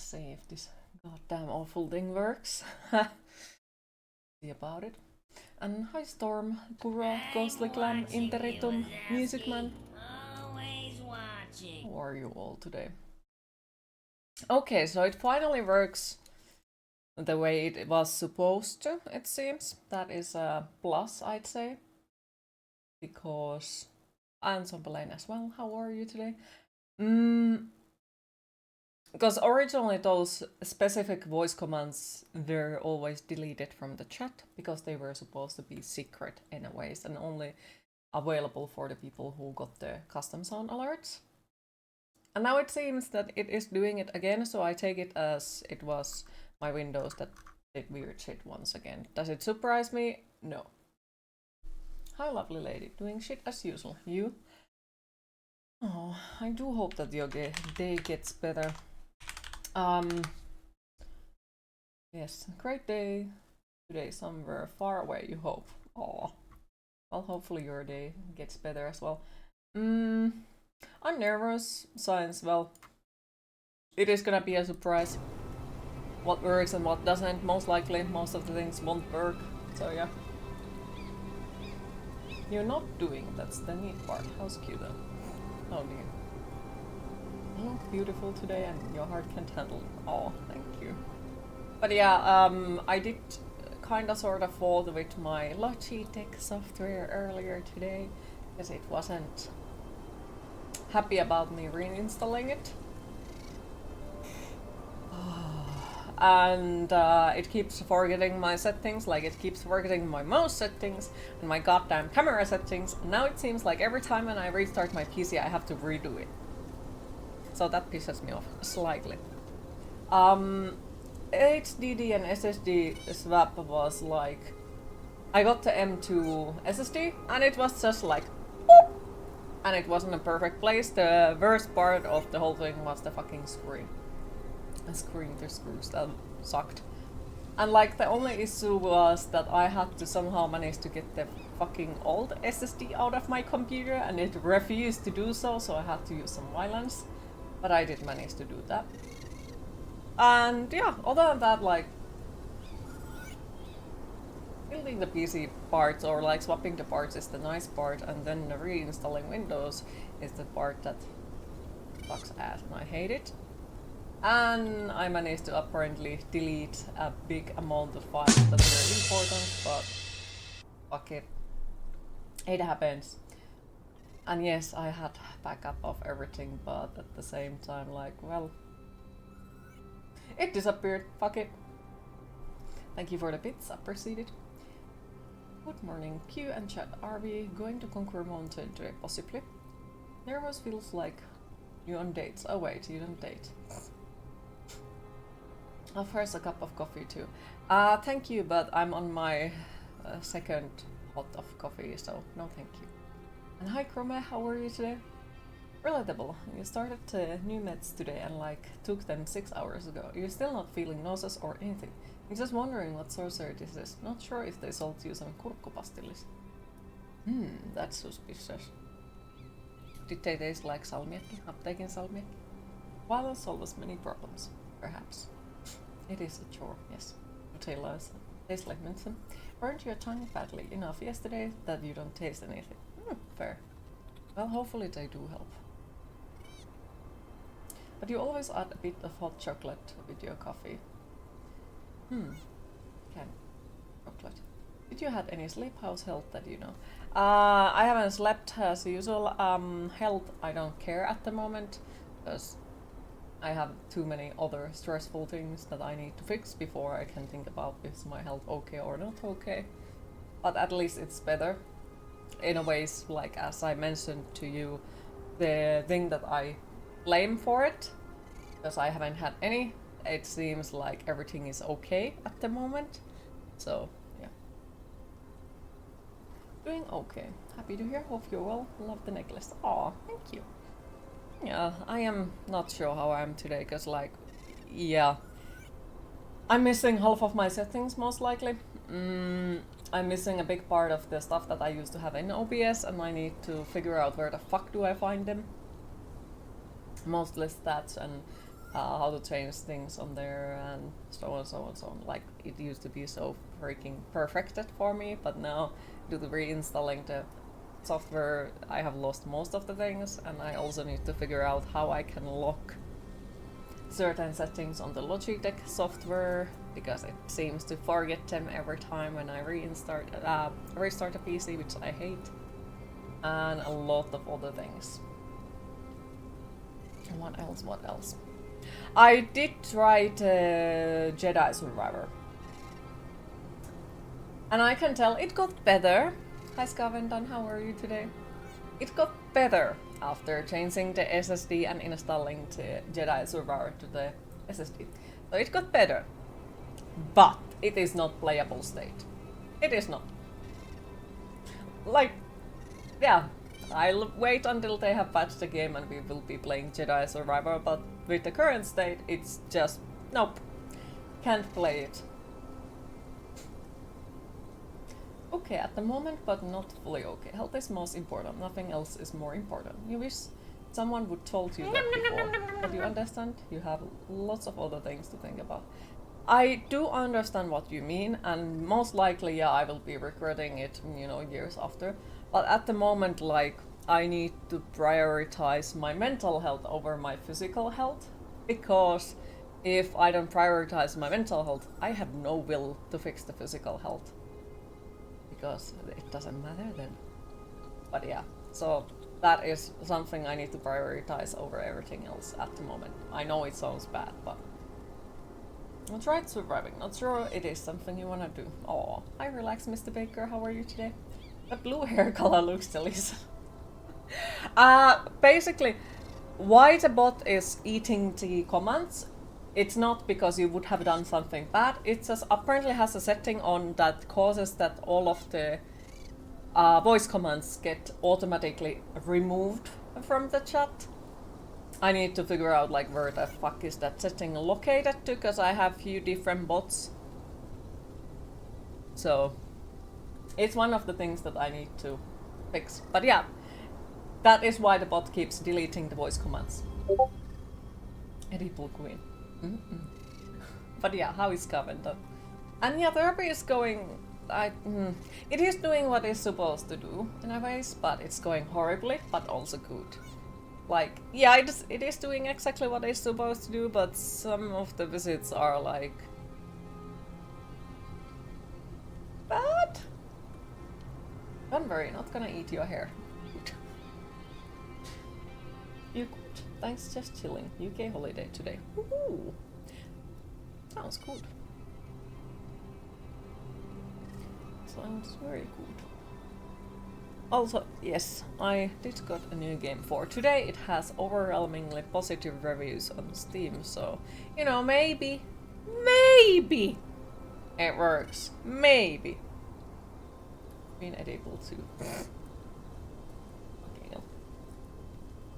Let's see if this goddamn awful thing works. See about it. And hi Storm, Kuro, Ghostly Clan, Interitum, Music Man. How are you all today? Okay, so it finally works the way it was supposed to, it seems. That is a plus, I'd say. Because... And Zombelane as well, how are you today? Because originally those specific voice commands were always deleted from the chat because they were supposed to be secret anyways and only available for the people who got the custom sound alerts. And now it seems that it is doing it again, so I take it as it was my Windows that did weird shit once again. Does it surprise me? No. Hi lovely lady, doing shit as usual. You? Oh, I do hope that your day gets better. Yes, great day today somewhere far away, you hope. Oh, well, hopefully your day gets better as well. I'm nervous, since, well, it is gonna be a surprise what works and what doesn't. Most likely, most of the things won't work, so yeah. You're not doing, that's the neat part. How's cute though? Oh dear. You look beautiful today and your heart can't handle it. Oh, thank you. But yeah, I did kinda sorta fault with my Logitech software earlier today because it wasn't happy about me reinstalling it. And it keeps forgetting my settings, like it keeps forgetting my mouse settings and my goddamn camera settings. And now it seems like every time when I restart my PC I have to redo it. So that pisses me off slightly. HDD and SSD swap was like... I got the M2 SSD and it was just like... Boop! And it wasn't a perfect place. The worst part of the whole thing was the fucking screen. A screen to screws that sucked. And like the only issue was that I had to somehow manage to get the fucking old SSD out of my computer and it refused to do so, so I had to use some violence. But I did manage to do that. And yeah, other than that, like building the PC parts or like swapping the parts is the nice part, and then reinstalling Windows is the part that sucks ass and I hate it. And I managed to apparently delete a big amount of files that were important, but fuck it. It happens. And yes, I had backup of everything, but at the same time, like, well, it disappeared. Fuck it. Thank you for the bits, appreciate it. Good morning, Q and chat. Are we going to Conquer Mountain today? Possibly. Nervous feels like you on dates. Oh wait, you don't date. Oh, first a cup of coffee too. Thank you, but I'm on my second hot of coffee, so no thank you. And hi Chrome, how are you today? Relatable. You started new meds today and like took them 6 hours ago. You're still not feeling nauseous or anything. I'm just wondering what sorcery this is. Not sure if they sold you some kurkkupastillis. That's suspicious. Did they taste like salmiakki? Apteekin salmiakki? Violence solves many problems, perhaps. It is a chore, yes. Potatoes taste like mince. Burned your tongue badly enough yesterday that you don't taste anything. Fair. Well, hopefully they do help. But you always add a bit of hot chocolate with your coffee. Can chocolate. Did you have any sleep? How's health that you know? I haven't slept as usual. Health I don't care at the moment because I have too many other stressful things that I need to fix before I can think about is my health okay or not okay. But at least it's better. In a ways, like as I mentioned to you, the thing that I blame for it, because I haven't had any, it seems like everything is okay at the moment. So, yeah. Doing okay. Happy to hear. Hope you're well. Love the necklace. Aw, thank you. Yeah, I am not sure how I am today, because like, yeah. I'm missing half of my settings, most likely. I'm missing a big part of the stuff that I used to have in OBS, and I need to figure out where the fuck do I find them. Mostly stats and how to change things on there and so on, so on, so on. Like, it used to be so freaking perfected for me, but now, due to reinstalling the software, I have lost most of the things, and I also need to figure out how I can lock certain settings on the Logitech software, because it seems to forget them every time when I restart the PC, which I hate, and a lot of other things. What else? What else? I did try the Jedi Survivor, and I can tell it got better. Hi Scavendan, how are you today? It got better after changing the SSD and installing the Jedi Survivor to the SSD. So it got better, but it is not playable state. It is not. Like, yeah, I'll wait until they have patched the game and we will be playing Jedi Survivor, but with the current state, it's just, nope, can't play it. Okay at the moment, but not fully okay. Health is most important, nothing else is more important. You wish someone would told you that before, but you understand, you have lots of other things to think about. I do understand what you mean, and most likely, yeah, I will be regretting it, you know, years after. But at the moment, like, I need to prioritize my mental health over my physical health, because if I don't prioritize my mental health, I have no will to fix the physical health. Because it doesn't matter then. But yeah, so that is something I need to prioritize over everything else at the moment. I know it sounds bad, but I tried surviving. Not sure it is something you wanna do. Oh, hi relax, Mr. Baker, how are you today? The blue hair color looks delicious. Basically, why the bot is eating the commands, it's not because you would have done something bad, it just apparently has a setting on that causes that all of the voice commands get automatically removed from the chat. I need to figure out like where the fuck is that setting located to, because I have few different bots. So it's one of the things that I need to fix. But yeah, that is why the bot keeps deleting the voice commands. Edible Queen. But yeah, how is Cavender? And yeah, therapy is going... it is doing what it's supposed to do in a ways, but it's going horribly, but also good. Like, yeah, it is doing exactly what it's supposed to do, but some of the visits are like... bad? Don't worry, not gonna eat your hair. Good. You good? Thanks, just chilling. UK holiday today. Woohoo! Sounds good. Sounds very good. Also, yes, I did got a new game for today. It has overwhelmingly positive reviews on Steam, so, you know, maybe it works. Maybe. Been edible too. Okay.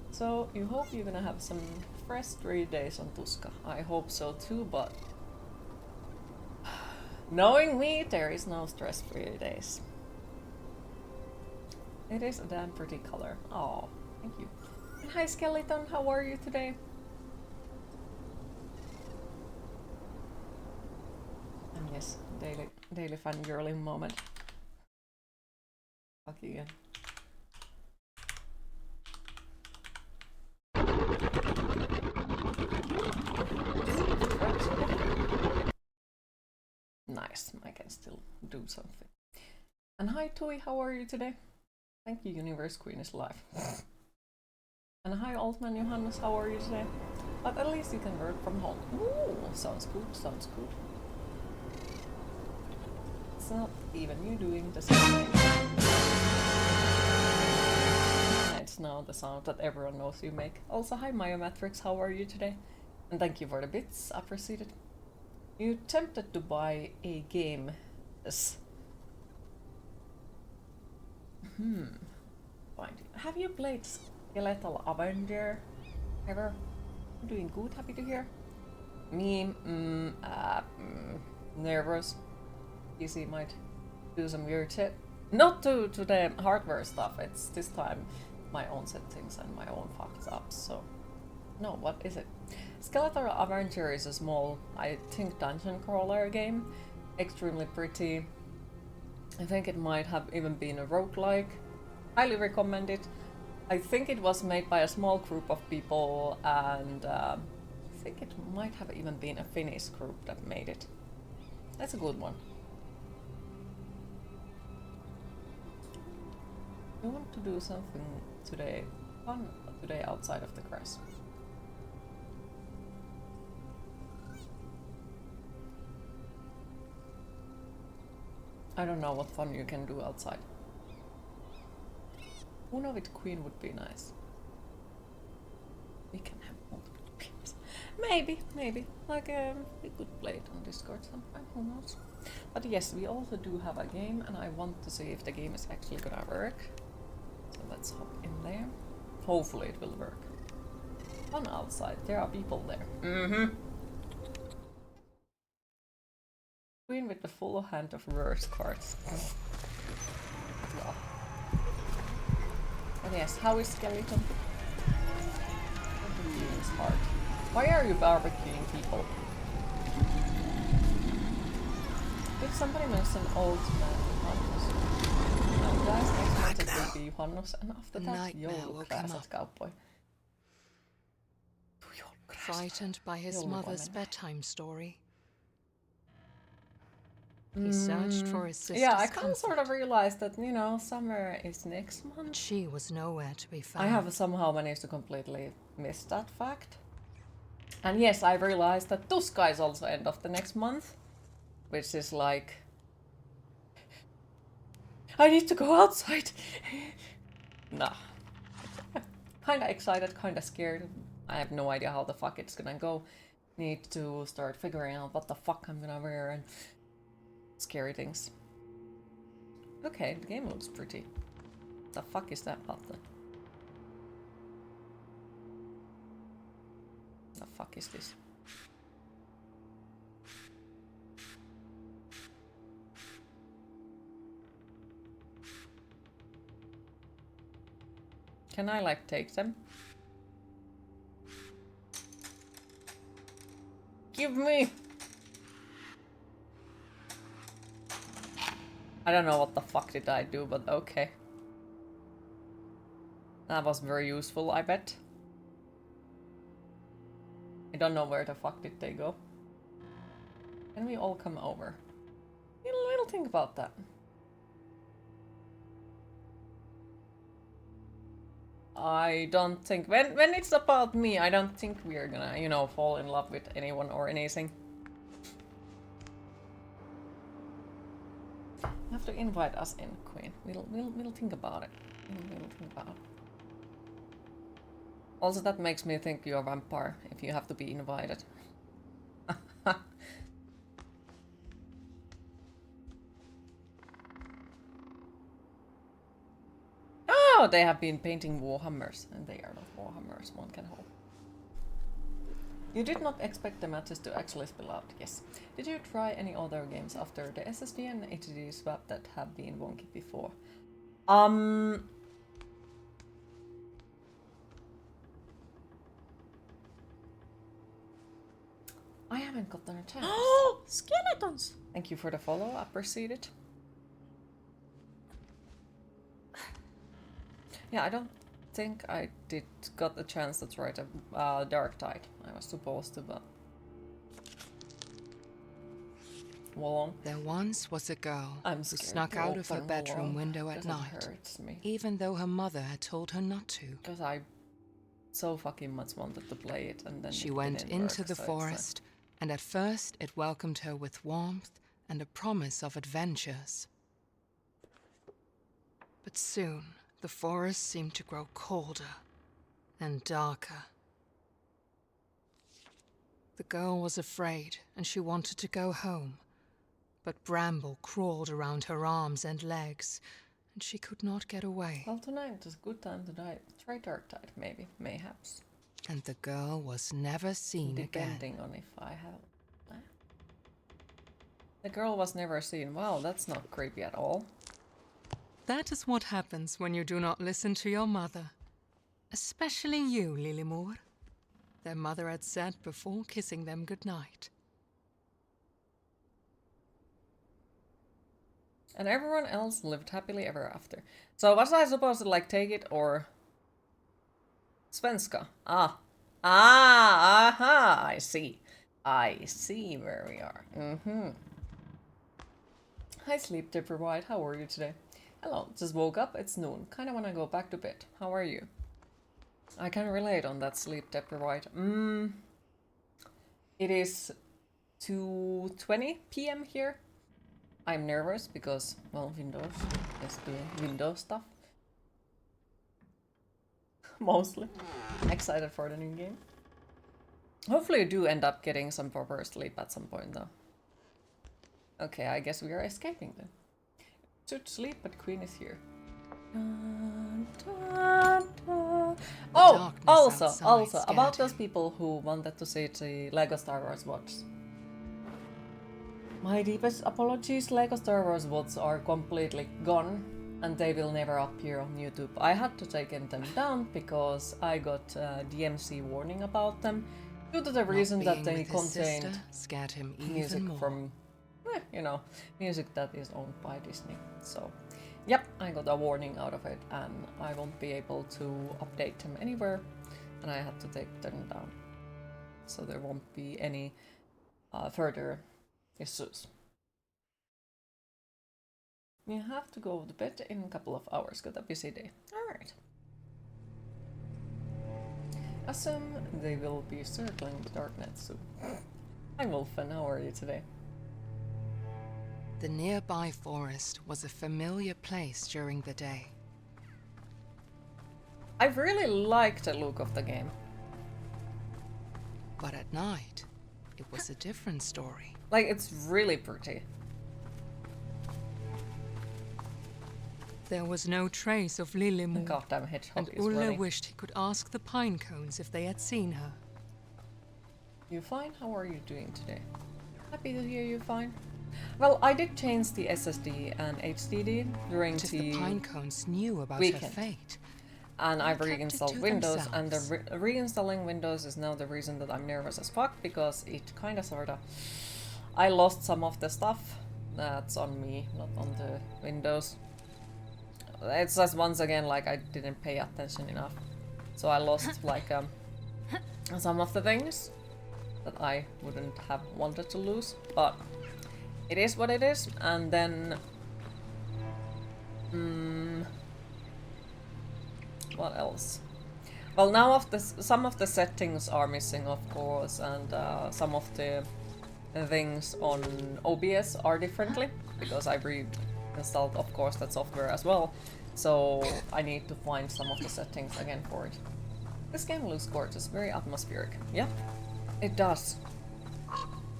So, you hope you're gonna have some fresh 3 days on Tuska. I hope so too, but knowing me, there is no stress-free days. It is a damn pretty color. Oh, thank you. And hi Skeleton, how are you today? And yes, daily fangirling moment. Fuck you again. Nice, I can still do something. And hi Tui, how are you today? Thank you, Universe Queen is live. And hi Altman Johannes, how are you today? But at least you can work from home. Ooh, sounds good, sounds good. It's not even you doing the same thing. It's now the sound that everyone knows you make. Also, hi Mayomatrix, how are you today? And thank you for the bits, appreciated. You tempted to buy a game. Yes. Fine. Have you played Skeletal Avenger ever? I'm doing good, happy to hear. Me, nervous. PC might do some weird shit. Not to the hardware stuff, it's this time my own settings and my own fucked ups, so No, what is it? Skeletal Avenger is a small, I think, dungeon crawler game. Extremely pretty. I think it might have even been a roguelike. Highly recommend it. I think it was made by a small group of people, and I think it might have even been a Finnish group that made it. That's a good one. We want to do something today, fun today outside of the grass. I don't know what fun you can do outside. Uno with Queen would be nice. We can have multiple games. Maybe. Like, we could play it on Discord sometime, who knows. But yes, we also do have a game, and I want to see if the game is actually gonna work. So let's hop in there. Hopefully it will work. Fun outside, there are people there. Mm-hmm. Queen with the full hand of reverse cards. Well. And yes, how is Skeleton? Barbecuing is hard. Why are you barbecuing people? Did somebody mention old man Johannes? No, guys, next month it will be Johannes, and after that, joulukräsät cowboy. Frightened by his mother's bedtime story, he searched for his sister's Yeah, I kind of sort of realized that, you know, summer is next month. She was nowhere to be found. I have somehow managed to completely miss that fact. And yes, I realized that Tuska is also end of the next month, which is like, I need to go outside. Nah. Kinda excited, kinda scared. I have no idea how the fuck it's gonna go. Need to start figuring out what the fuck I'm gonna wear and scary things. Okay, the game looks pretty. The fuck is that button? The fuck is this? Can I like take them? Give me! I don't know what the fuck did I do, but okay. That was very useful, I bet. I don't know where the fuck did they go. Can we all come over? We'll think about that. I don't think... When it's about me, I don't think we're gonna, you know, fall in love with anyone or anything. You have to invite us in, Queen. We'll think about it. We'll think about it. Also, that makes me think you're a vampire, if you have to be invited. Oh, they have been painting Warhammers, and they are not Warhammers, one can hope. You did not expect the matches to actually spill out, yes. Did you try any other games after the SSD and HDD swap that have been wonky before? I haven't gotten a chance. Oh, skeletons! Thank you for the follow, I appreciate it. Yeah, I don't think I got a chance to try the Dark Tide. I was supposed to, but... Wolong. There once was a girl who scared snuck to out of her open bedroom Wolong, window at 'cause it night, hurts me. even though her mother had told her not to. Because I so fucking much wanted to play it, and then She it went didn't into work, the so forest, and at first it welcomed her with warmth and a promise of adventures. But soon, the forest seemed to grow colder and darker. The girl was afraid, and she wanted to go home. But Bramble crawled around her arms and legs, and she could not get away. Well, tonight is a good time to die. Try Dark Tide, maybe, mayhaps. And the girl was never seen Depending again. on if I have... The girl was never seen. Wow, that's not creepy at all. That is what happens when you do not listen to your mother. Especially you, Lilymoor. their mother had said before kissing them goodnight. And everyone else lived happily ever after. So was I supposed to like take it or Svenska? Aha! I see. I see where we are. Hi, sleep deprived. How are you today? Hello, just woke up. It's noon. Kinda wanna go back to bed. How are you? I can relate on that sleep deprived. It is 2:20 p.m. here. I'm nervous because, well, Windows is doing Windows stuff. Mostly. Excited for the new game. Hopefully you do end up getting some proper sleep at some point though. Okay, I guess we are escaping then. Should sleep, but Queen is here. Dun, dun, dun. Oh, also, about those people who wanted to see the Lego Star Wars WOTS. My deepest apologies, Lego Star Wars WOTS are completely gone and they will never appear on YouTube. I had to take them down because I got DMC warning about them due to the reason that they contained music from, music that is owned by Disney. So, yep, I got a warning out of it and I won't be able to update them anywhere and I had to take them down. So there won't be any further issues. You have to go to bed in a couple of hours. Got a busy day. Alright. Assume they will be circling the darknet soon. Hi Wolfen, how are you today? The nearby forest was a familiar place during the day. I really like the look of the game. But at night, it was a different story. Like, it's really pretty. There was no trace of Lillemor, The goddamn hedgehog and is Ulla running. wished he could ask the pine cones if they had seen her. You fine? How are you doing today? Happy to hear you fine. Well, I did change the SSD and HDD during the pine cones knew about weekend. her fate. And I've They kept it reinstalled to Windows, and the themselves. reinstalling Windows is now the reason that I'm nervous as fuck, because it kinda sorta... I lost some of the stuff that's on me, not on the Windows. It's just once again like I didn't pay attention enough. So I lost like some of the things that I wouldn't have wanted to lose, but it is what it is. And then what else? Well, now some of the settings are missing, of course, and some of the things on OBS are differently because I reinstalled, of course, that software as well. So I need to find some of the settings again for it. This game looks gorgeous, very atmospheric. Yep, it does.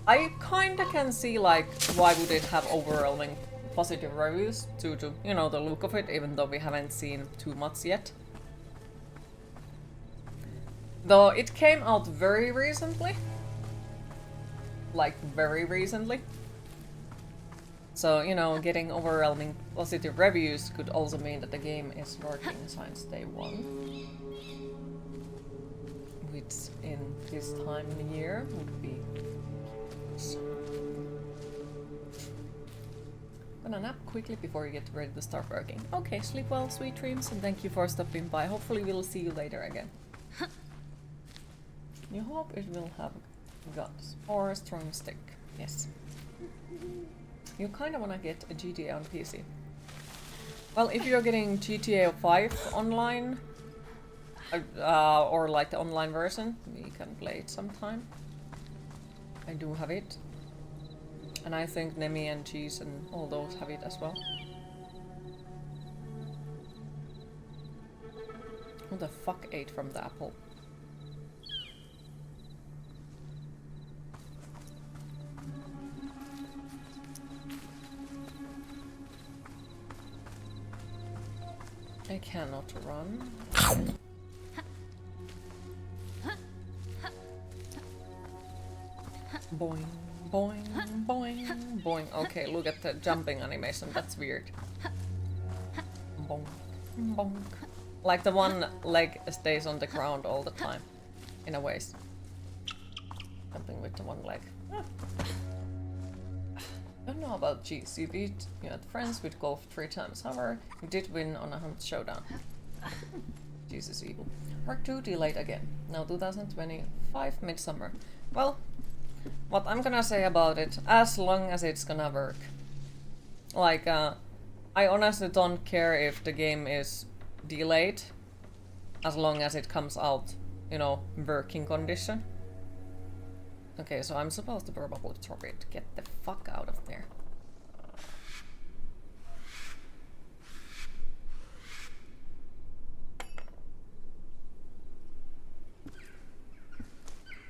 I kinda can see like why would it have overwhelming positive reviews due to, you know, the look of it, even though we haven't seen too much yet. Though it came out very recently. Like, very recently. So, you know, getting overwhelming positive reviews could also mean that the game is working since day one. Which, in this time in the year, would be... Gonna nap quickly before you get ready to start working. Okay, sleep well, sweet dreams, and thank you for stopping by. Hopefully we'll see you later again. You hope it will have guns or a strong stick. Yes. You kinda wanna get a GTA on PC. Well, if you're getting GTA 5 online, or like the online version, we can play it sometime. I do have it. And I think Nemi and Cheese and all those have it as well. Who the fuck ate from the apple? I cannot run. Boing, boing, boing, boing. Okay, look at the jumping animation. That's weird. Bonk, bonk. Like the one leg stays on the ground all the time, in a way. Jumping with the one leg. Don't know about Cheese. You beat you had friends with golf 3 times. However, you did win on a hunt showdown. Cheese is evil. Part 2 delayed again. Now 2025 midsummer. Well, what I'm gonna say about it, as long as it's gonna work. Like, I honestly don't care if the game is delayed, as long as it comes out, you know, working condition. Okay, so I'm supposed to probably drop it. Get the fuck out of there.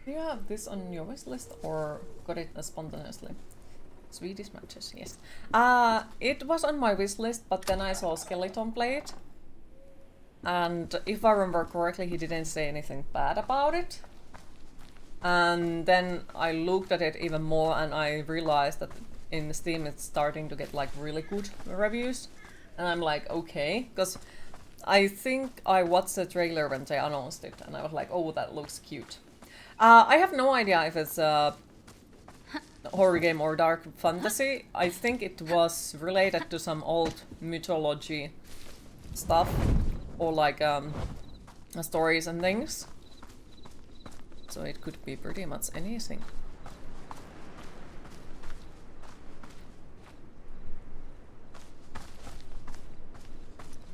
Do you have this on your wish list or got it spontaneously? Swedish matches, yes. It was on my wish list, but then I saw Skeleton play it. And if I remember correctly, he didn't say anything bad about it. And then I looked at it even more and I realized that in Steam it's starting to get like really good reviews. And I'm like, okay, because I think I watched the trailer when they announced it and I was like, oh, that looks cute. I have no idea if it's a horror game or dark fantasy. I think it was related to some old mythology stuff or like stories and things. So it could be pretty much anything.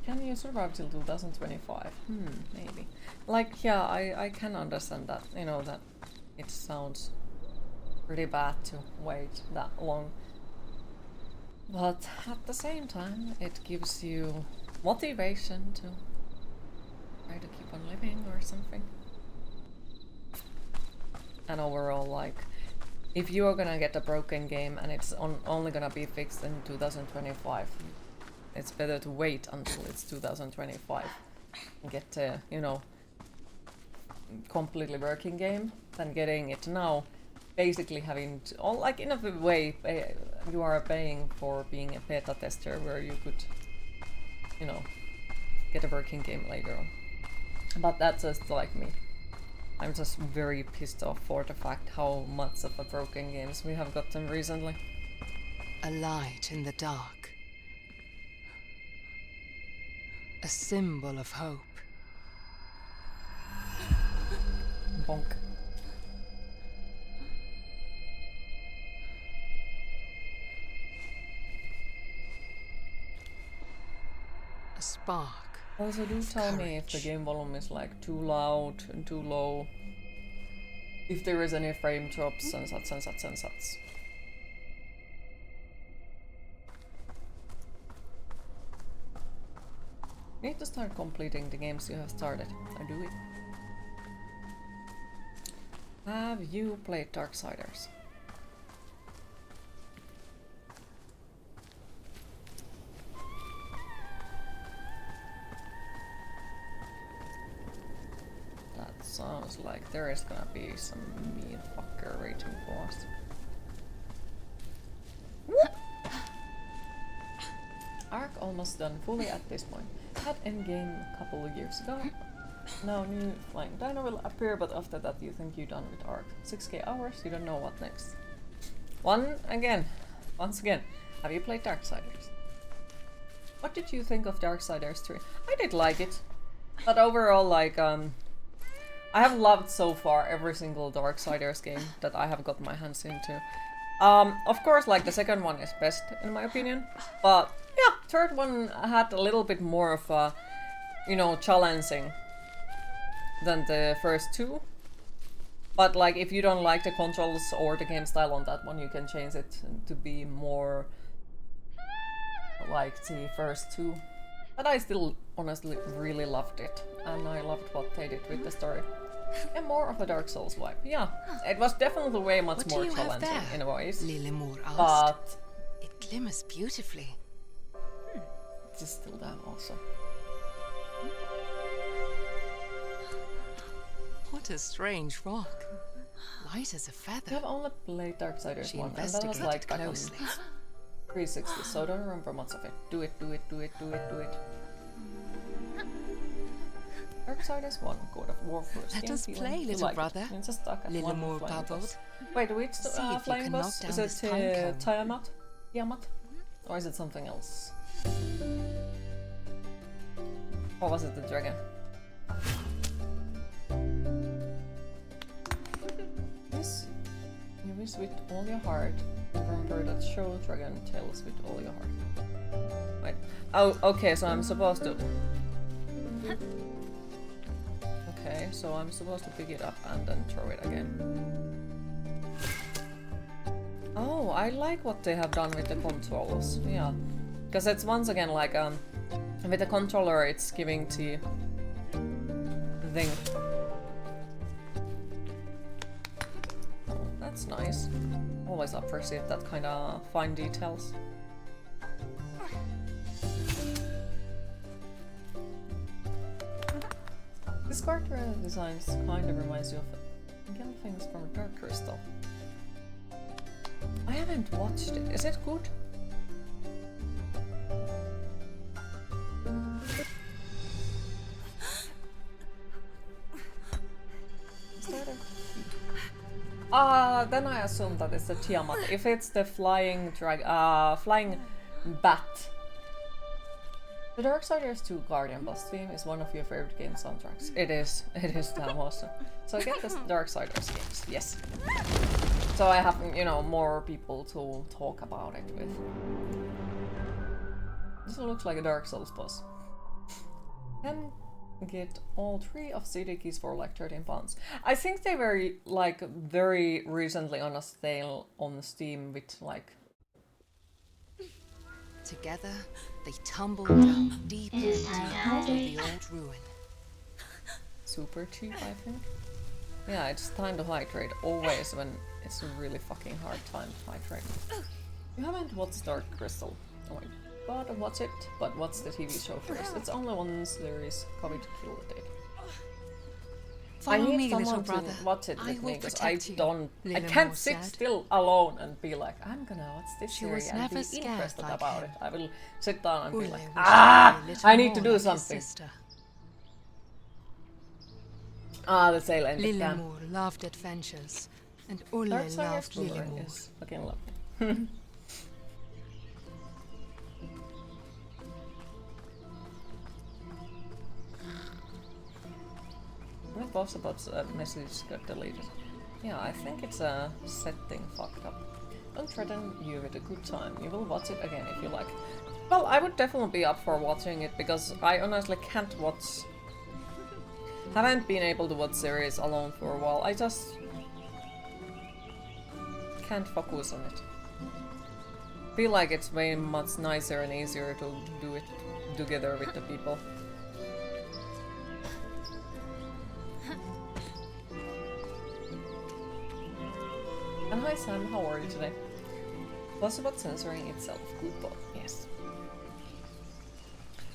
Can you survive till 2025? Maybe. Like, yeah, I can understand that. You know, that it sounds pretty bad to wait that long. But at the same time, it gives you motivation to try to keep on living or something. And overall, like, if you are gonna get a broken game and it's only gonna be fixed in 2025, it's better to wait until it's 2025 and get a, you know, completely working game than getting it now. Basically having to, like in a way, you are paying for being a beta tester where you could, you know, get a working game later on. But that's just like me. I'm just very pissed off for the fact how much of a broken games we have gotten recently. A light in the dark. A symbol of hope. Bonk. A spark. Also, do tell me if the game volume is like too loud and too low. If there is any frame drops and such and such and such. Need to start completing the games you have started. I do it. Have you played Darksiders? That sounds like there is gonna be some mean fucker waiting for us. Arc almost done fully at this point. Had endgame a couple of years ago. Now new flying dino will appear, but after that you think you're done with Arc. 6k hours, you don't know what next. Once again, have you played Darksiders? What did you think of Darksiders 3? I did like it, but overall, like, I have loved so far every single Darksiders game that I have got my hands into. Of course, like, the second one is best in my opinion, but yeah, third one had a little bit more of a, you know, challenging than the first two. But like, if you don't like the controls or the game style on that one, you can change it to be more like the first two. But I still honestly really loved it, and I loved what they did with the story. And more of a Dark Souls vibe. Yeah, it was definitely way much more challenging in ways. Lilimur asked. But it glimmers beautifully. It's still there also. What a strange rock. Light as a I feather. have only played Darksiders 1, and that was investigated like back on closely. 360, so I don't remember much of it. Do it, do it, do it, do it, do it. Dark Darksiders 1, God of War first. Let game us feeling. play, You little like brother. It. It's just stuck at one Lillemor flying bubbled. boss. Wait, which See if you flying can boss? knock Is down it this pine cone. Tiamat? Tiamat? Or is it something else? Or was it the dragon? Yes. You wish with all your heart. Remember that show Dragon Tales with all your heart. Wait. Oh, okay, so I'm supposed to... Okay, so I'm supposed to pick it up and then throw it again. Oh, I like what they have done with the controls. Yeah. Because it's once again like, with the controller it's giving the thing. Oh, that's nice. Always appreciate that kind of fine details. This character design kind of reminds you of again things from Dark Crystal. I haven't watched it. Is it good? Then I assume that it's the Tiamat. If it's the flying flying bat. The Darksiders 2 Guardian boss theme is one of your favorite game soundtracks. It is damn awesome. So I get the Darksiders games, yes. So I have, you know, more people to talk about it with. This looks like a Dark Souls boss. Can get all 3 of CD keys for like 13 pounds. I think they were like very recently on a sale on Steam with like... Together, they tumble down deep into the old ruin. Super cheap, I think. Yeah, it's time to hydrate always when it's a really fucking hard time to hydrate. You haven't watched Dark Crystal. Oh my god, watch it, but watch the TV show first. It's only one series coming to kill the date. I need someone to watch it with me because I can't sit still alone and be like, I'm gonna watch this series and be interested about it. I will sit down and be like, I need to do something. The sale ended. Lillemor loved adventures, and Ulle loved Lillemor. Yes, fucking lovely. What was about message got deleted? Yeah, I think it's a setting fucked up. Don't threaten you with a good time. You will watch it again if you like. Well, I would definitely be up for watching it because I honestly can't watch... Haven't been able to watch series alone for a while. I just... can't focus on it. Feel like it's way much nicer and easier to do it together with the people. And hi Sam, how are you today? Plus about censoring itself, good thought, yes.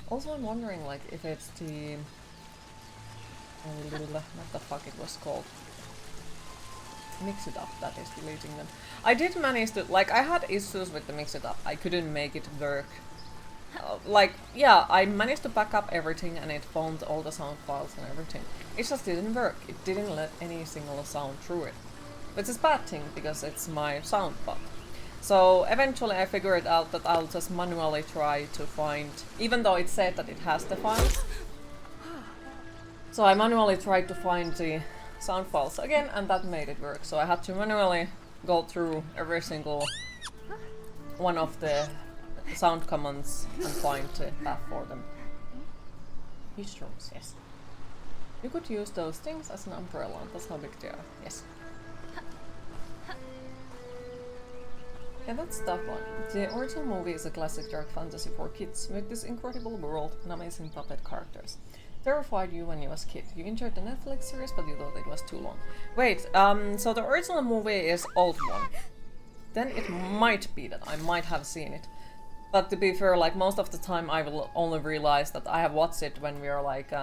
Also I'm wondering like if it's the... what the fuck it was called? Mix It Up that is deleting them. I did manage to, like I had issues with the Mix It Up, I couldn't make it work. Like, yeah, I managed to back up everything and it found all the sound files and everything. It just didn't work, it didn't let any single sound through it. Which is a bad thing, because it's my sound bot. So eventually I figured out that I'll just manually try to find, even though it said that it has the files. So I manually tried to find the sound files again, and that made it work. So I had to manually go through every single one of the sound commands and find the path for them. Mushrooms, yes. You could use those things as an umbrella, that's how big they are, yes. Yeah, that's that one. The original movie is a classic dark fantasy for kids, with this incredible world and amazing puppet characters. Terrified you when you was a kid. You enjoyed the Netflix series, but you thought it was too long. Wait, so the original movie is old one. Then it might be that I might have seen it. But to be fair, like most of the time I will only realize that I have watched it when we are like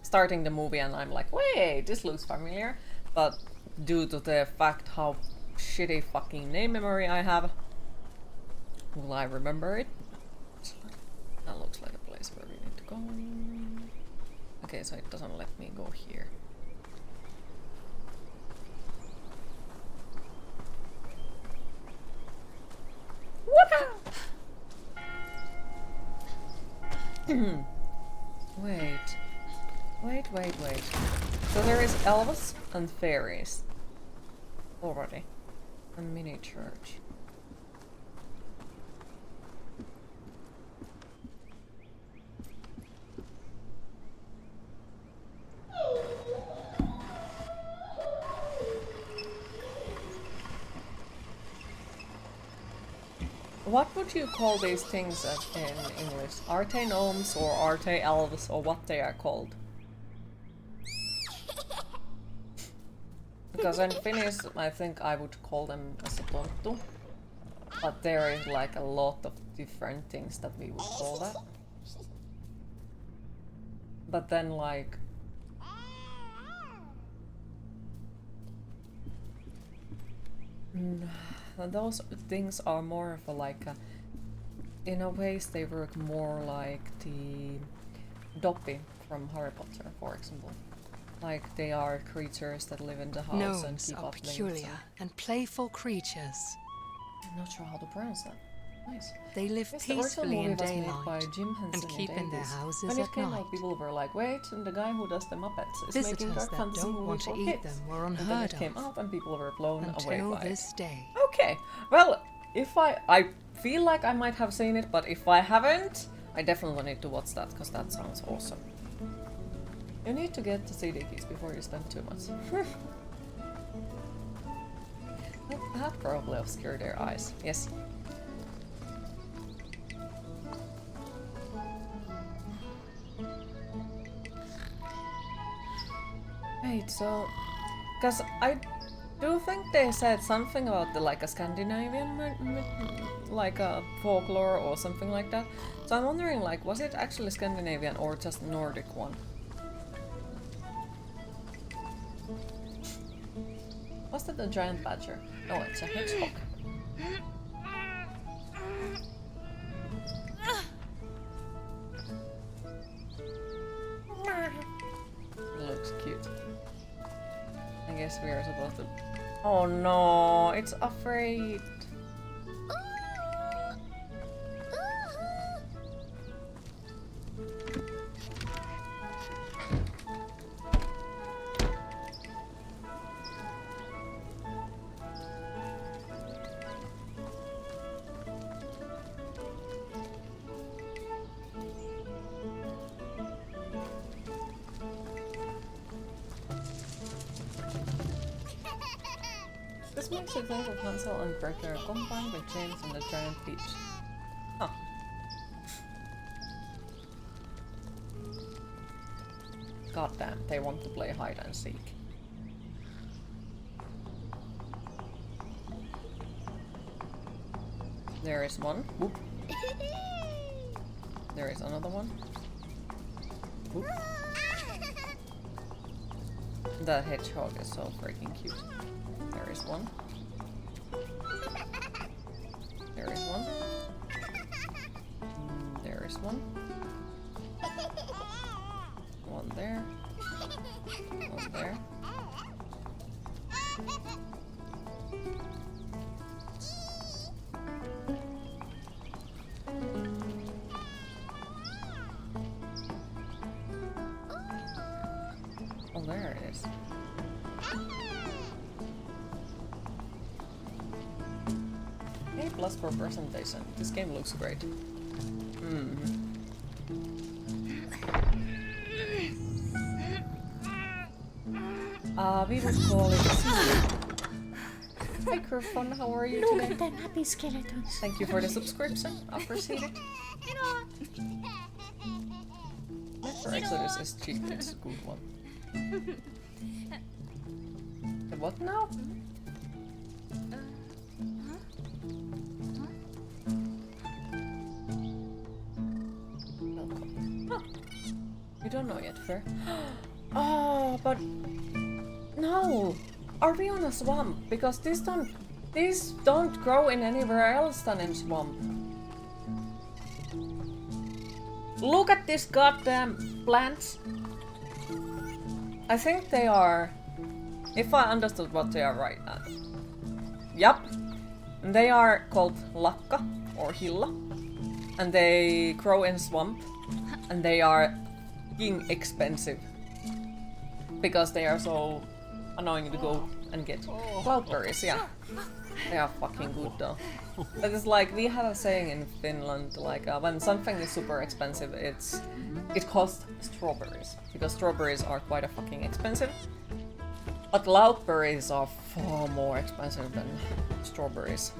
starting the movie and I'm like, wait, this looks familiar. But due to the fact how shitty fucking name memory I have, will I remember it? That looks like a place where we need to go. Okay, so it doesn't let me go here. Wait. So there is elves and fairies already. A mini church. What would you call these things in English? Are they gnomes or are they elves or what they are called? Because in Finnish I think I would call them as a tonttu. But there is like a lot of different things that we would call that. But then like... those things are more of a like a... In a ways they work more like the Dobby from Harry Potter, for example. Like they are creatures that live in the house and Gnomes keep are up peculiar and playful creatures. I'm not sure how to pronounce that. Nice. They live Yes, the original peacefully movie in was made by daylight Jim Henson and keep in their 80s. houses When it at came night. out, people were like, wait, and the guy who does the Muppets is making Visitors dark that fantasy don't movie want to for eat kids. them were And then unheard it came of out and people were blown away until by it. this day. Okay, well, if I feel like I might have seen it, but if I haven't, I definitely need to watch that, because that sounds awesome. You need to get the CD keys before you spend too much. That probably obscured their eyes, yes. Wait, so... Because I do think they said something about the, like a Scandinavian, like a folklore or something like that. So I'm wondering, like, was it actually Scandinavian or just Nordic one? Was that a giant badger? No, it's a hedgehog. It looks cute. I guess we are supposed to... Oh no, it's afraid. This makes you think of Hansel and Gretel combined with James and the Giant Peach. Huh. God damn, they want to play hide and seek. There is one. Whoop. There is another one. Whoop. That hedgehog is so freaking cute. There is one. There is one. There is one. One there. One there. Oh, there it is. A plus for presentation. This game looks great. We would call it Microphone, how are you today? Look at them happy skeletons. Thank you for the subscription. Appreciate it. Metro Exodus is cheap, it's a good one. The what now? Huh. You don't know yet, fair. Oh, but no. Are we on a swamp? Because these don't grow in anywhere else than in swamp. Look at this goddamn plants. I think they are, if I understood what they are right now. Yup. They are called lakka or hilla. And they grow in swamp. And they are fucking expensive. Because they are so annoying to go and get. Cloudberries, yeah. They are fucking good though. But it's like, we have a saying in Finland, like when something is super expensive, it costs strawberries. Because strawberries are quite a fucking expensive. But cloudberries are far more expensive than strawberries.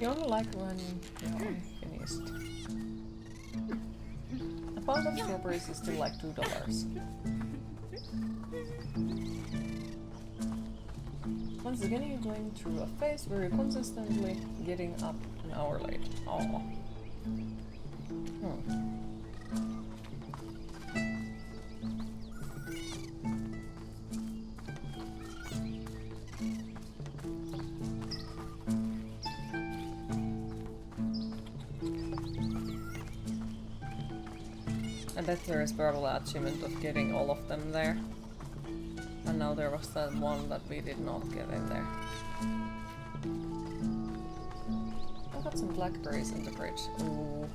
You only like when you're finished. A pound of strawberries is still like $2. Once again, you're going through a phase where you're consistently getting up an hour late. Oh. I bet there is probably an achievement of getting all of them there. And now there was that one that we did not get in there. I got some blackberries in the fridge. Ooh.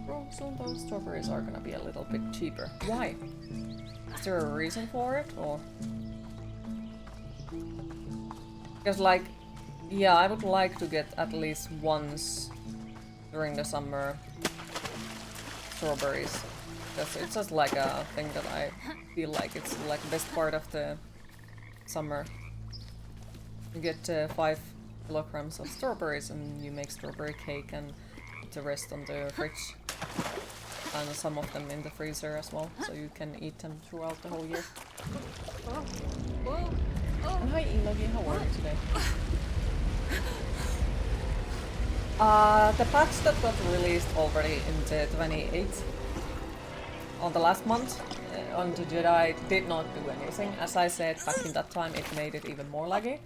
Well, soon those strawberries are gonna be a little bit cheaper. Why? Is there a reason for it, or? Because like, yeah, I would like to get at least once during the summer strawberries. It's just like a thing that I feel like it's like the best part of the summer. You get 5 kilograms of strawberries and you make strawberry cake and put the rest on the fridge. And some of them in the freezer as well, so you can eat them throughout the whole year. And hi Ilogi, how are you today? The patch that got released already in the 28th on the last month on the Jedi did not do anything. As I said back in that time, it made it even more laggy.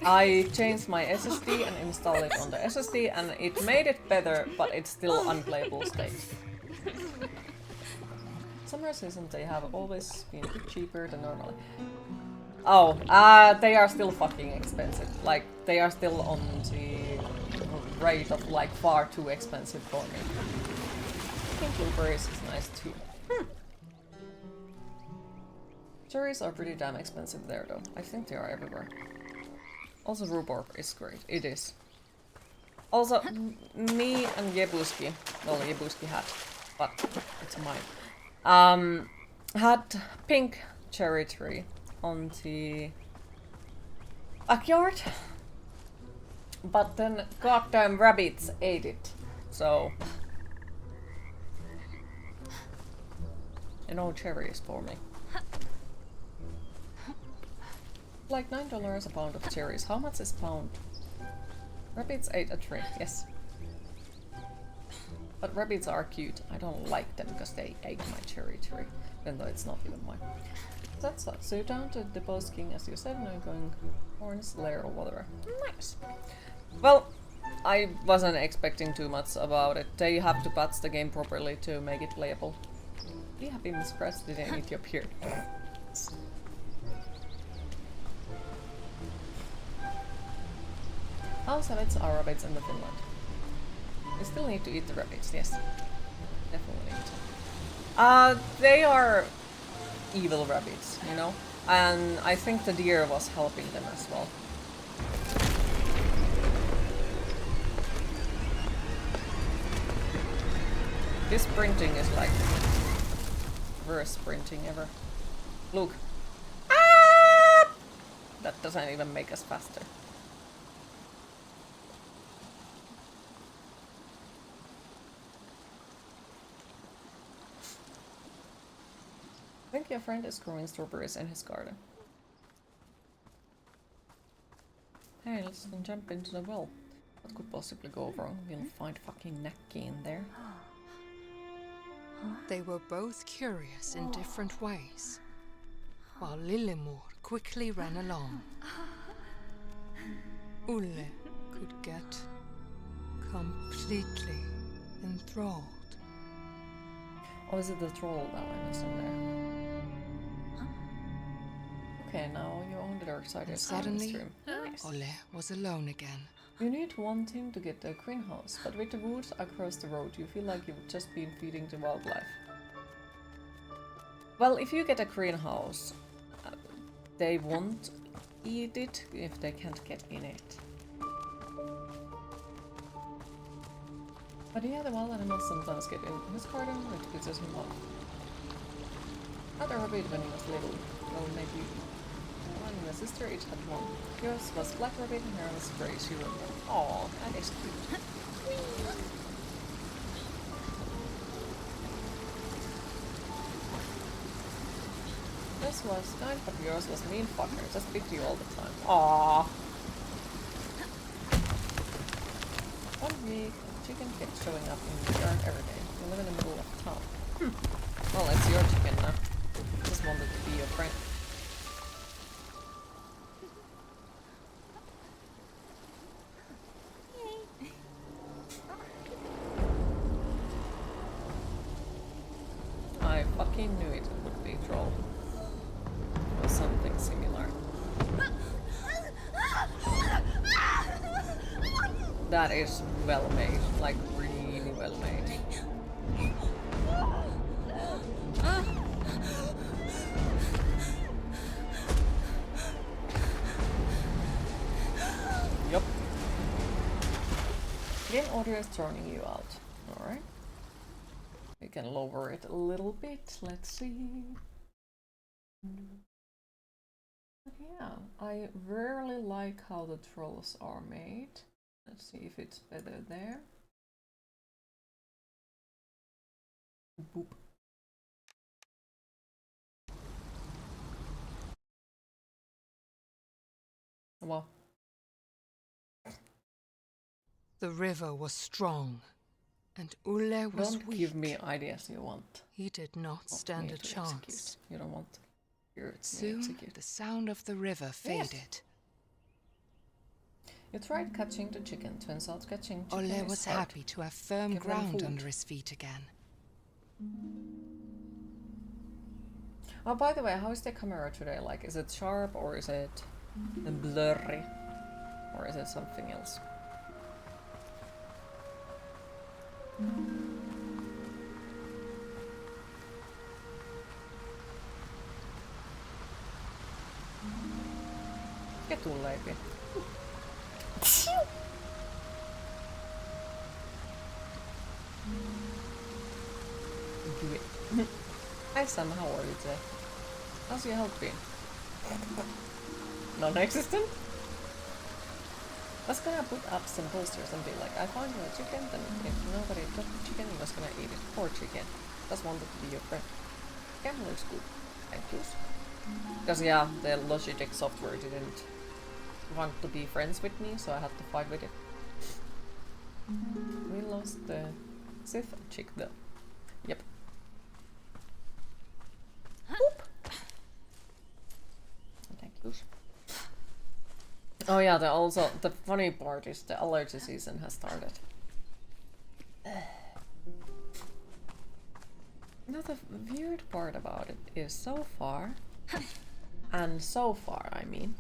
I changed my SSD and installed it on the SSD and it made it better, but it's still unplayable state. Summer season they have always been a bit cheaper than normally. Oh, they are still fucking expensive. Like, they are still on the rate of like far too expensive for me. I think blueberries is nice too. Cherries are pretty damn expensive there though. I think they are everywhere. Also rhubarb is great. It is. Also, me and Jebuski, well Jebuski had, but it's mine, had pink cherry tree on the backyard. But then goddamn rabbits ate it, so no cherries for me. Like $9 a pound of cherries. How much is pound? Rabbits ate a tree, yes. But rabbits are cute. I don't like them because they ate my cherry tree, even though it's not even mine. That's that. So you're down to the Post King as you said, now you're going Horn's Lair or whatever. Nice. Well, I wasn't expecting too much about it. They have to patch the game properly to make it playable. Be happy Miss Crest didn't eat your beard. How savage are rabbits in the Finland? You still need to eat the rabbits, yes. Definitely need to. They are evil rabbits, you know? And I think the deer was helping them as well. This sprinting is like worst sprinting ever. Look. Ah! That doesn't even make us faster. I think your friend is growing strawberries in his garden. Hey, let's jump into the well. What could possibly go wrong? We'll find fucking Necky in there. They were both curious in different ways, while Lillemor quickly ran along. Ulle could get completely enthralled. Oh, is it the troll that I missed in there? Okay, now you're on the dark side. And suddenly, Nice. Ulle was alone again. You need one team to get the greenhouse, but with the woods across the road, you feel like you've just been feeding the wildlife. Well, if you get a greenhouse, they won't eat it if they can't get in it. But yeah, the wild animals sometimes get in his garden, which pisses him off. Had a rabbit when he was little, well, maybe. One and my sister each had one. Yours was black rabbit and hers was grey, she wrote them. Aww, that is cute. This was kind, but yours was mean fucker, just bit you all the time. Aww. One week, a chicken kept showing up in the yard every day. You live in the middle of town. Well, it's your chicken now. Just wanted to be your friend. I fucking knew it would be troll. Or something similar. That is well made, like really well made. Yup. Game audio is turning you out. Alright. We can lower it a little bit. Let's see. But yeah, I rarely like how the trolls are made. Let's see if it's better there. Boop. Well. The river was strong, and Ulle was Don't weak. give me ideas you want. He did not stand a chance. Execute. You don't want to. You're Soon, execute. the sound of the river faded. You tried catching the chicken. Turns out catching chicken Ulle is was hard. happy to have firm Give them ground food. under his feet again. Oh, by the way, how is the camera today? Like, is it sharp or is it blurry? Or is it something else? Ketunleipi. Do it. Hi Sam, how are you today? How's your health been? Non-existent? I was gonna put up some posters and be like, I found you a chicken, then if nobody took the chicken, he was gonna eat it. Poor chicken. Just wanted to be your friend. Chicken looks good. Thank you. Because yeah, the Logitech software didn't want to be friends with me, so I had to fight with it. We lost the Sith chick though. Yep. Boop. Thank you. Oh yeah, the funny part is the allergy season has started. Now the weird part about it is so far, I mean,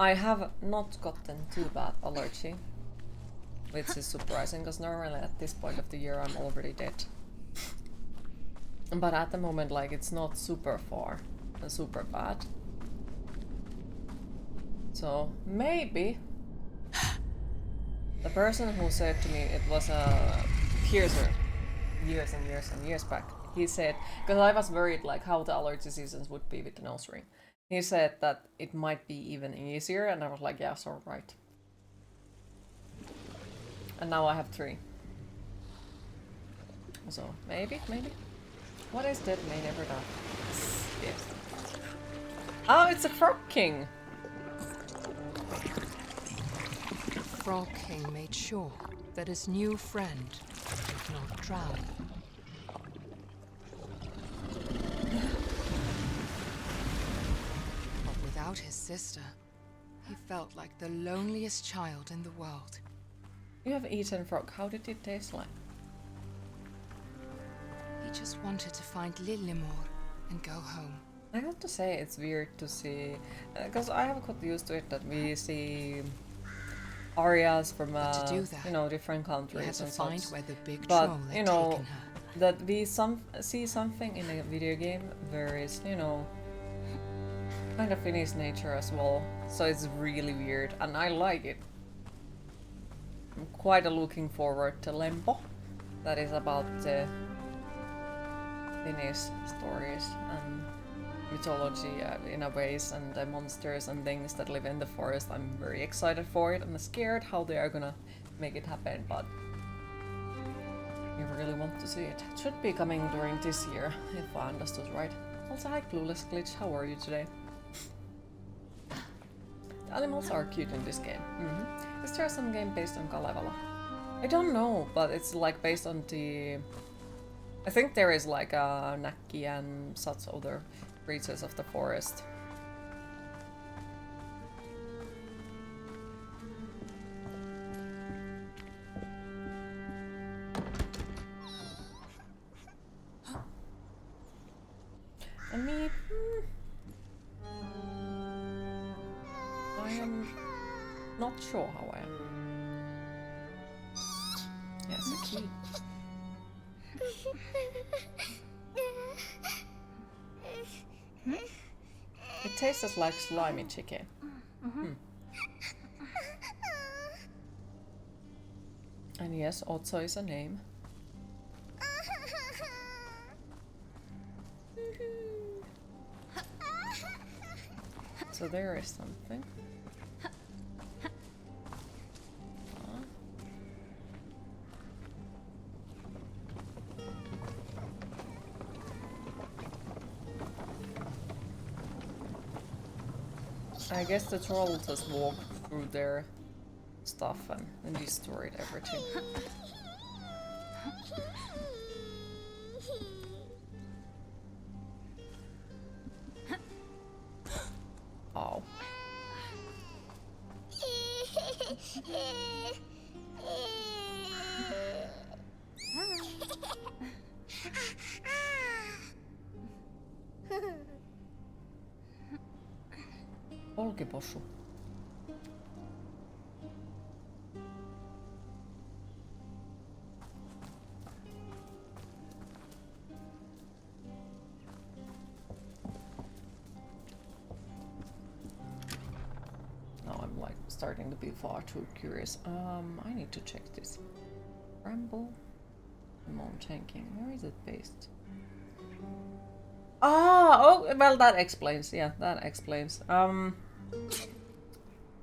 I have not gotten too bad allergy, which is surprising because normally at this point of the year I'm already dead. But at the moment, like, it's not super far and super bad. So maybe the person who said to me it was a years and years and years back, he said, because I was worried like how the allergy seasons would be with the nose ring. He said that it might be even easier, and I was like, yeah, so right. And now I have 3. So maybe. What is that may never die? Yes. Oh, it's a Frog King! Frog King made sure that his new friend would not drown. But without his sister, he felt like the loneliest child in the world. You have eaten frog. How did it taste like? He just wanted to find Lillemor and go home. I have to say it's weird to see, because I have got used to it that we see areas from to do that, you know, different countries and find where the big but troll had you know taken her. that we see something in a video game where it's, you know, kind of in its nature as well. So it's really weird, and I like it. I'm quite looking forward to Lempo. That is about the Finnish stories and mythology in a ways, and the monsters and things that live in the forest. I'm very excited for it. I'm scared how they are gonna make it happen, but you really want to see it. It should be coming during this year, if I understood right. Also, hi Clueless Glitch, how are you today? The animals are cute in this game. Is there some game based on Kalevala? I don't know, but it's like based on the... I think there is like a Naki and such other creatures of the forest. And me... I am not sure how I am. Yes, a key. It tastes like slimy chicken. And yes, Otso is a name. So there is something. I guess the troll just walked through their stuff and destroyed everything. Oh. Olkipossu. Now I'm like starting to be far too curious. I need to check this. Bramble, Mountain King. Where is it based? Ah, oh, well that explains. Yeah, that explains.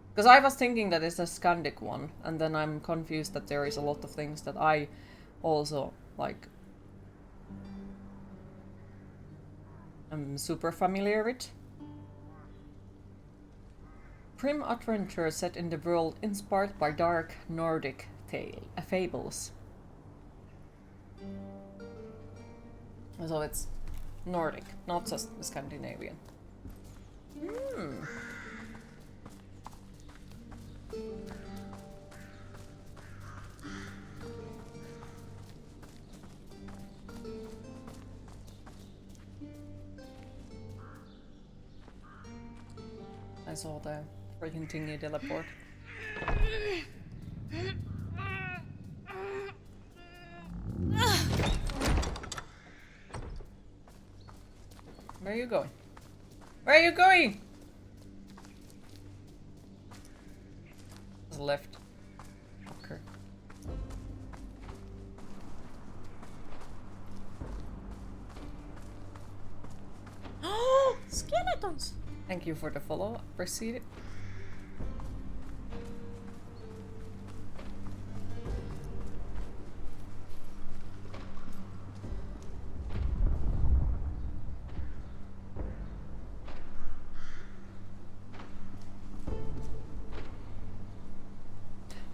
Because I was thinking that it's a Scandic one, and then I'm confused that there is a lot of things that I also like. I'm super familiar with. Prim adventure set in the world inspired by dark Nordic fables. So it's Nordic, not just Scandinavian. I saw the freaking thingy teleport. Where are you going? Where are you going? Just left. Okay. buttons. Thank you for the follow. Appreciate it.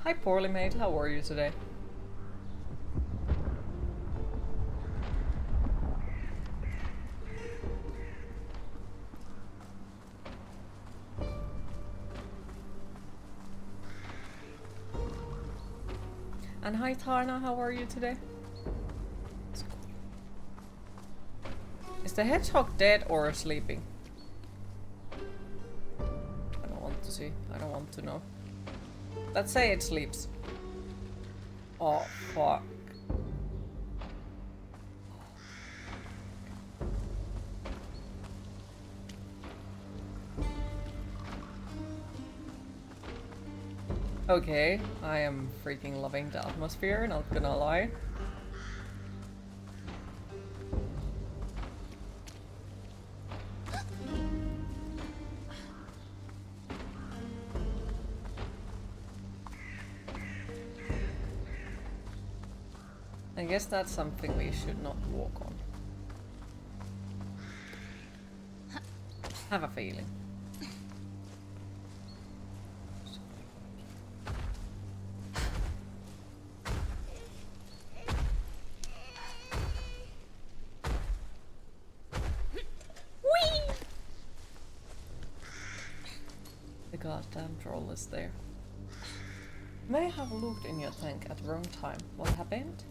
Hi, poorly mate. How are you today? And hi, Tarna. How are you today? Is the hedgehog dead or sleeping? I don't want to see. I don't want to know. Let's say it sleeps. Oh, fuck. Okay, I am freaking loving the atmosphere, not gonna lie. I guess that's something we should not walk on. Have a feeling. Whee! The goddamn troll is there. May have looked in your tank at the wrong time. What happened?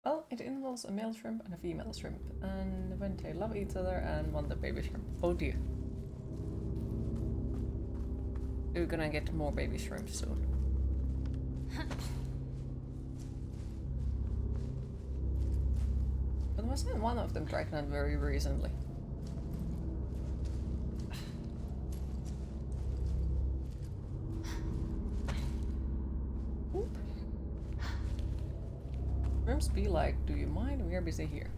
Well, it involves a male shrimp and a female shrimp, and when they love each other and want a baby shrimp. Oh dear. We're gonna get more baby shrimp soon. But wasn't one of them pregnant very recently? Oop. Shrimps be like, do you mind? We're busy here.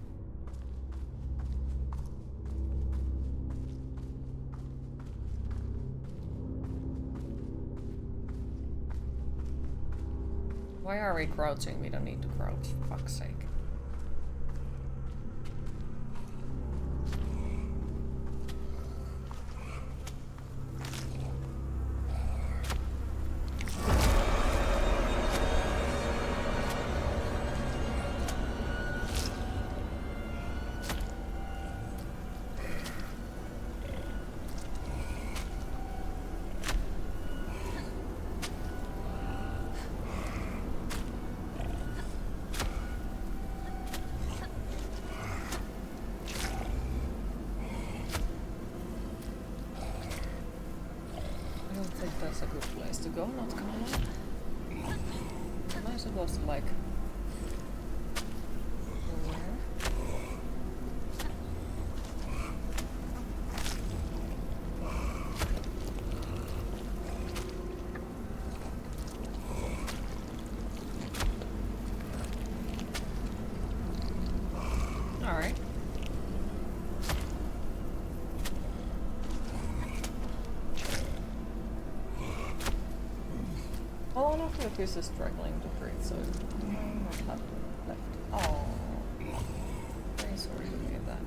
Why are we crouching? We don't need to crouch, for fuck's sake. I think that's a good place to go, not gonna lie. Am I supposed to like... go where? Alright. Well, one of the fish is struggling to breathe, so it might not have left. Oh, very sorry to hear that.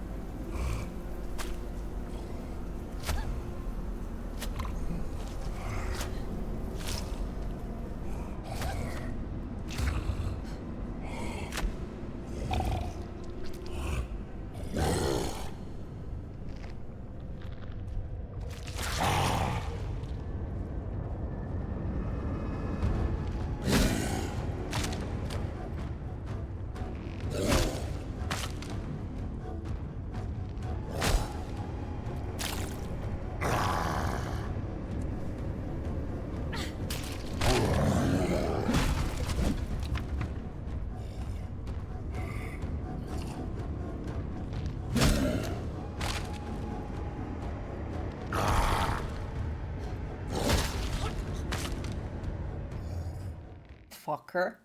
fucker.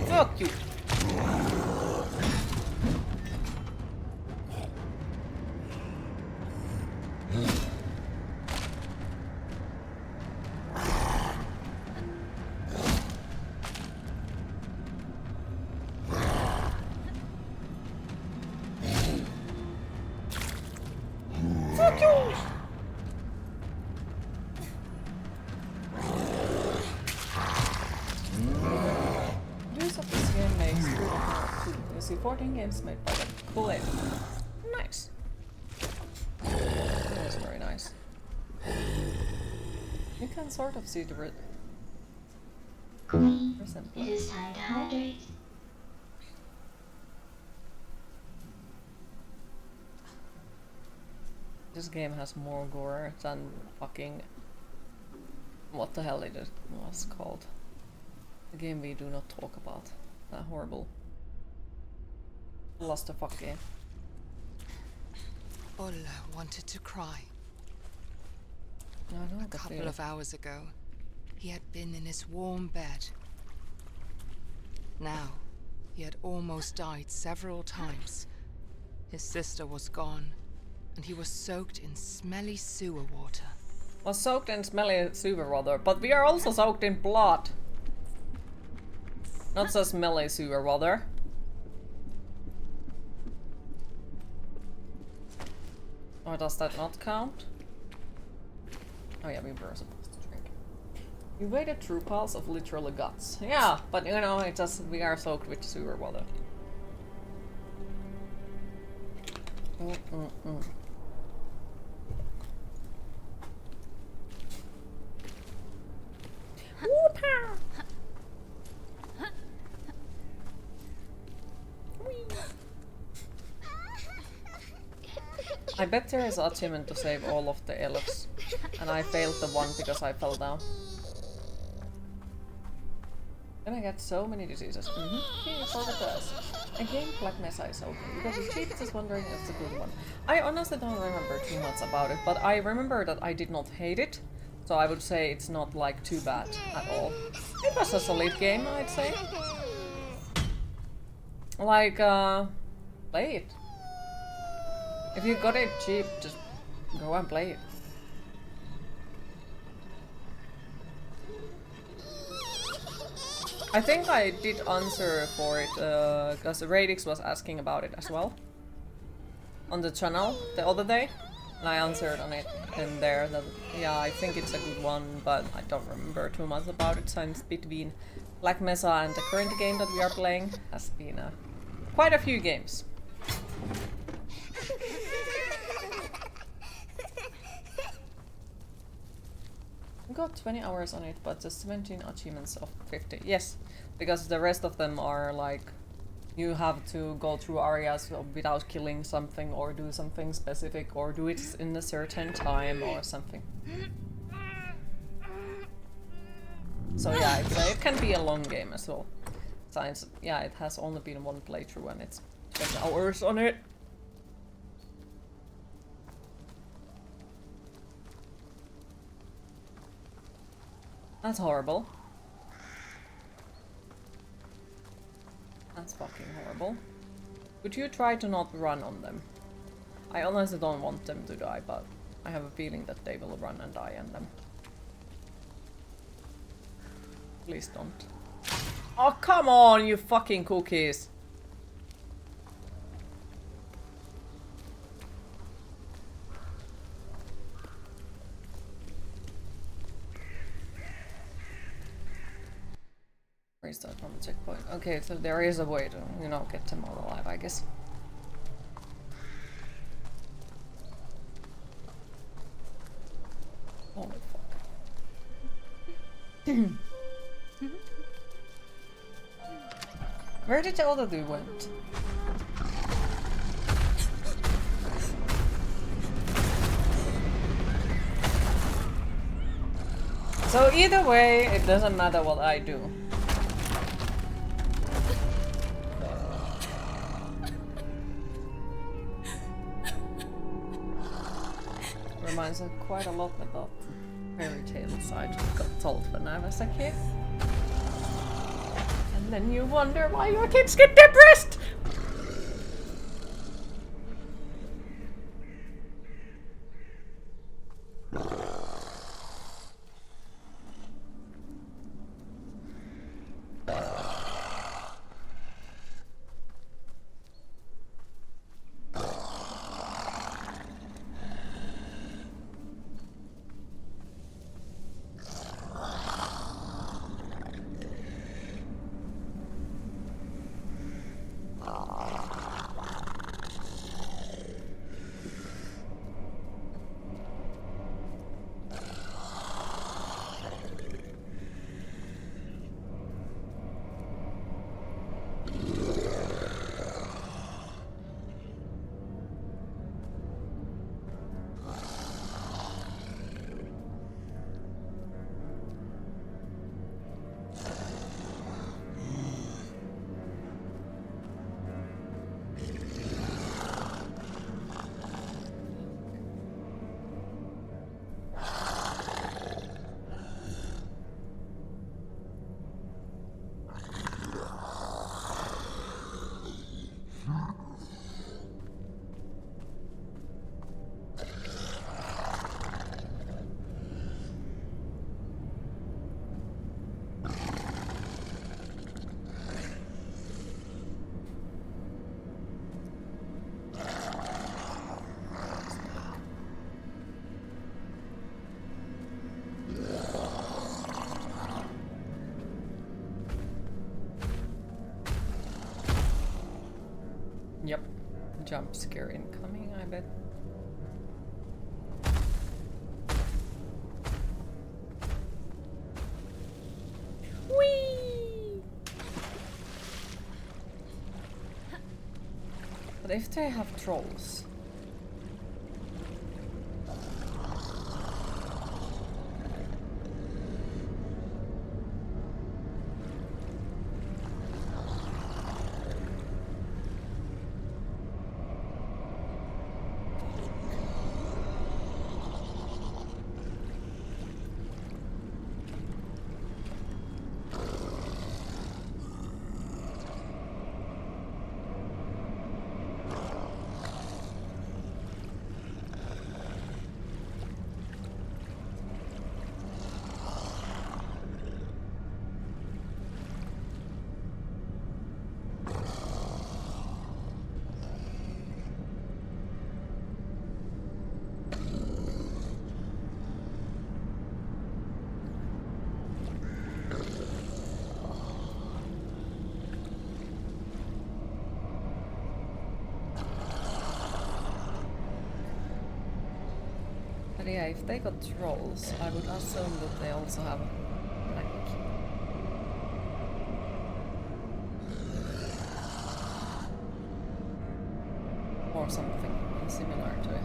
Fuck you. Fuck you. Use of this game makes good too. You see 14 games made by the Kool-Aid. Nice. That was very nice. You can sort of see the Queen, it resemblance. is time to hydrate. This game has more gore than fucking... What the hell it was called? The game we do not talk about. That horrible clusterfuck game. Ola wanted to cry. No, I know A the couple feeling. of hours ago, he had been in his warm bed. Now, he had almost died several times. His sister was gone, and he was soaked in smelly sewer water. Was soaked in smelly sewer water, but we are also soaked in blood. Not so smelly sewer water. Or does that not count? Oh yeah, we were supposed to drink. We waded through piles of literally guts. Yeah, but you know, it just we are soaked with sewer water. Whoop-ah! I bet there is an achievement to save all of the elves, and I failed the one because I fell down. Then I get so many diseases. Yeah, for the best. A game Black Mesa is okay, because the cheat is wondering if it's a good one. I honestly don't remember too much about it, but I remember that I did not hate it, so I would say it's not like too bad at all. It was a solid game, I'd say. Like, play it. If you got it cheap, just go and play it. I think I did answer for it, because Radix was asking about it as well. On the channel the other day. And I answered on it in there that, yeah, I think it's a good one, but I don't remember too much about it since between Black Mesa and the current game that we are playing has been quite a few games. I got 20 hours on it, but just 17 achievements of 50. Yes, because the rest of them are like you have to go through areas without killing something or do something specific or do it in a certain time or something. So yeah, it can be a long game as well. Since, yeah, it has only been one playthrough and it's 20 hours on it. That's horrible. That's fucking horrible. Could you try to not run on them? I honestly don't want them to die, but I have a feeling that they will run and die on them. Please don't. Oh, come on, you fucking cookies! Restart from the checkpoint. Okay, so there is a way to, you know, get them all alive, I guess. Holy fuck. Where did the other dude went? So either way, it doesn't matter what I do. Reminds me quite a lot about fairy tales I just got told when I was a kid. And then you wonder why your kids get depressed! Yep. Jump scare incoming, I bet. Whee! But if they have trolls... But yeah, if they got trolls, I would assume that they also have like or something similar to it.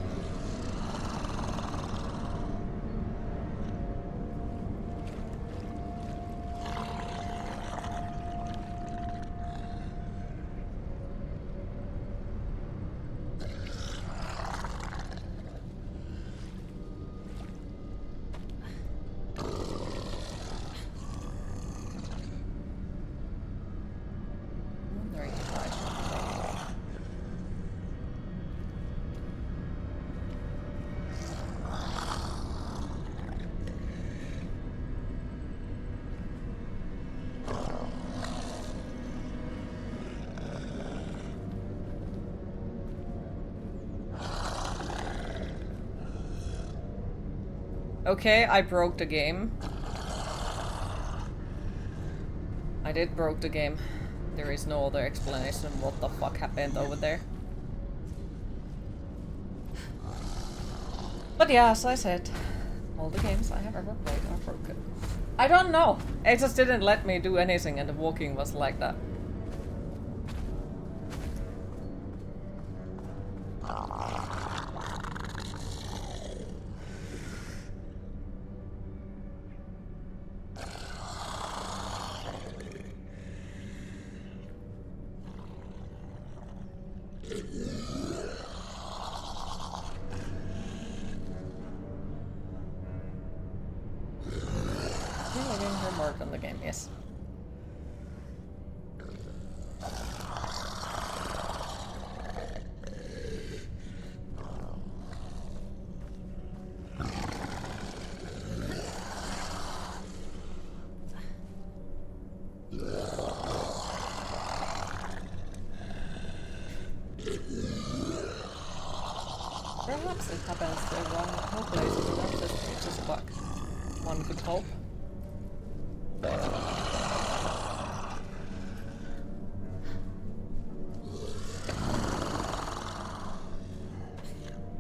Okay, I broke the game. I did broke the game. There is no other explanation what the fuck happened over there. But yeah, as I said, all the games I have ever played are broken. I don't know. It just didn't let me do anything and the walking was like that. part in the game, yes. Perhaps it happens to everyone. Hopefully it's not just a bug. One could hope.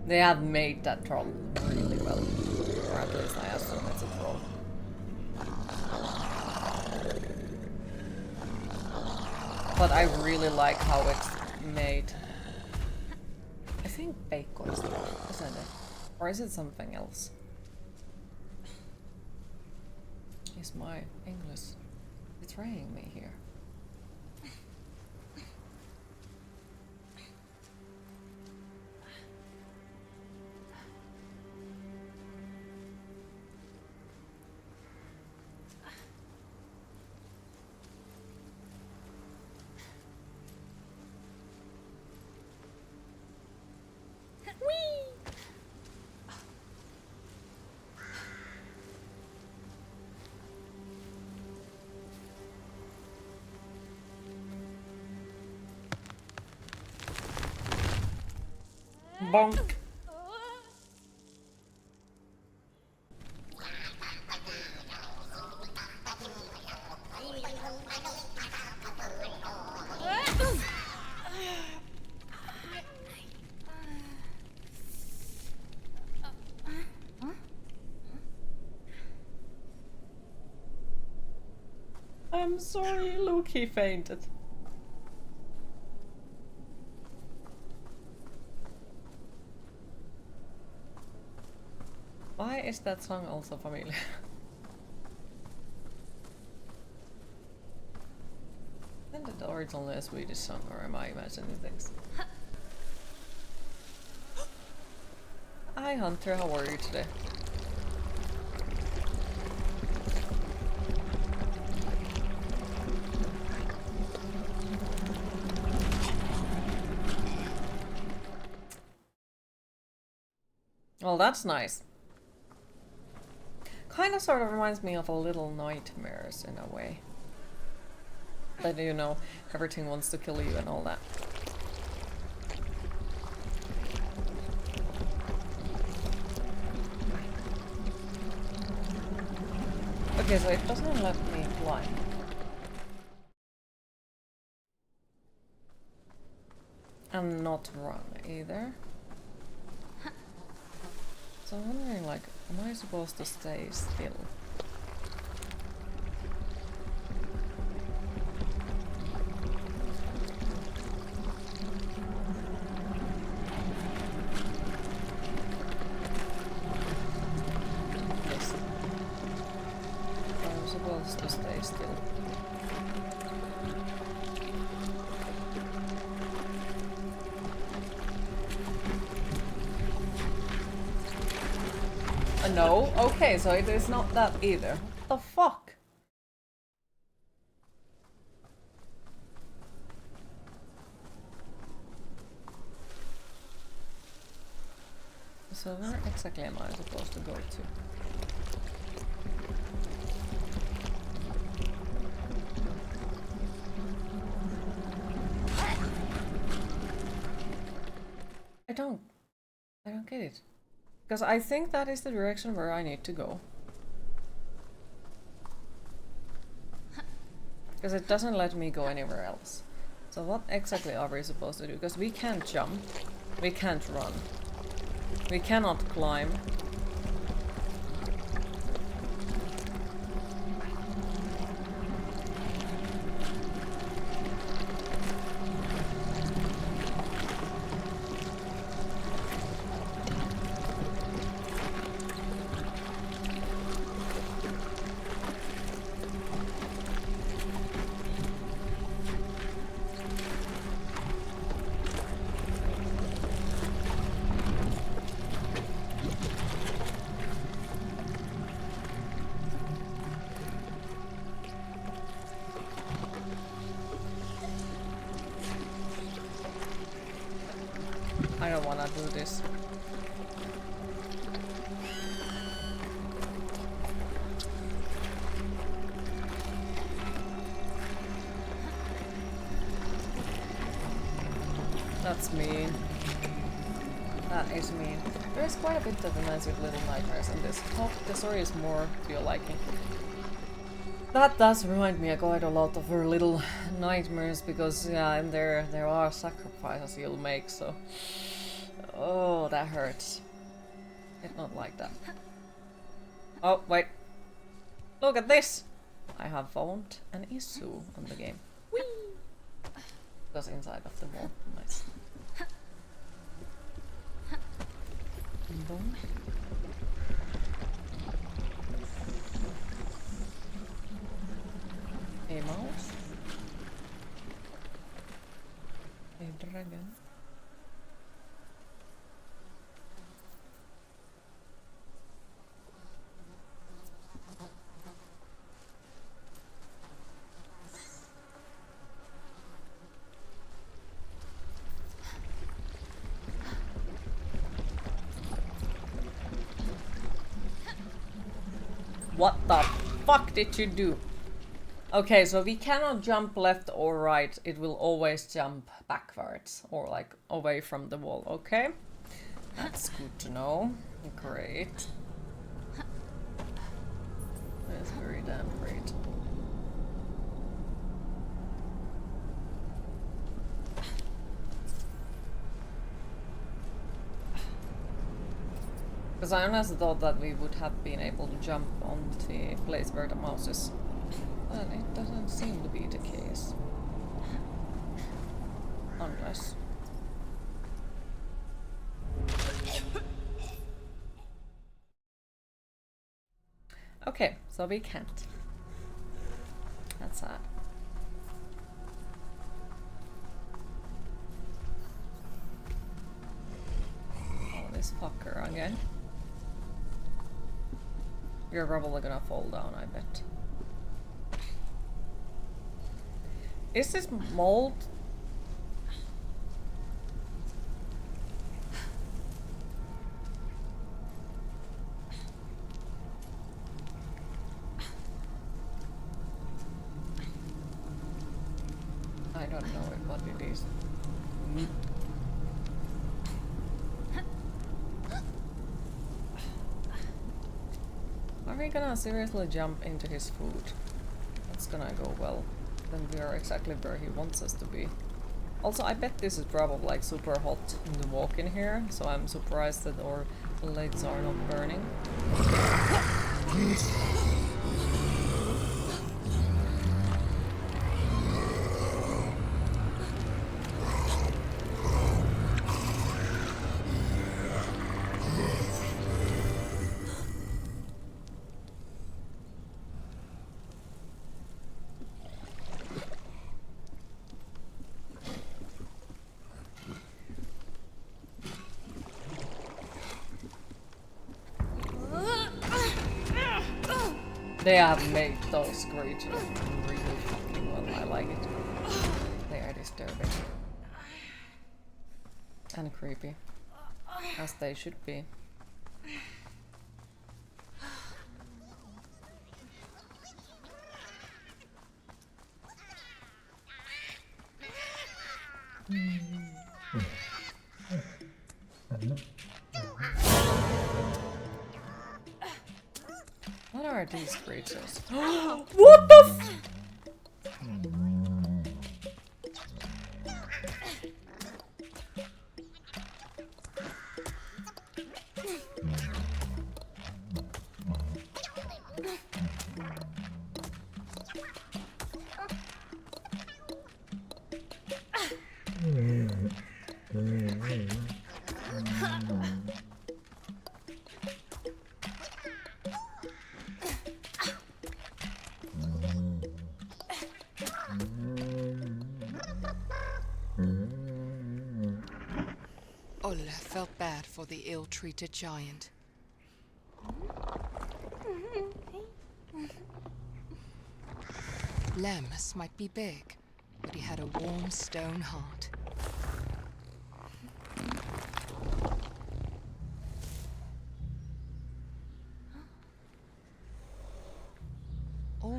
They have made that troll really well. Or at least I assume it's a troll. But I really like how it's made. I think bacon is the one, isn't it? Or is it something else? Is my English betraying me here? Bonk. I'm sorry, Luke, he fainted. Why is that song also familiar? Isn't it originally a Swedish song, or am I imagining things? Hi Hunter, how are you today? Well, that's nice. Kinda sort of reminds me of a Little Nightmares in a way. That, you know, everything wants to kill you and all that. Okay, so it doesn't let me climb. And not run either. So I'm wondering, like, am I supposed to stay still? Yes. I'm supposed to stay still. No? Okay, so it is not that either. What the fuck? So where exactly am I supposed to go to? I don't get it. Because I think that is the direction where I need to go. Because it doesn't let me go anywhere else. So what exactly are we supposed to do? Because we can't jump. We can't run. We cannot climb. I don't wanna do this. That's mean. That is mean. There is quite a bit of immersive little nightmares in this. Hope the story is more to your liking. That does remind me quite a lot of her little nightmares because yeah, and there are sacrifices you'll make, so oh, that hurts. Did not like that. Oh wait, look at this! I have found an issue on the game. Whee! Goes inside of the wall. Nice. Boom. A mouse. A dragon. What the fuck did you do? Okay, so we cannot jump left or right. It will always jump backwards or like away from the wall. Okay, that's good to know. Great. That's very damn great. Because I honestly thought that we would have been able to jump on the place where the mouse is. But it doesn't seem to be the case. Unless... Okay, so we can't. That's sad. Oh, this fucker again. You're probably gonna fall down, I bet. Is this mold? I don't know what it is. Are we gonna seriously jump into his food? That's gonna go well. Then we are exactly where he wants us to be. Also, I bet this is probably like super hot to walk in here, so I'm surprised that our legs are not burning. They have made those creatures really fucking well, I like it. They are disturbing. And creepy. As they should be. What are these creatures? What the f- Olle felt bad for the ill-treated giant. Lem's might be big, but he had a warm stone heart.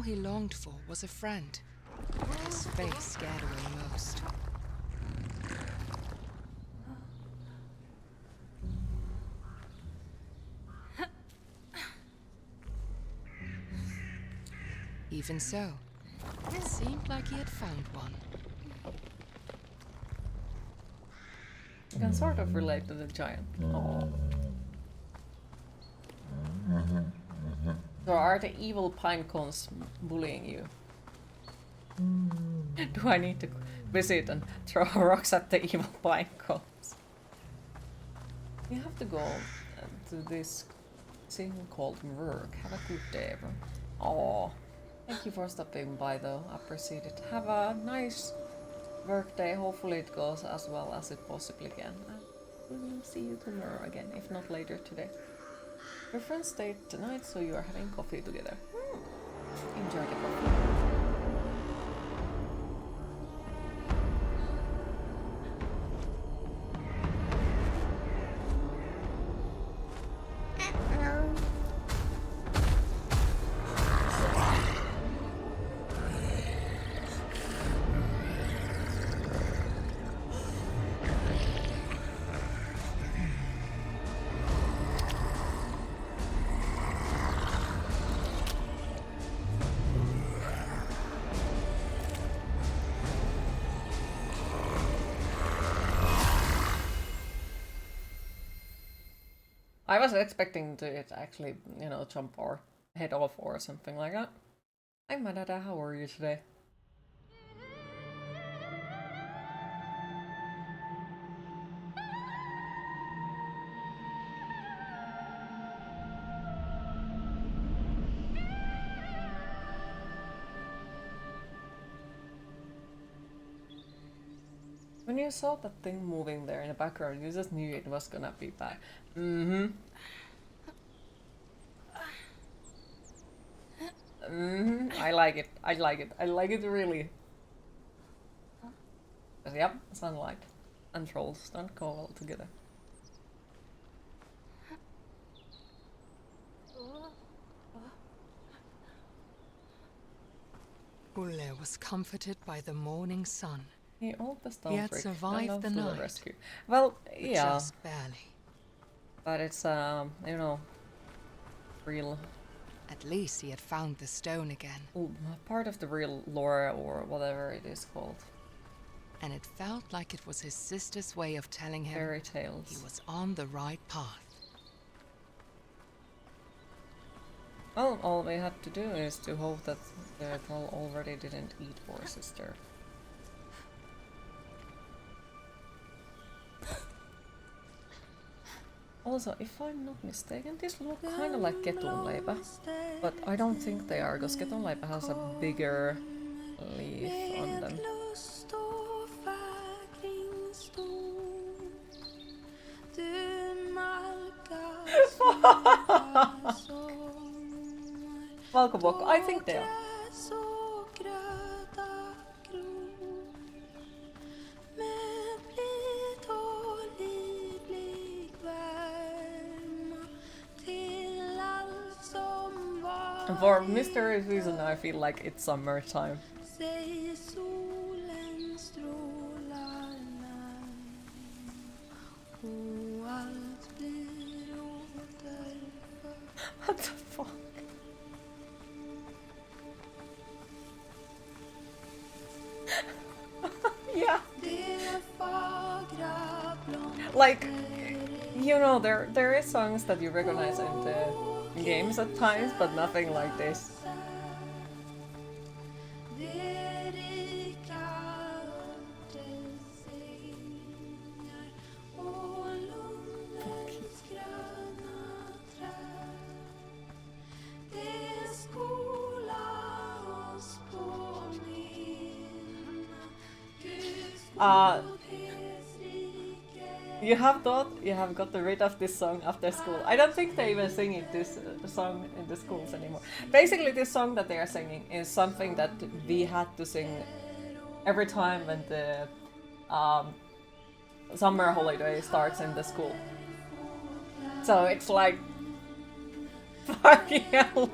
he longed for was a friend. His face scared away most. Even so, it seemed like he had found one. You can sort of relate to the giant. Aww. So are the evil pine cones bullying you? Do I need to visit and throw rocks at the evil pine cones? You have to go to this thing called work. Have a good day, everyone. Aww. Thank you for stopping by though, appreciate it. Have a nice work day, hopefully it goes as well as it possibly can. And we'll see you tomorrow again, if not later today. Your friends stayed tonight, so you are having coffee together. Enjoy the coffee. I was expecting to it actually, you know, jump or head off or something like that. I'm Manada, how are you today? When you saw that thing moving there in the background, you just knew it was gonna be bad. I like it. I like it. I like it really. But yep, sunlight and trolls don't go well together. Ulle was comforted by the morning sun. He almost He had survived the night. Rescue. Well, yeah, Just barely. but it's you know, real. At least he had found the stone again. Part of the real lore or whatever it is called. And it felt like it was his sister's way of telling him Fairy tales. he was on the right path. Well, all we had to do is to hope that the troll already didn't eat poor sister. Also, if I'm not mistaken, this looks kind of like ketunleipä, but I don't think they are, because ketunleipä has a bigger leaf on them. Valkobok, I think they are. And for mysterious reason, I feel like it's summertime. What the fuck? Yeah. Like, you know, there is songs that you recognize in the games at times, but nothing like this. You have thought you have got rid of this song after school. I don't think they even sing it, this song in the schools anymore. Basically, this song that they are singing is something that we had to sing every time when the summer holiday starts in the school. So it's like, fucking hell.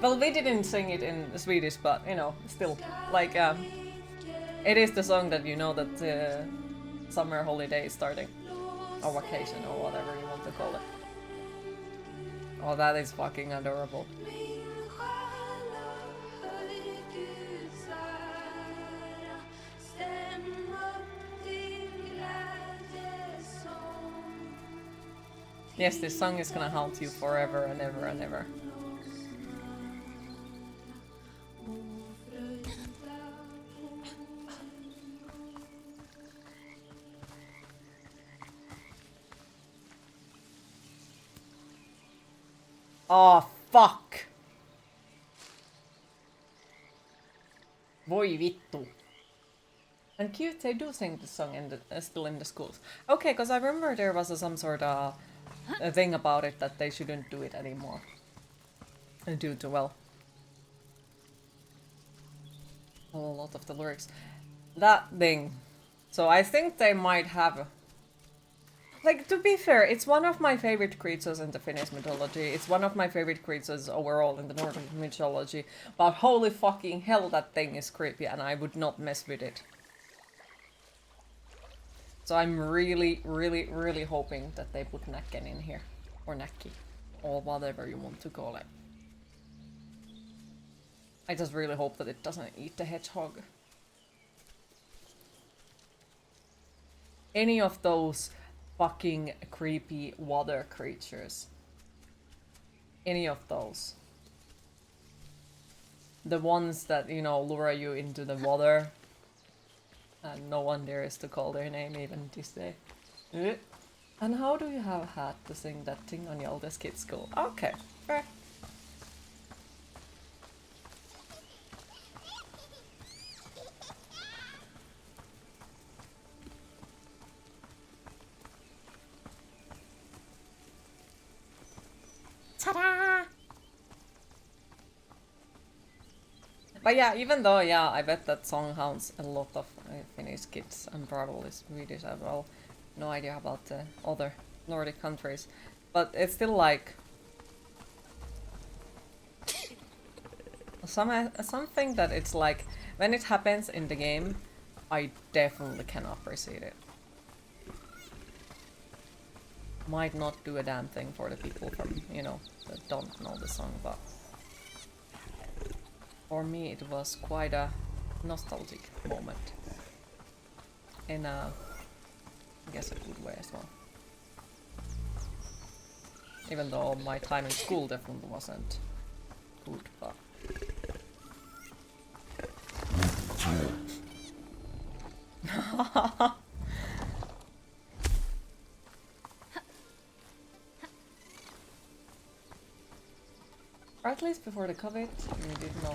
Well, we didn't sing it in Swedish, but you know, still, like, it is the song that you know that summer holiday is starting, or vacation, or whatever you want to call it. Oh, that is fucking adorable. Yes, this song is gonna haunt you forever and ever and ever. Oh, fuck! Voi vittu. And cute, they do sing the song in the, still in the schools. Okay, because I remember there was some sort of a thing about it that they shouldn't do it anymore. Due to, well, a lot of the lyrics. That thing. So I think they might have... Like, to be fair, it's one of my favorite creatures in the Finnish mythology. It's one of my favorite creatures overall in the Nordic mythology. But holy fucking hell, that thing is creepy and I would not mess with it. So I'm really, really, really hoping that they put Näcken in here. Or Näkki. Or whatever you want to call it. I just really hope that it doesn't eat the hedgehog. Any of those fucking creepy water creatures. Any of those. The ones that, you know, lure you into the water. And no one dares to call their name even this day. And how do you have had to sing that thing on Hjalte's Kids School? Okay, fair. Ta-da! But yeah, even though, yeah, I bet that song haunts a lot of Finnish kids and probably Swedish as well. No idea about the other Nordic countries. But it's still like... something that it's like, when it happens in the game, I definitely can appreciate it. Might not do a damn thing for the people from, you know, that don't know the song, but... For me, it was quite a nostalgic moment. In a, I guess, a good way as well. Even though my time in school definitely wasn't good, but... Or at least before the COVID, we didn't know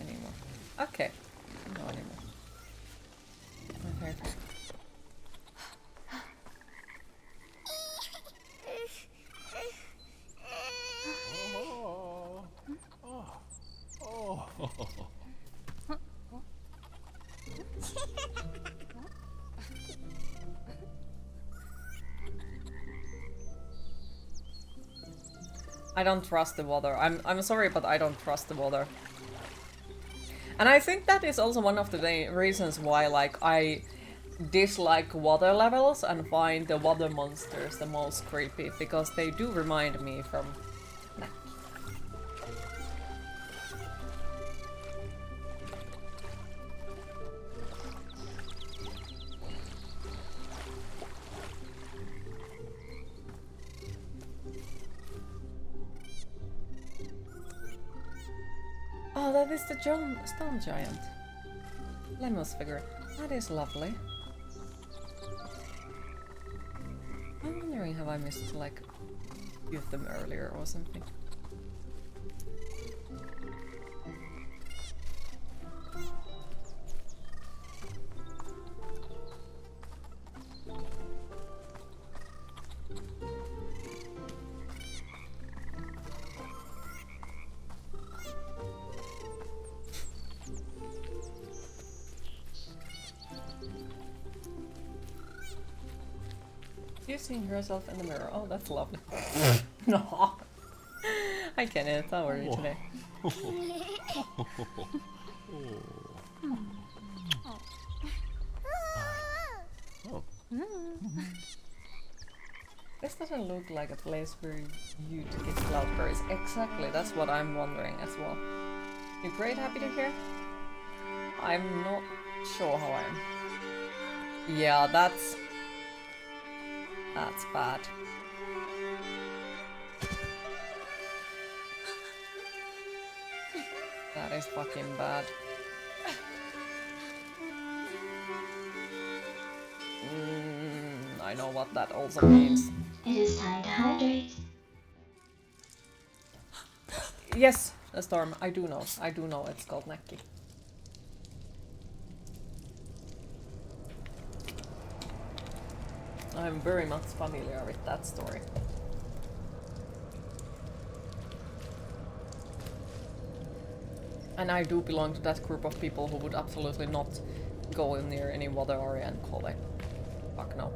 anymore. Okay, no anymore. Okay, okay. I don't trust the water. I'm sorry, but I don't trust the water. And I think that is also one of the reasons why, like, I dislike water levels and find the water monsters the most creepy, because they do remind me from... Nah. Oh, that is the stone giant. Lemmus figure. That is lovely. I'm wondering, have I missed, like, a few of them earlier or something? You seeing yourself in the mirror. Oh, that's lovely. No. Hi Kenneth, how are you today? This doesn't look like a place for you to get cloudberries. Exactly, that's what I'm wondering as well. You great, happy to hear? I'm not sure how I am. Yeah, that's bad. That is fucking bad. I know what that also means. It is time to hydrate. Yes, a storm. I do know. I do know it's called Neki. I'm very much familiar with that story. And I do belong to that group of people who would absolutely not go near any water area and call it. Fuck no.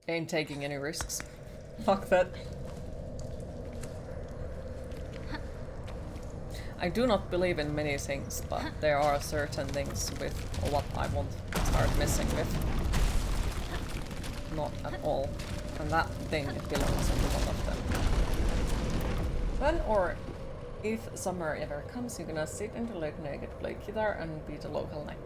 Ain't taking any risks. Fuck that. I do not believe in many things, but there are certain things with what I won't start messing with. Not at all. And that thing belongs into one of them. When or if summer ever comes, you're gonna sit in the lake naked, play guitar, and be the local neck.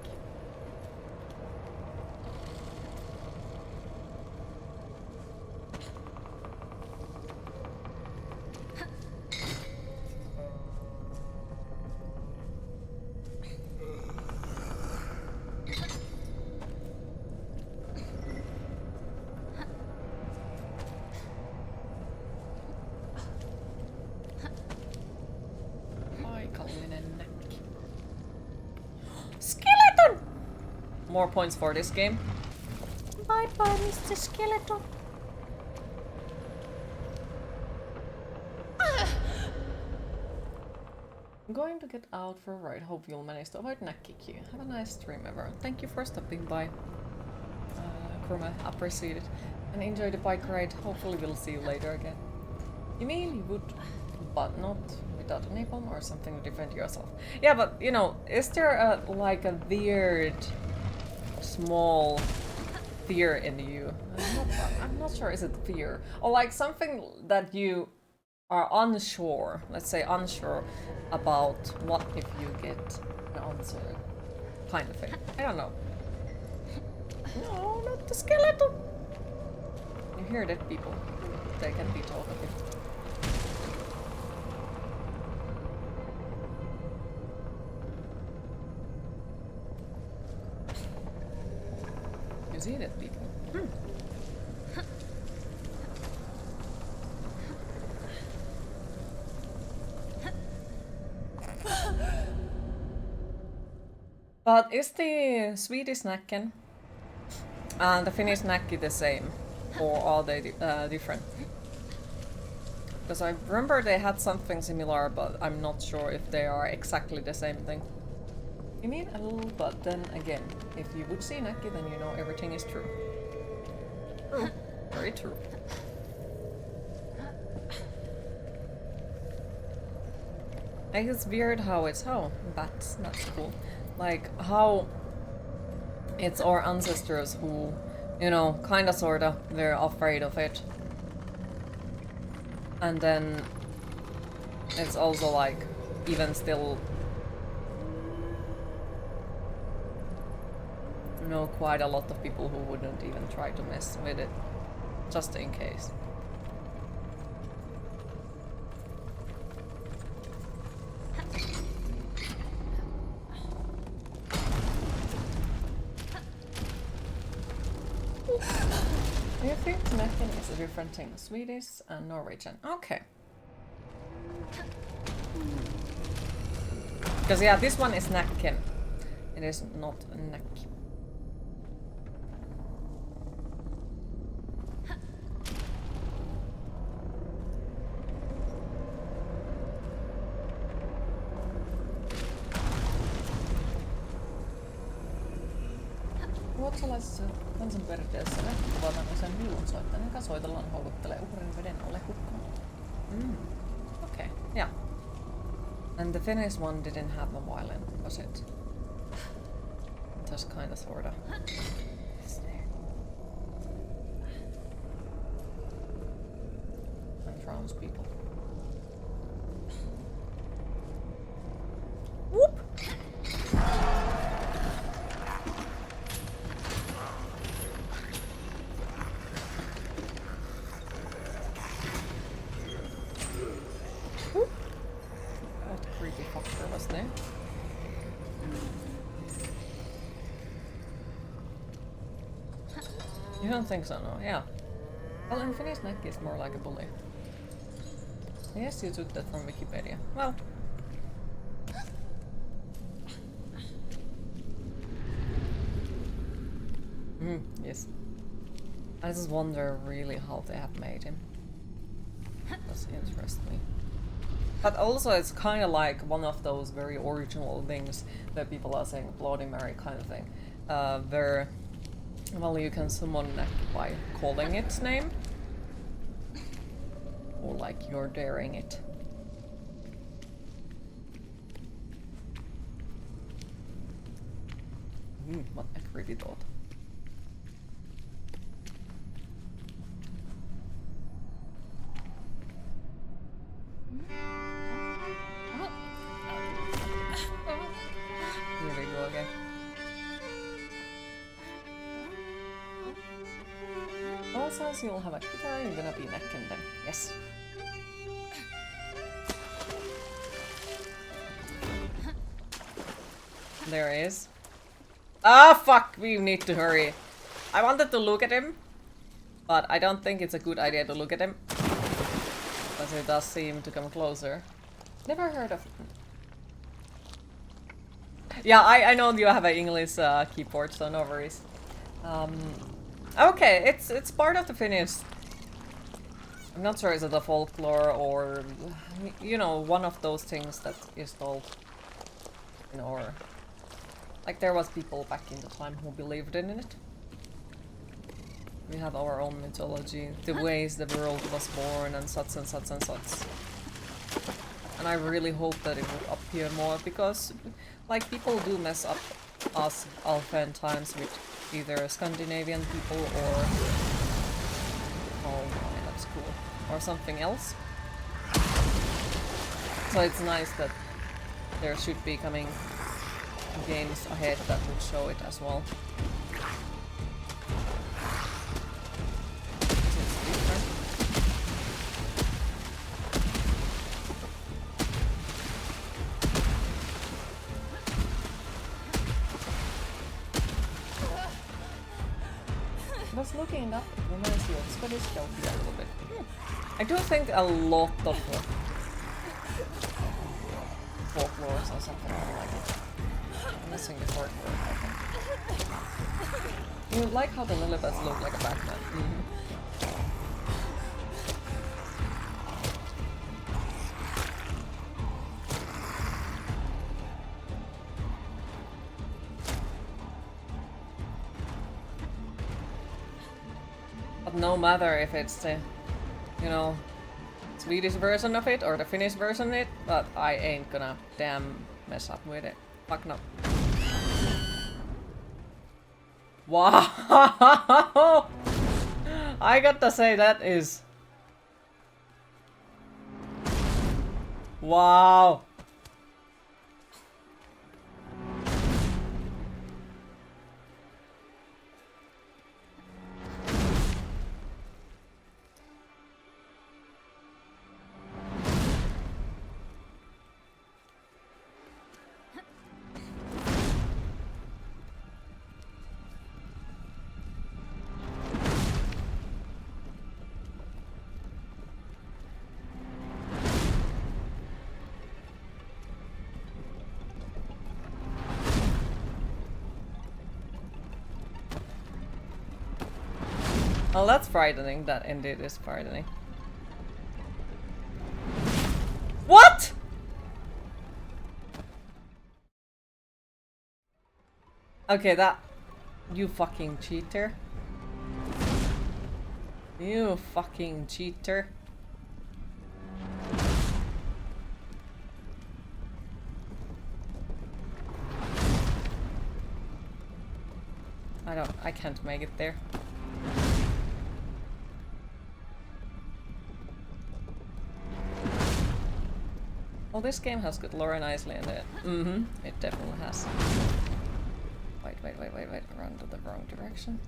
Skeleton! More points for this game. Bye bye, Mr. Skeleton. I'm going to get out for a ride. Hope you'll manage to avoid Nakiki. Have a nice stream, everyone. Thank you for stopping by. Kruma, appreciate it. And enjoy the bike ride. Hopefully we'll see you later again. You mean you would, but not without a napalm or something to defend yourself? Yeah, but you know, is there a weird, small fear in you? I'm not sure. Is it fear or like something that you are unsure? Let's say unsure about what if you get an answer, kind of thing. I don't know. No, not the skeleton. You hear that, people? They can be talkative. You see that, people? But is the Swedish Nacken and the Finnish Nakki the same? Or are they different? Because I remember they had something similar, but I'm not sure if they are exactly the same thing. You mean a little, but then again, if you would see Nakki, then you know everything is true. True. Very true. Like, it's weird how it's that's cool. Like how it's our ancestors who, you know, kinda sorta, they're afraid of it. And then it's also like even still, you know, quite a lot of people who wouldn't even try to mess with it, just in case. I think Nacken is a different thing. Swedish and Norwegian. Okay. Because yeah, this one is Nacken. It is not Nack. What shall I say? Kansanperinteessä kuvataan usein viulunsoittajan, joka soitellaan houkuttelee uhrin veden alle hukkumaan. Okay, yeah. And the Finnish one didn't have a violin, was it? Just kinda sorta. And drowns people. Whoop! What creepy fucker was there? You don't think so, no? Yeah. Well, in Finnish, Nike is more like a bully. Yes, you took that from Wikipedia. Well. Yes. I just wonder really how they have made him. Does interest me. But also it's kind of like one of those very original things that people are saying Bloody Mary kind of thing. Where, well, you can summon Neck by calling its name. Or like you're daring it. What a creepy thought. Here we go again. Also, so you'll have a guitar, you're gonna be necking them. Yes. There he is. Ah, fuck! We need to hurry. I wanted to look at him, but I don't think it's a good idea to look at him. Because it does seem to come closer. Never heard of... Yeah, I know you have an English keyboard, so no worries. Okay, it's part of the Finnish... I'm not sure is it a folklore or... You know, one of those things that is told in our... Like there was people back in the time who believed in it. We have our own mythology, the ways the world was born and such and such and such. And I really hope that it would appear more because like people do mess up us oftentimes with either Scandinavian people or oh my, that's cool. Or something else. So it's nice that there should be coming games ahead that would show it as well. Just looking it up, it reminds you of Scottish Kelpie a little bit. I do think a lot of folklore or something like it. I'm missing the short word, I think. You like how the Lillibets look like a Batman. But no matter if it's the, you know, Swedish version of it or the Finnish version of it, but I ain't gonna damn mess up with it. Fuck no. Wow! I gotta say that is... Wow! Well, that's frightening. That indeed is frightening. What?! Okay, that... You fucking cheater. You fucking cheater. I can't make it there. Well, this game has good lore nicely in it. Mm-hmm, it definitely has. Wait, run to the wrong direction.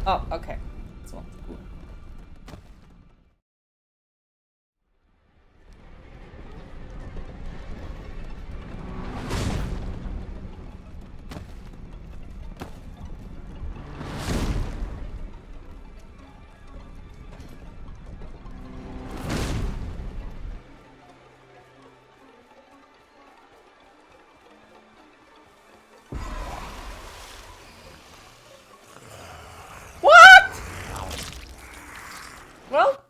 Oh, okay. That's one. Cool. Well,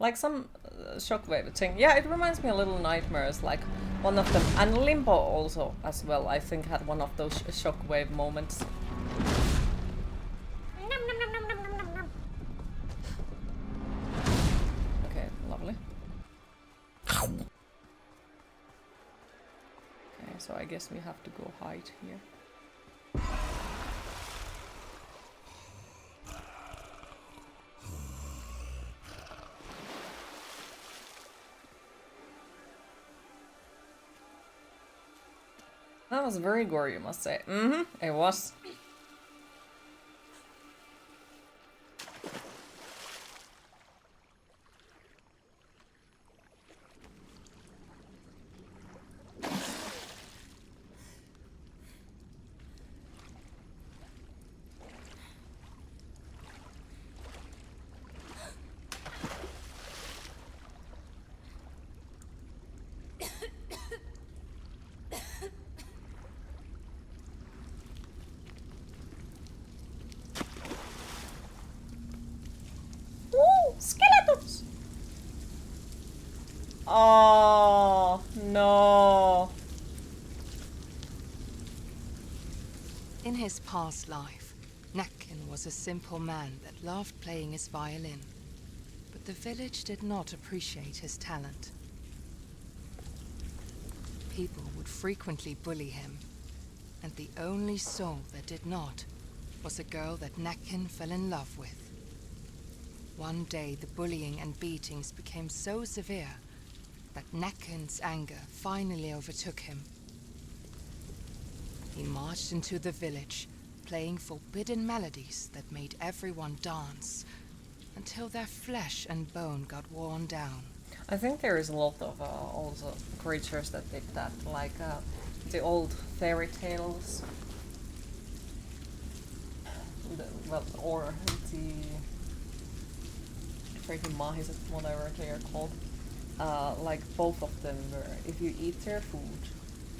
like some shockwave thing. Yeah, it reminds me a little nightmares. Like one of them, and Limbo also as well. I think had one of those shockwave moments. Okay, lovely. Okay, so I guess we have to go hide here. That was very gory, you must say. Mm-hmm, it was. Skeletons! Oh, no. In his past life, Nakin was a simple man that loved playing his violin. But the village did not appreciate his talent. People would frequently bully him, and the only soul that did not was a girl that Nakin fell in love with. One day, the bullying and beatings became so severe that Nakin's anger finally overtook him. He marched into the village, playing forbidden melodies that made everyone dance, until their flesh and bone got worn down. I think there is a lot of also creatures that did that, like the old fairy tales. Or the freaking mahis, whatever they are called. Like both of them were, if you eat their food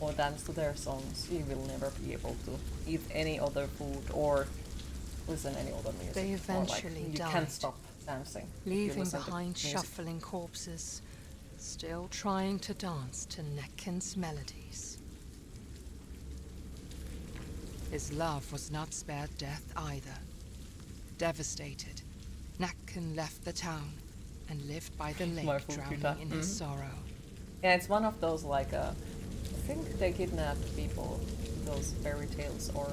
or dance to their songs, you will never be able to eat any other food or listen any other music. They eventually or, like, you died, can't stop dancing. leaving behind shuffling corpses, still trying to dance to Nakin's melodies. His love was not spared death either. Devastated, Nakin left the town and lived by the lake, drowning in his sorrow. Yeah, it's one of those, like, I think they kidnapped people, those fairy tales or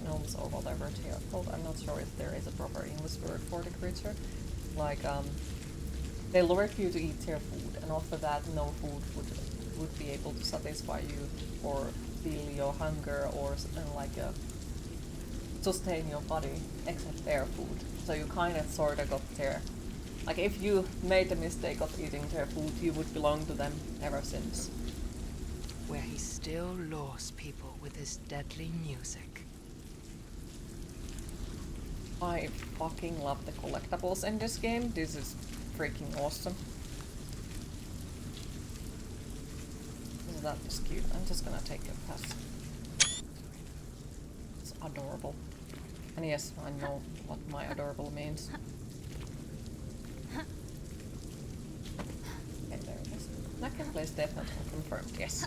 gnomes or whatever they are called. I'm not sure if there is a proper English word for the creature. Like, they lured you to eat their food, and after that no food would be able to satisfy you or feel your hunger or sustain your body except their food. So you kind of sort of got their, like, if you made the mistake of eating their food, you would belong to them ever since. Where he still lures people with his deadly music. I fucking love the collectibles in this game. This is freaking awesome. That is cute. I'm just gonna take a pass. It's adorable. And yes, I know what my adorable means. Second place definitely confirmed, yes.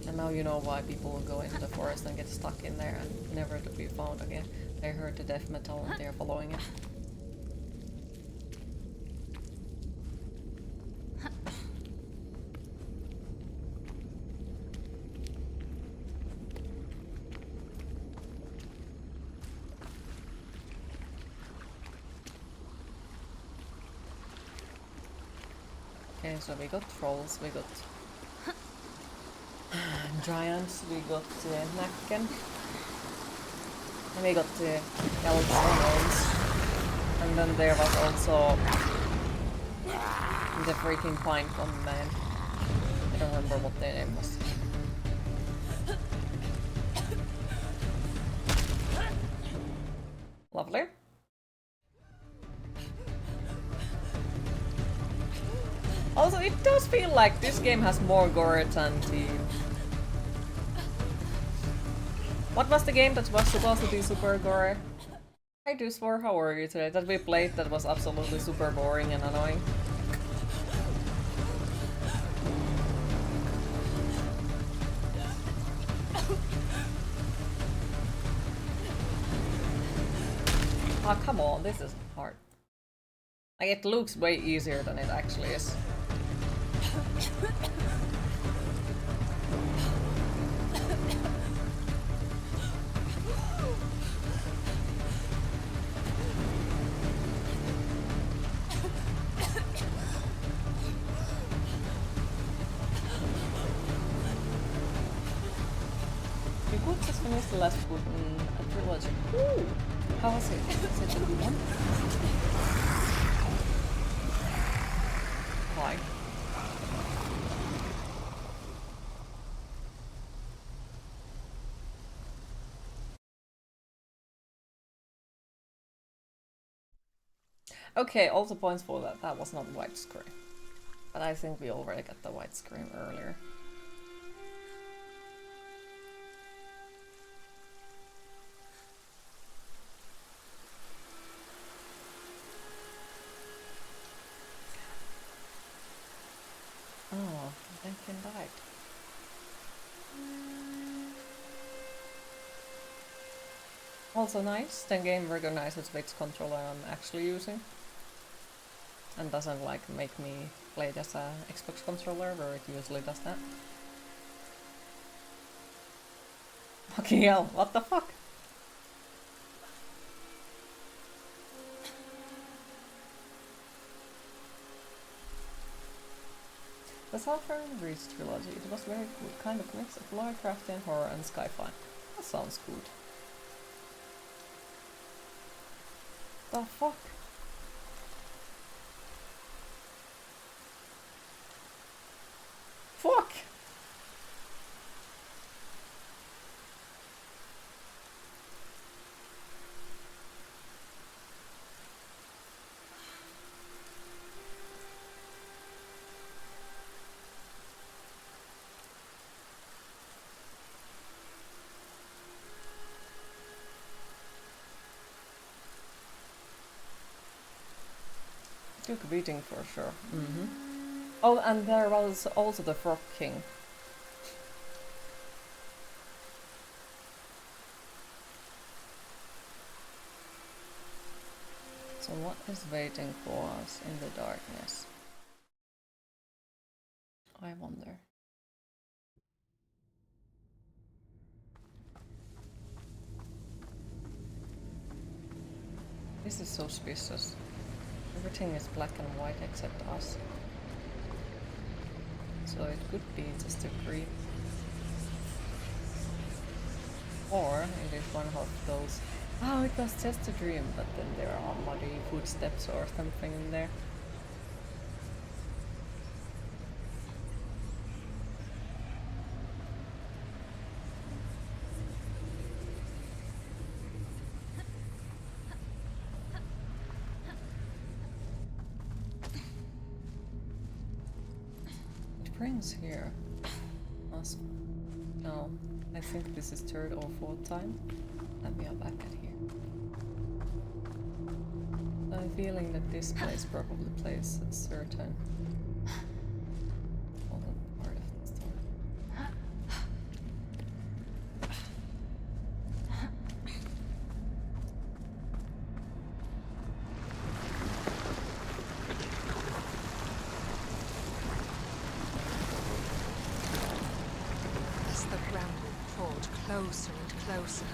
And now you know why people go into the forest and get stuck in there and never to be found again. They heard the death metal and they're following it. Okay, so we got trolls, we got giants, we got Nacken, and we got elves and gnomes. And then there was also the freaking pine cone man. I don't remember what their name was. Lovely. Also, it does feel like this game has more gore than the... What was the game that was supposed to be super gore? Hi Dusfor, how are you today? That we played that was absolutely super boring and annoying. Ah, oh, come on, this is hard. Like, it looks way easier than it actually is. You could just finish the last book in a trilogy. Ooh. How was it? Is it a good one? Why? Okay, also points for that. That was not widescreen. But I think we already got the widescreen earlier. Oh, Lincoln died. Also nice, the game recognizes which controller I'm actually using. And doesn't like make me play it as a Xbox controller where it usually does that. Fucking hell, what the fuck? The Southern Reach trilogy, it was very good, kind of mix of Lovecraftian horror and sci-fi. That sounds good. The fuck? Fuck! Took a beating for sure. Mm-hmm. Oh, and there was also the Frog King. So what is waiting for us in the darkness? I wonder. This is so suspicious. Everything is black and white except us. So it could be just a creep. Or it is one of those, oh, it was just a dream, but then there are muddy footsteps or something in there. It brings here. No, I think this is third or fourth time that we are back at here. have a feeling that this place probably plays a certain important part of the story. As the bramble crawled closer and closer,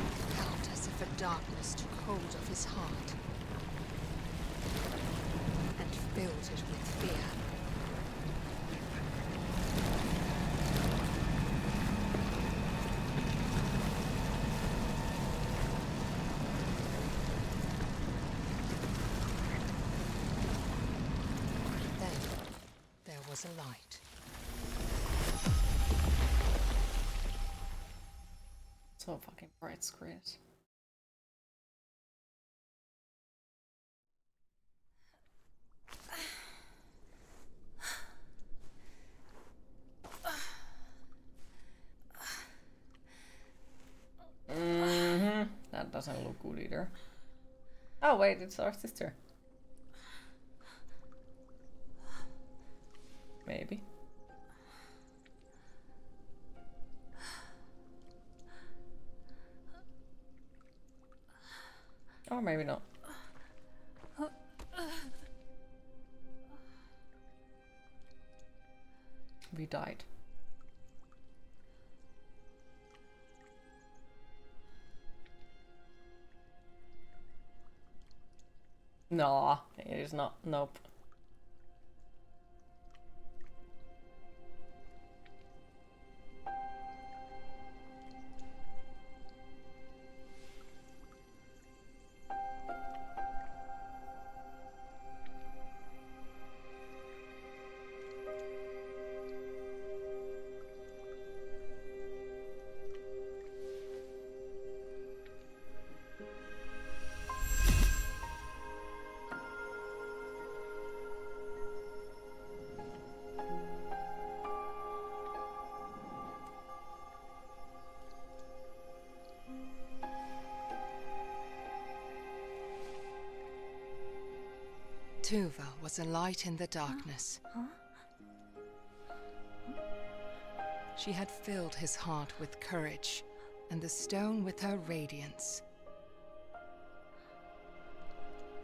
he felt as if a darkness took hold of his heart and filled it with fear. Then there was a light. So fucking bright screens. That doesn't look good either. Oh wait, it's our sister. Maybe. Or maybe not. We died. No, it is not. Nope. Tuva was a light in the darkness. She had filled his heart with courage, and the stone with her radiance.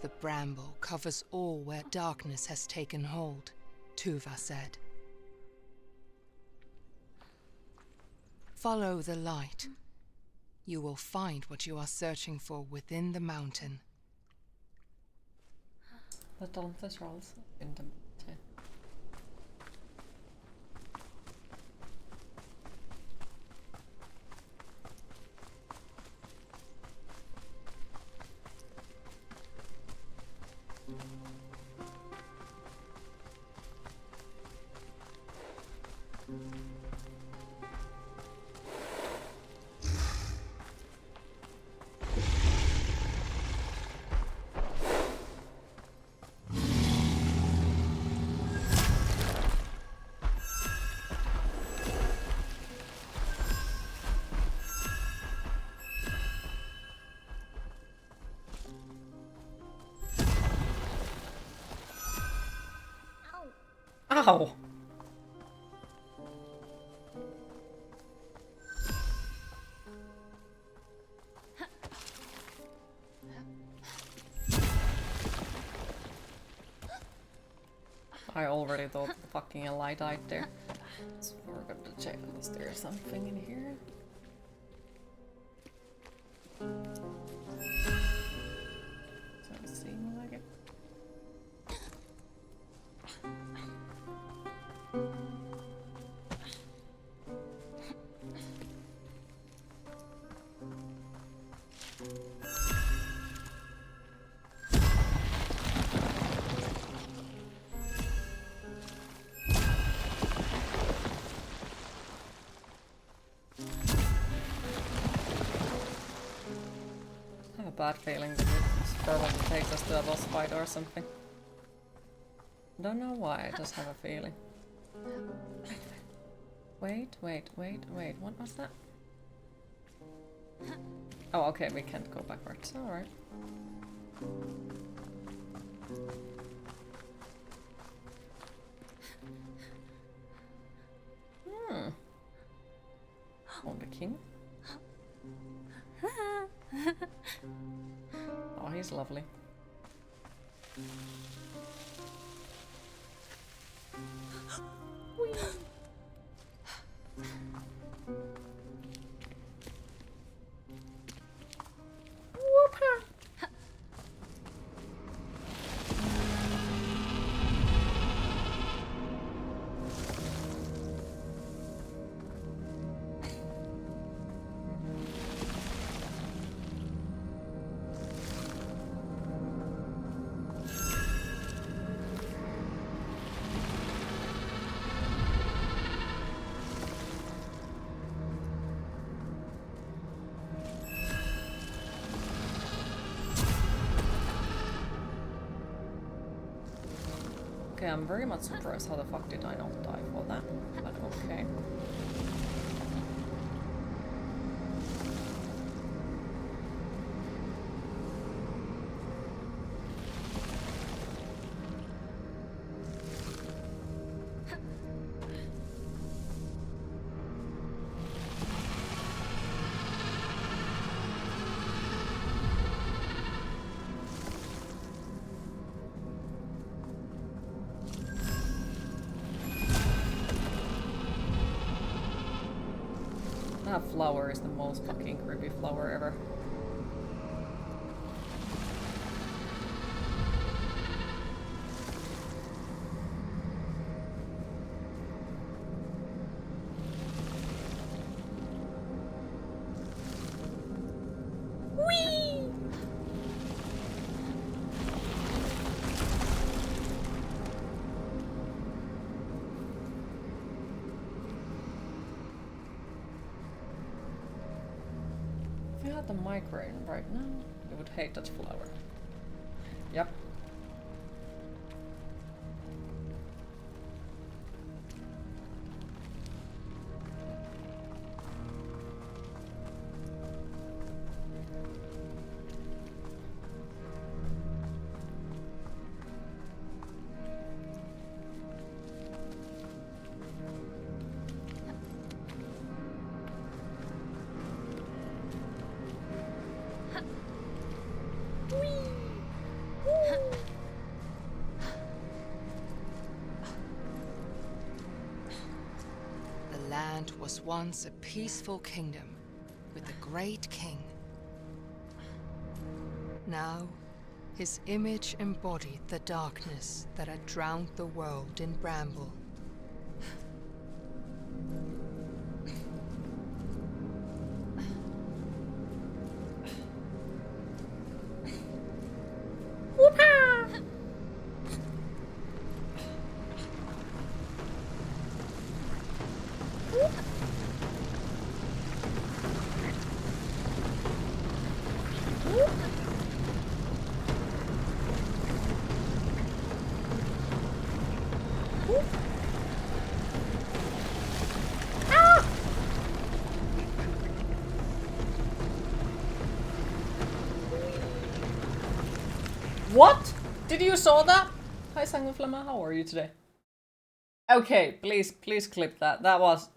The bramble covers all where darkness has taken hold, Tuva said. Follow the light. You will find what you are searching for within the mountain. The dauntless rolls in the mountain. Ow! I already thought the fucking Eli died there. So we're gonna check, is there something in here? Doesn't seem like it. I have a bad feeling that it's probably takes us to a boss fight or something. Don't know why, I just have a feeling. Wait, what was that? Oh, okay, we can't go backwards. Alright. Hmm. Oh, the king? Oh, he's lovely. Okay, I'm very much surprised how the fuck did I not die for that, but okay. That flower is the most fucking creepy flower ever. If you had the migraine right now, you would hate that flower. Yep. The land was once a peaceful kingdom with a great king. Now, his image embodied the darkness that had drowned the world in Bramble. What? Did you saw that? Hi Sanguiflama, how are you today? Okay, please clip that. That was...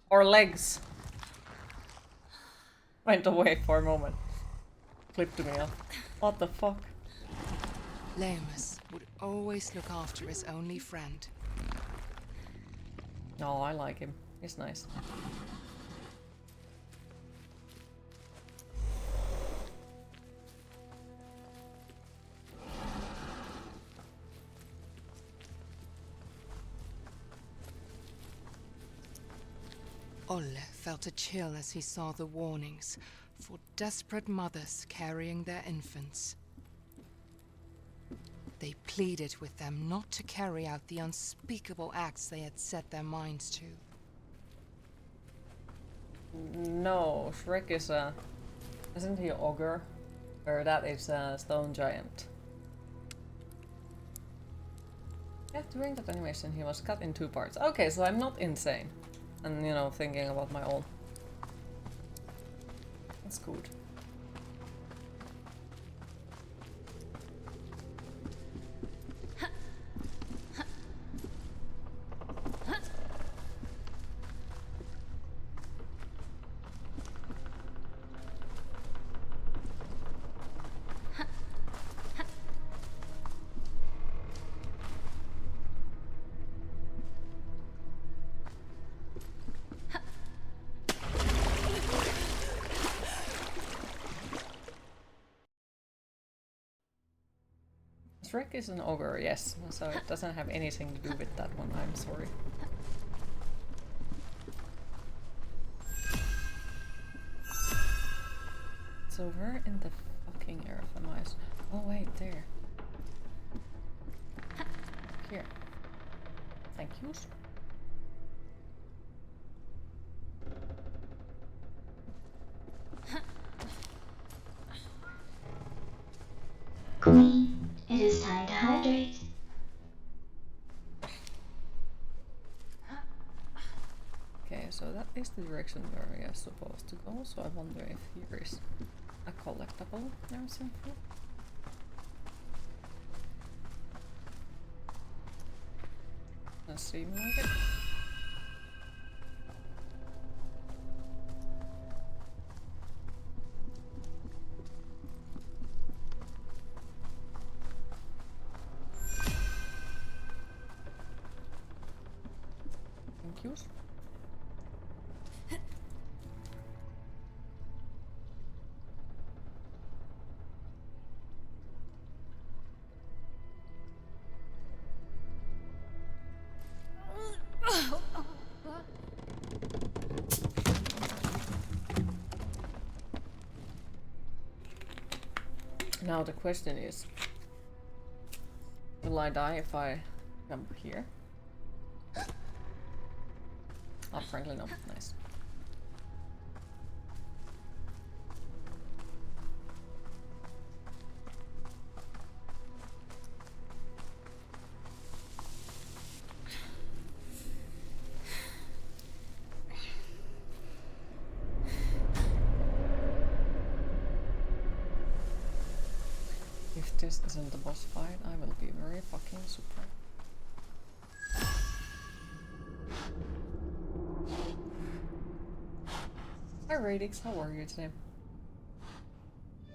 Our legs went away for a moment. Clipped me off. What the fuck? Lemus would always look after his only friend. Oh, I like him. He's nice. Olle felt a chill as he saw the warnings for desperate mothers carrying their infants. They pleaded with them not to carry out the unspeakable acts they had set their minds to. No, Shrek is a... Isn't he an ogre? Or that is a stone giant. Yeah, during that animation he was cut in 2 parts. Okay, so I'm not insane. And, you know, thinking about my own... That's good. Shrek is an ogre, yes, so it doesn't have anything to do with that one, I'm sorry. So where in the fucking earth am I? Oh wait, there. Here. Thank you. Queen, it is time to hydrate. Okay, so that is the direction where we are supposed to go, so I wonder if here is a collectible or something. Doesn't seem like it. Thank you. Now the question is, will I die if I jump here? Oh, frankly no. Nice. If this isn't the boss fight, I will be very fucking surprised. Hi Radix, how are you today?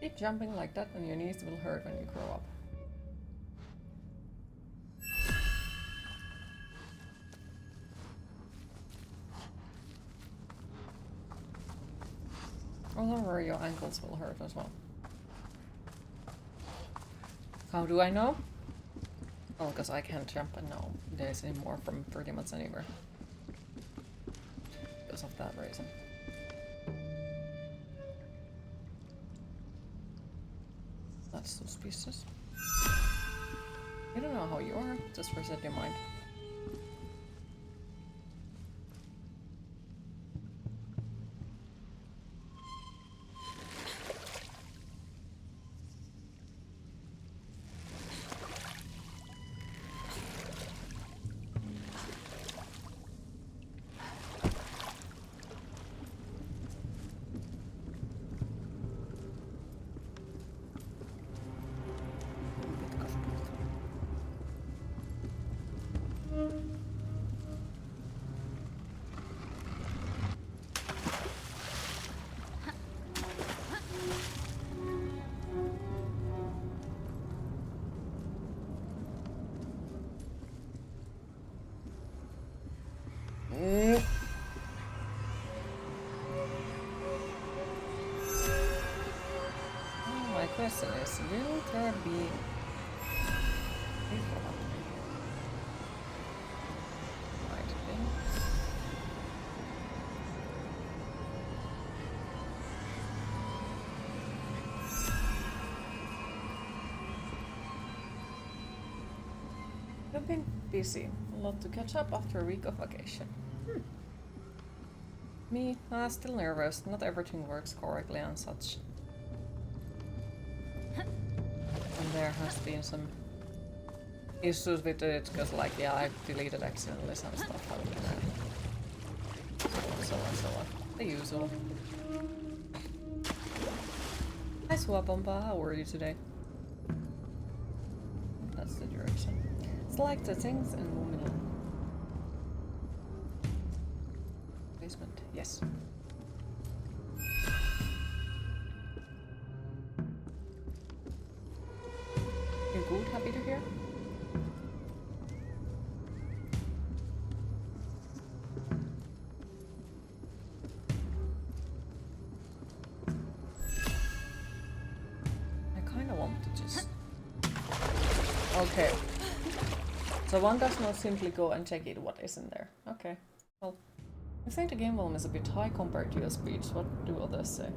Keep jumping like that and your knees will hurt when you grow up. Or don't worry, your ankles will hurt as well. How do I know? Well, because I can't jump and no days anymore from pretty much anywhere. Because of that reason. That's suspicious. You don't know how you are, just reset your mind. My question is, will there be... I've been busy. A lot to catch up after a week of vacation. Me, still nervous. Not everything works correctly and such. And there has been some issues with it, because like, yeah, I deleted accidentally some stuff and so on, so on. The usual. Swapompa, how are you today? That's the direction. Select the things and move in. Basement, yes. You good? Happy to hear? I kinda want to just... Okay. So one does not simply go and check it what is in there. Okay. Well, I think the game volume is a bit high compared to your speech. What do others say?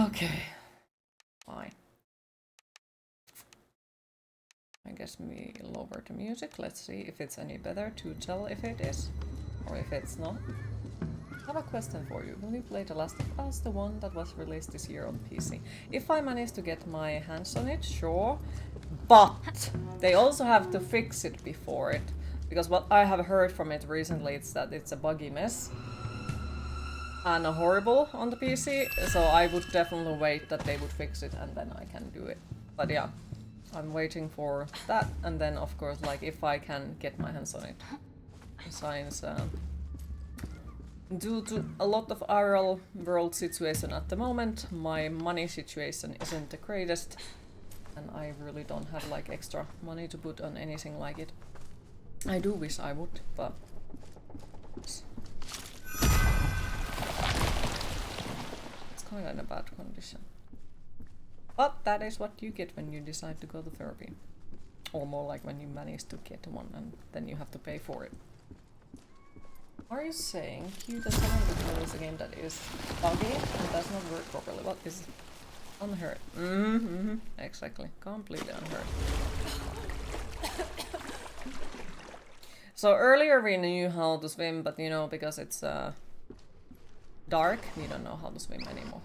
Okay. Fine. I guess we lower the music. Let's see if it's any better to tell if it is or if it's not. I have a question for you. Will you play The Last of Us, the one that was released this year on PC? If I manage to get my hands on it, sure. But they also have to fix it before it. Because what I have heard from it recently is that it's a buggy mess. And horrible on the PC. So I would definitely wait that they would fix it and then I can do it. But yeah, I'm waiting for that. And then of course, like if I can get my hands on it. Besides, due to a lot of IRL world situation at the moment, my money situation isn't the greatest. And I really don't have like extra money to put on anything like it. I do wish I would, but it's kind of in a bad condition. But that is what you get when you decide to go to therapy. Or more like when you manage to get one and then you have to pay for it. Are you saying Q700 is a game that is buggy and does not work properly? What is unheard? Exactly. Completely unheard. So earlier we knew how to swim, but you know, because it's dark, we don't know how to swim anymore.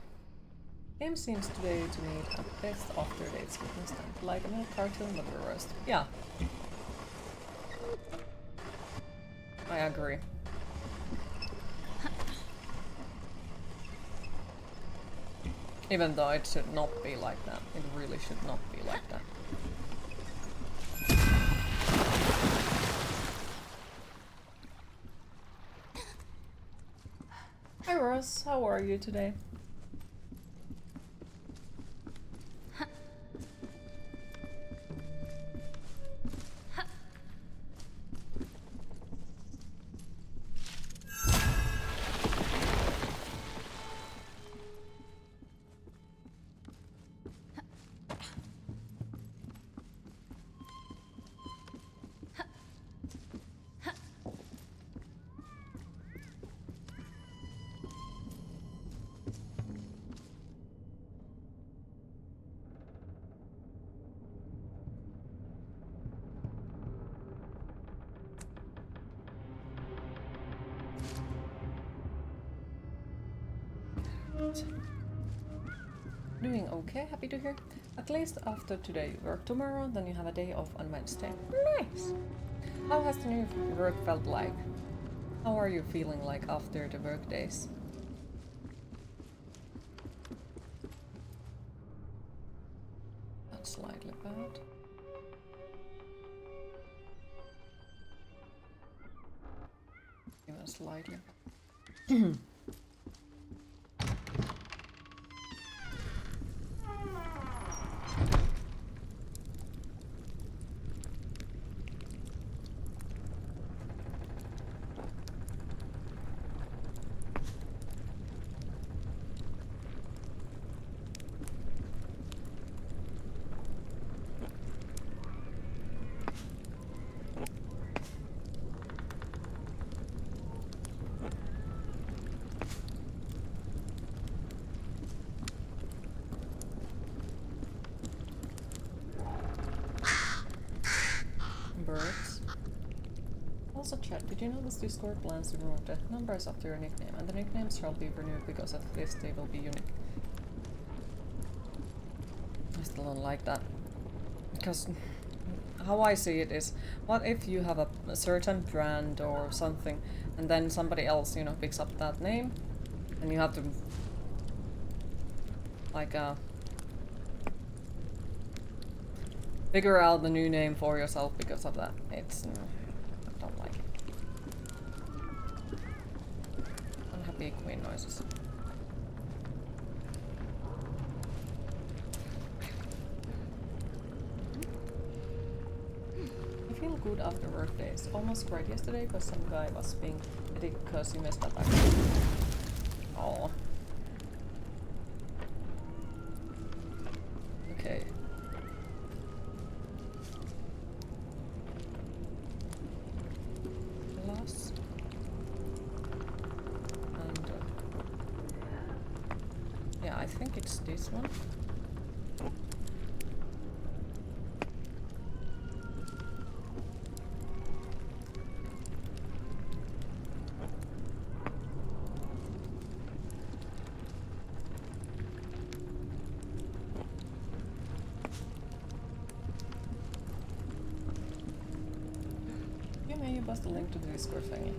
Game seems today to need a best after dates with instant, like a little cartoon but reversed. Yeah. I agree. Even though it should not be like that. It really should not be like that. Hi Ross, how are you today? Doing okay, happy to hear. At least after today you work tomorrow, then you have a day off on Wednesday. Nice! How has the new work felt like? How are you feeling like after the work days? That's slightly bad. Even slightly. Birds. Also chat, did you notice Discord plans to remove the numbers after your nickname, and the nicknames shall be renewed because at least they will be unique. I still don't like that. Because how I see it is, what if you have a certain brand or something, and then somebody else, you know, picks up that name, and you have to like figure out the new name for yourself because of that. It's I don't like it. Unhappy queen noises. I feel good after work days. Almost cried yesterday because some guy was being petty because he messed up. Oh. Okay. Glass. And yeah, I think it's this one. You post a link to the Discord thingy.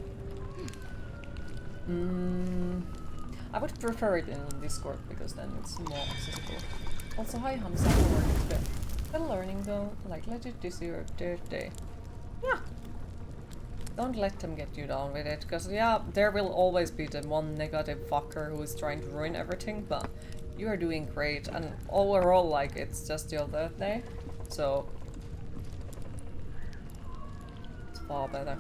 I would prefer it in Discord because then it's more accessible. Also, hi Hamza, how are you today? Still learning though, like legit this your third day. Yeah. Don't let them get you down with it, because yeah, there will always be the one negative fucker who is trying to ruin everything, but you are doing great, and overall, like, it's just your third day, so far better.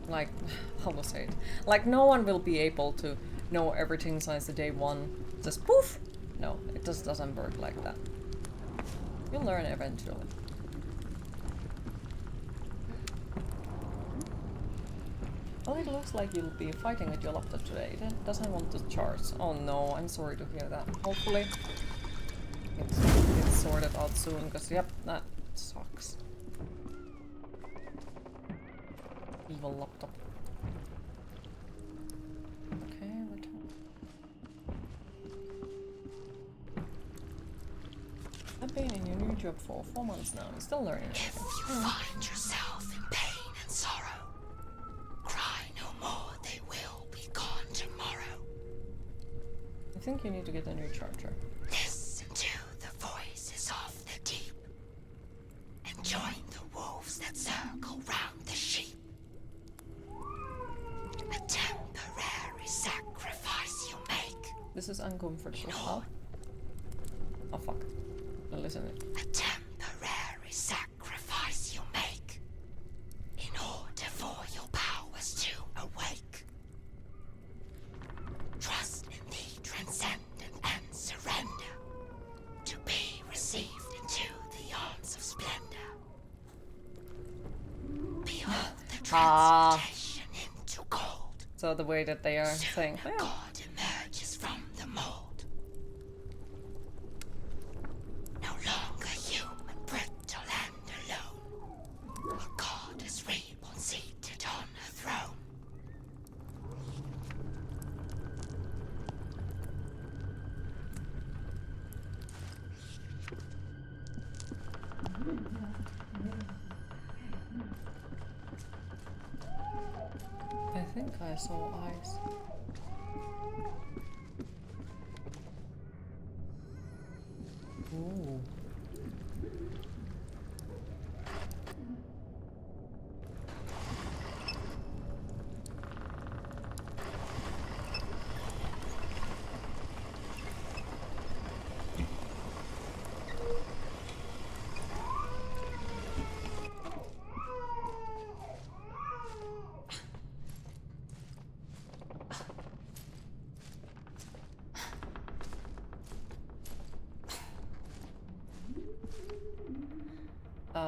Like, how to say it? Like, no one will be able to know everything since the day one. Just poof! No, it just doesn't work like that. You'll learn eventually. Well, it looks like you'll be fighting with your laptop today. It doesn't want to charge. Oh no, I'm sorry to hear that. Hopefully it's sorted out soon, because yep, that sucks. Evil laptop. Okay, return. I've been in your new job for 4 months now. I'm still learning. If you find yourself in pain and sorrow, cry no more, they will be gone tomorrow. I think you need to get a new charger. Listen to the voices of the deep, and join the wolves that circle round the sheep. A temporary sacrifice you make. This is uncomfortable. How? Oh fuck. Listen. A temporary sacrifice you make in order for your powers to awake. Trust in the transcendent and surrender to be received into the arms of splendor. Behold the transmutation into gold. So the way that they are saying, a god emerges from the mold. No longer human, brittle and alone. A goddess reborn, seated on her throne. I think I saw eyes. Ooh.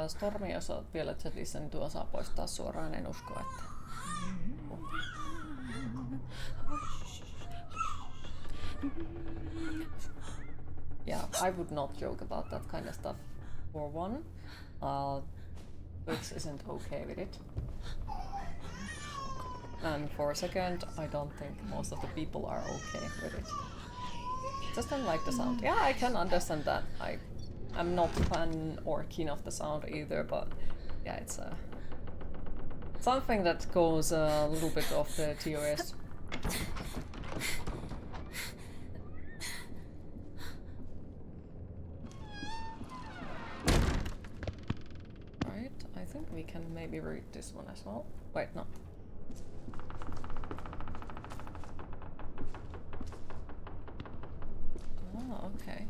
Stormi, jos oot vielä chatissa, niin tuo saa poistaa suoraan, en usko, että... Yeah, I would not joke about that kind of stuff, for one. Twitch isn't okay with it. And for a second, I don't think most of the people are okay with it. Just don't like the sound. Yeah, I can understand that. I'm not fan or keen of the sound either, but yeah, it's something that goes a little bit off the TOS. we can maybe read this one as well. Wait, no. Oh, okay.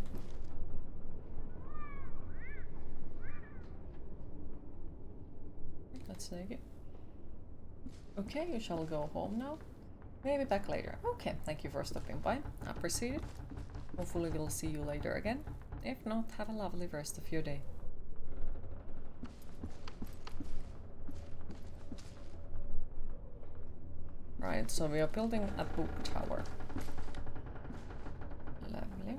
Let's take it. Okay, you shall go home now. Maybe back later. Okay, thank you for stopping by. I appreciate it. Hopefully we'll see you later again. If not, have a lovely rest of your day. Right, so we are building a book tower. Lovely.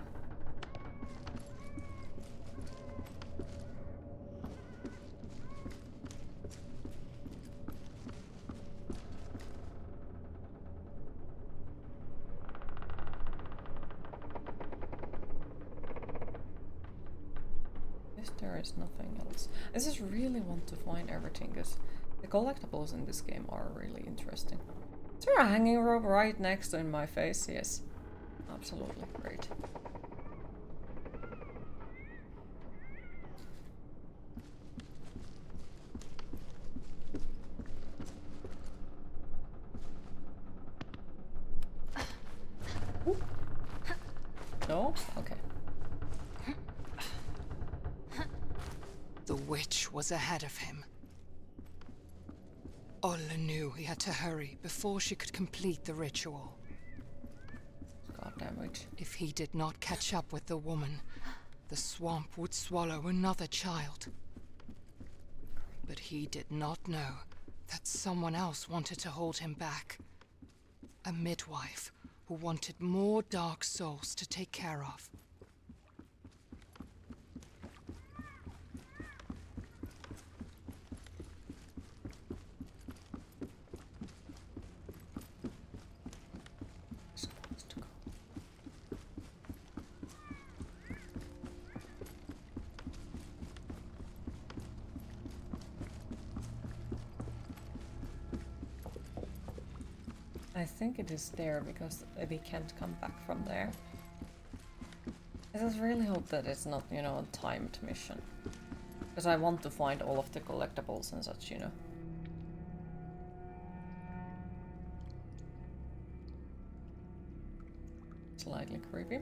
There is nothing else. I just really want to find everything because the collectibles in this game are really interesting. Is there a hanging rope right next to in my face? Yes. Absolutely great. Ooh. No? Okay. The witch was ahead of him. Olle knew he had to hurry before she could complete the ritual. Goddamn witch. If he did not catch up with the woman, the swamp would swallow another child. But he did not know that someone else wanted to hold him back. A midwife who wanted more dark souls to take care of. I think it is there because we can't come back from there. I just really hope that it's not, you know, a timed mission. Because I want to find all of the collectibles and such, you know. Slightly creepy.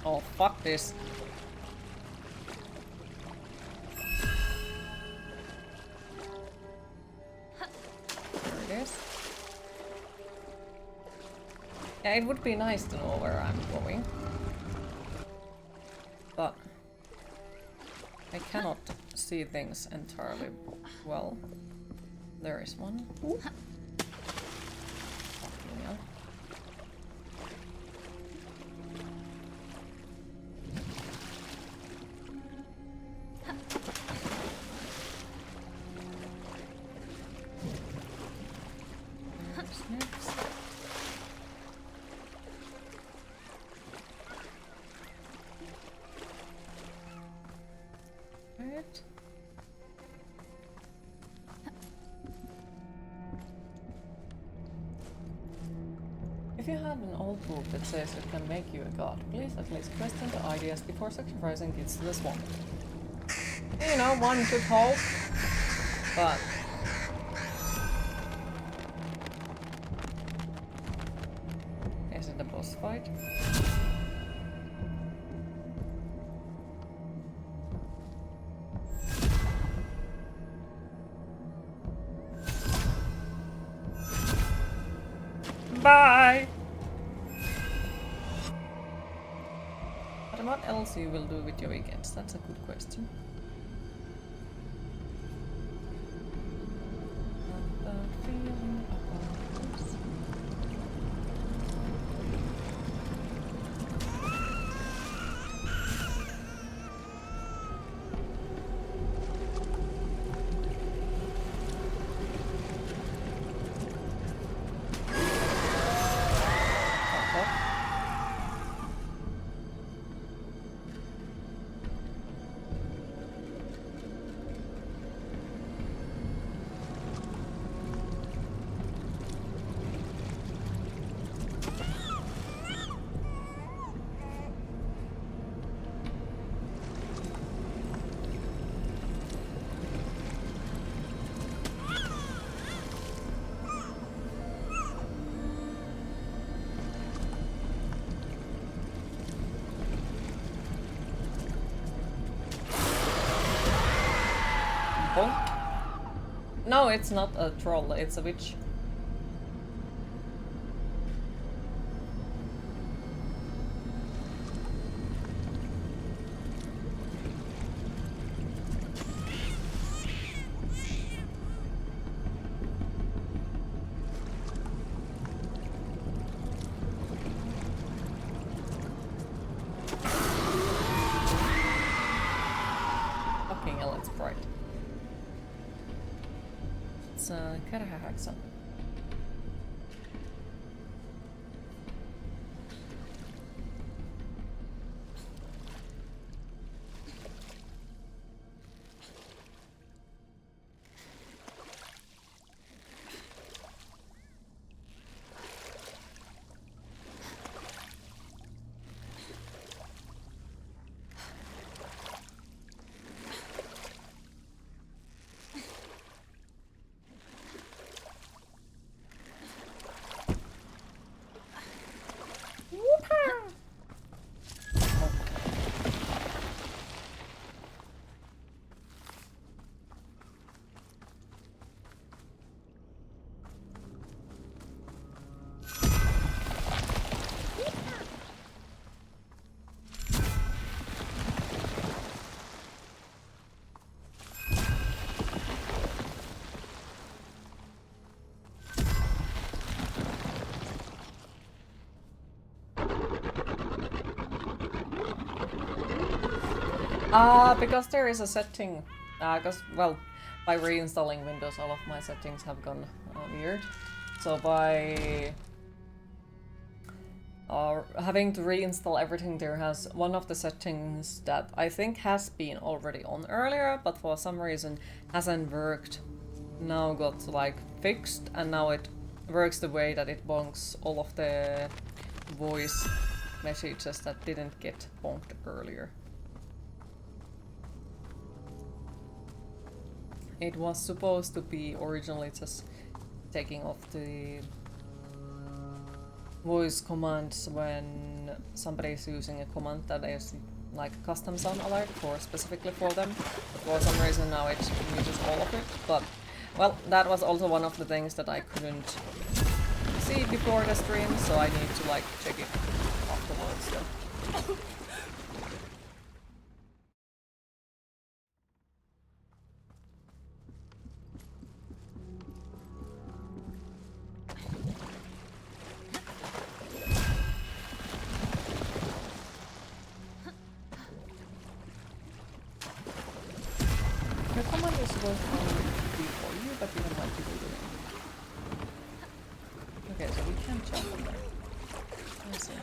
Oh, fuck this. There it is. Yeah, it would be nice to know where I'm going. But I cannot see things entirely well. There is one. Ooh. Fucking hell. If you have an old book that says it can make you a god, please at least question the ideas before sacrificing kids to the swamp. You know, one could hope, but... Is it a boss fight? Bye! But what else you will do with your weekends? That's a good question. Not bad feeling about this. No, it's not a troll, it's a witch. Fucking hell, it's bright. It's Kerhähäksä. Because there is a setting, because, well, by reinstalling Windows, all of my settings have gone weird. So by having to reinstall everything, there has one of the settings that I think has been already on earlier, but for some reason hasn't worked. Now got like fixed, and now it works the way that it bonks all of the voice messages that didn't get bonked earlier. It was supposed to be originally just taking off the voice commands when somebody is using a command that is like custom sound alert for specifically for them. But for some reason now it uses all of it. But well, that was also one of the things that I couldn't see before the stream, so I need to like check it afterwards. So. Your command is supposed to be for you, but you don't like people doing it. Okay, so we can't jump on there. I see.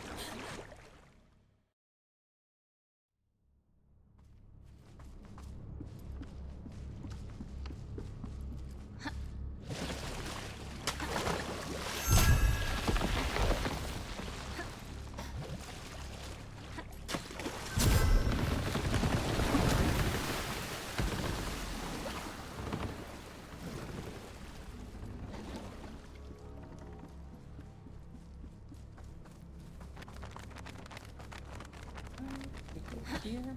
Here.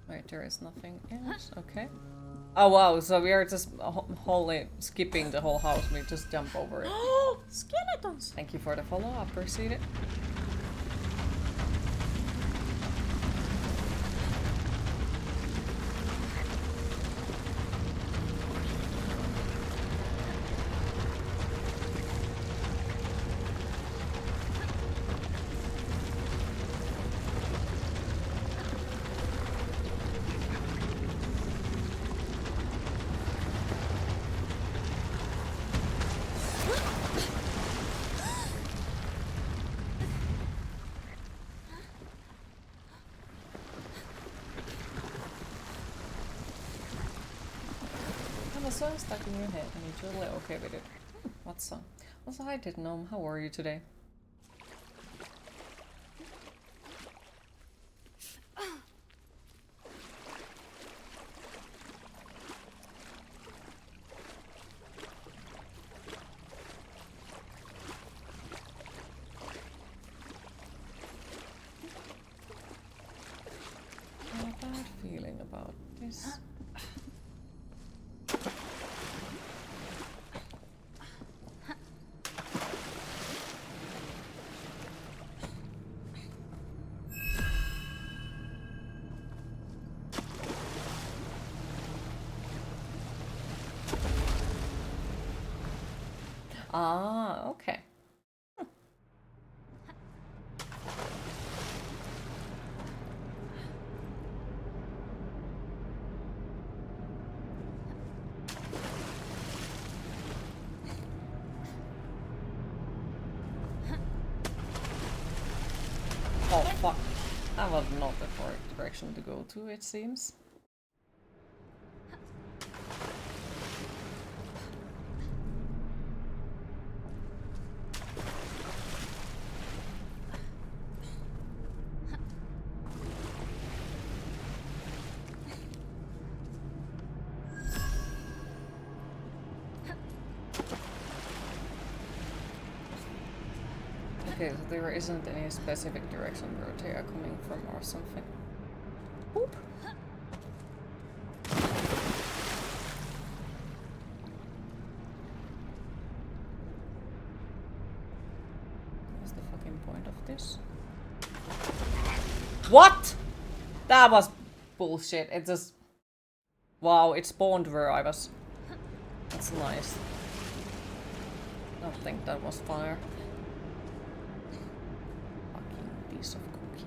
Wait, there is nothing else. Okay. Oh wow, so we are just wholly skipping the whole house. We just jump over it. Skeletons! Thank you for the follow. I appreciate it. A song stuck in your head and you're totally okay with it. What song? Also, hi Gnome, how are you today? Ah, okay. Oh fuck. That was not the correct direction to go to, it seems. Okay, so there isn't any specific direction where they are coming from or something. Boop. What's the fucking point of this? What? That was bullshit. It just... Wow, it spawned where I was. That's nice. I don't think that was fire. Fucking piece of cookie.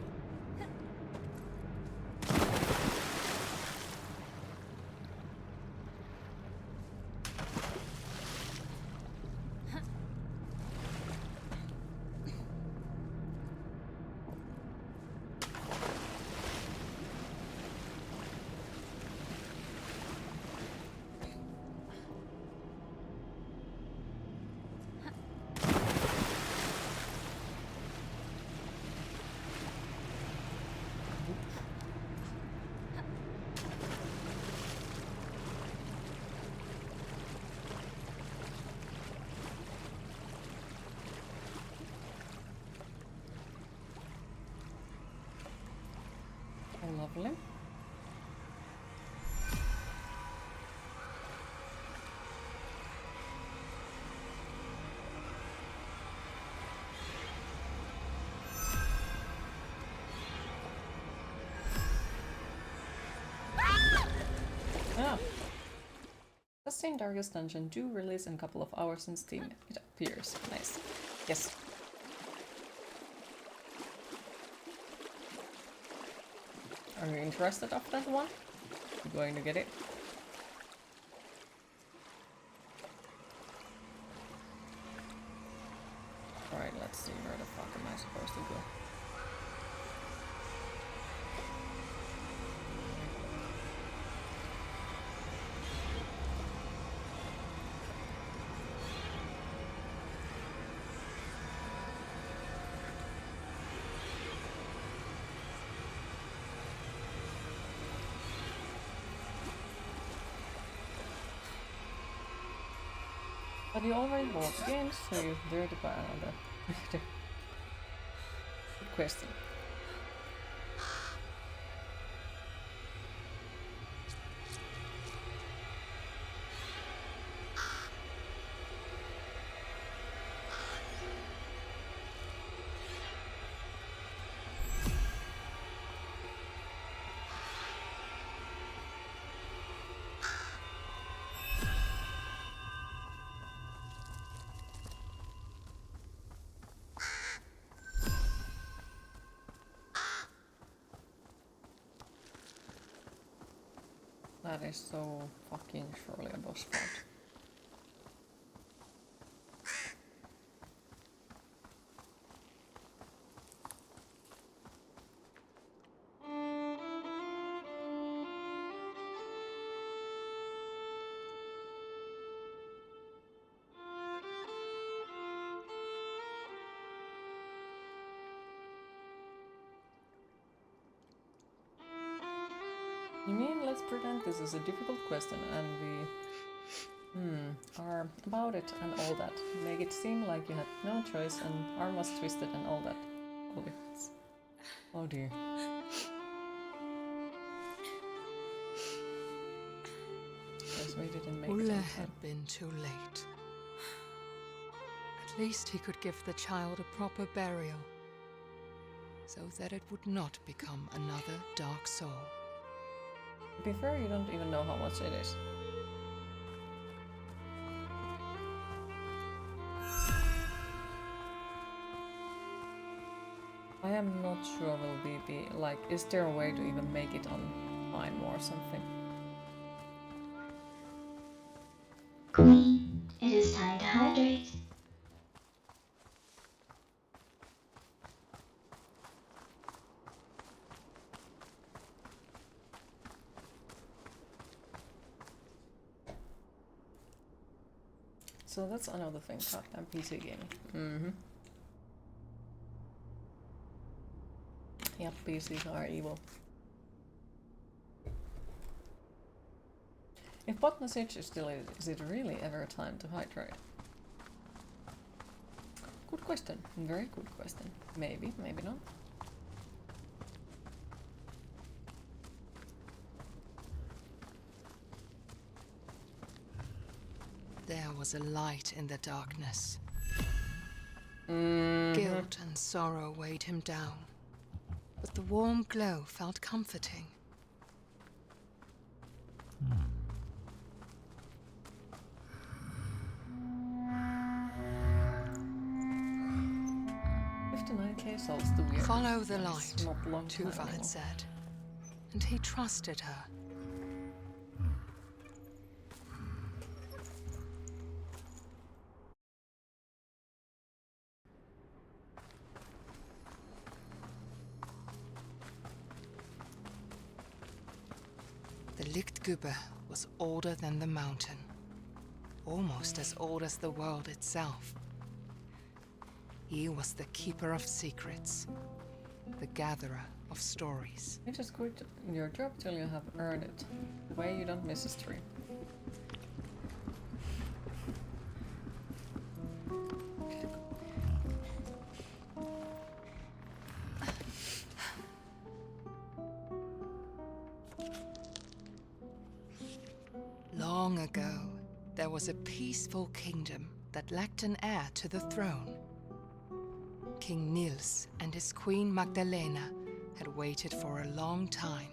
Oh, lovely. Ah. The same Darkest Dungeon do release in a couple of hours in Steam. It appears. Nice. Yes. Are you interested of that one? You going to get it? Alright, let's see where the fuck am I supposed to go. But you already bought the games, so you're there to buy another. Good question. That is so fucking surely a boss fight. You mean let's pretend this is a difficult question and we are about it and all that. Make it seem like you had no choice and arm was twisted and all that. Oh, yes. Oh dear. Guess we didn't make it Ulle on time. had been too late. At least he could give the child a proper burial, so that it would not become another dark soul. To be fair, you don't even know how much it is. I am not sure will we be like, is there a way to even make it on time or something? Queen, it is time to hydrate. So that's another thing, goddamn PC gaming. Mm-hmm. Yep, PCs are evil. If bot message is deleted, is it really ever time to hydrate? Good question. Very good question. Maybe, maybe not. There was a light in the darkness. Mm-hmm. Guilt and sorrow weighed him down, but the warm glow felt comforting. $59K souls to weird. Follow the Nice. light, Not long time Tuva anymore. had said, and he trusted her. The Lichtgübe was older than the mountain, almost as old as the world itself. He was the keeper of secrets, the gatherer of stories. You just quit your job till you have earned it. The way you don't miss a stream. Long ago, there was a peaceful kingdom that lacked an heir to the throne. King Niels and his queen Magdalena had waited for a long time,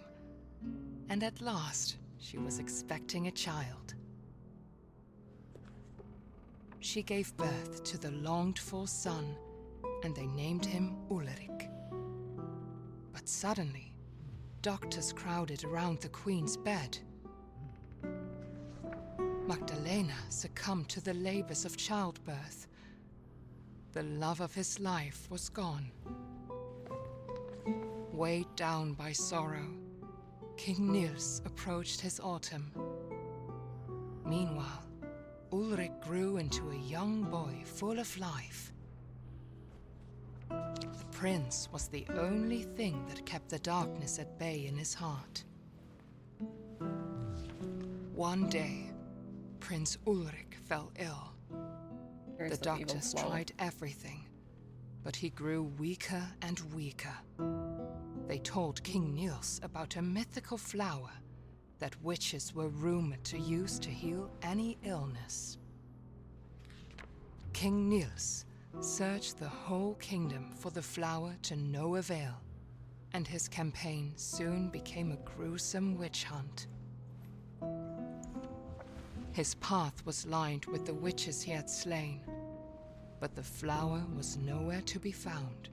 and at last she was expecting a child. She gave birth to the longed-for son, and they named him Ulrich. But suddenly, doctors crowded around the queen's bed. Magdalena succumbed to the labors of childbirth. The love of his life was gone. Weighed down by sorrow, King Niels approached his autumn. Meanwhile, Ulrich grew into a young boy full of life. The prince was the only thing that kept the darkness at bay in his heart. One day, Prince Ulrich fell ill. There's The that evil doctors flower. tried everything, but he grew weaker and weaker. They told King Niels about a mythical flower that witches were rumored to use to heal any illness. King Niels searched the whole kingdom for the flower to no avail, and his campaign soon became a gruesome witch hunt. His path was lined with the witches he had slain, but the flower was nowhere to be found.